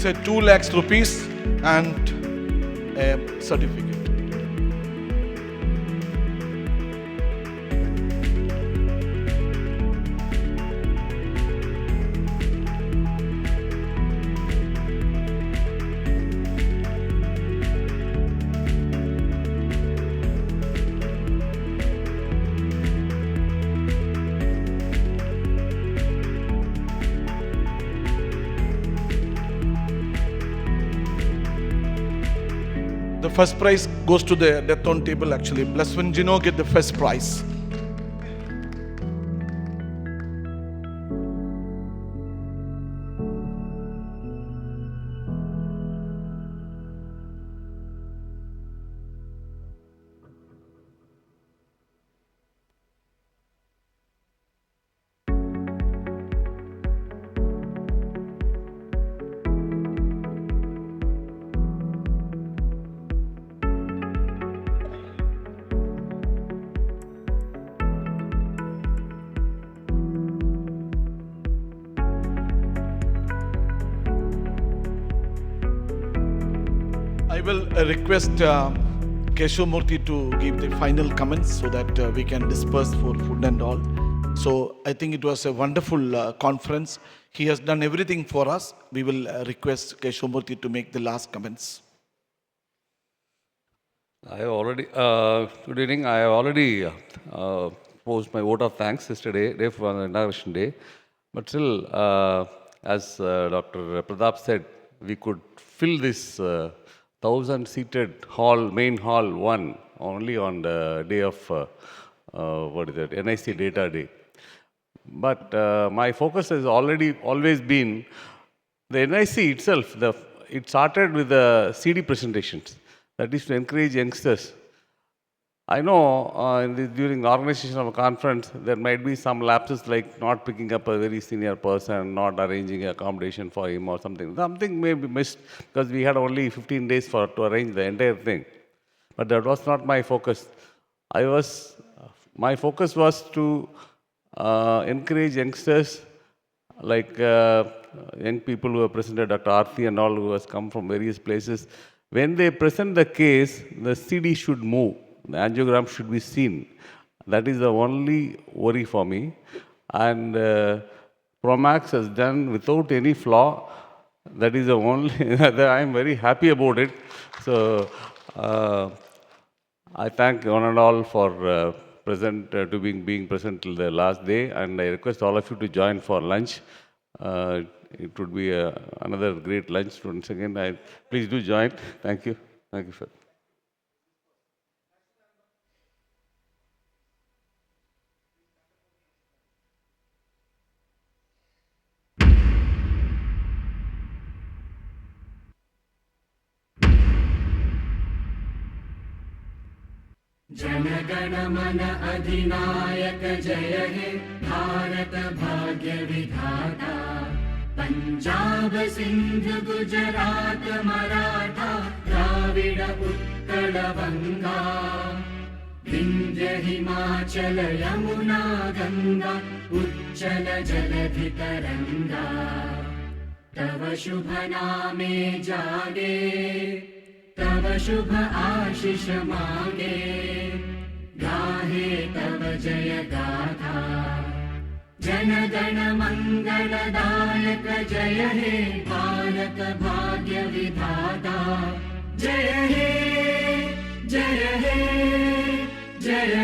It's a 2 lakhs rupees and a certificate. The first prize goes to the death on table actually. Blesswin Gino get the first prize. I will request Keshav Murthy to give the final comments so that we can disperse for food and all. So I think it was a wonderful conference. He has done everything for us. We will request Keshav Murthy to make the last comments. I have already, good evening, I have already posed my vote of thanks yesterday, day for the inauguration day. But still, as Dr. Pratap said, we could fill this 1,000-seated hall, main hall 1, only on the day of, NIC data day. But my focus has always been the NIC itself. It started with the CD presentations. That is to encourage youngsters. I know during the organization of a conference, there might be some lapses like not picking up a very senior person, not arranging accommodation for him or something. Something may be missed because we had only 15 days to arrange the entire thing. But that was not my focus. My focus was to encourage youngsters like young people who have presented, Dr. Aarti and all who has come from various places. When they present the case, the CD should move. The angiogram should be seen. That is the only worry for me. And Promax has done without any flaw. That is the only, I am very happy about it. So I thank one and all for being present till the last day. And I request all of you to join for lunch. It would be another great lunch once again. Please do join. Thank you. Thank you, sir. जनगण मन अधिनायक जय हे भारत भाग्य विधाता पंजाब सिंध गुजरात मराठा द्राविड उत्कल बंगा विंध्य हिमाचल यमुना गंगा उच्चल जलधि तरंगा तव शुभ नामे जागे तव शुभ आशीष मांगे गाहे तव जय गाथा जन गण मंगलदायक जय हे भारत भाग्य विधाता जय हे जय हे जय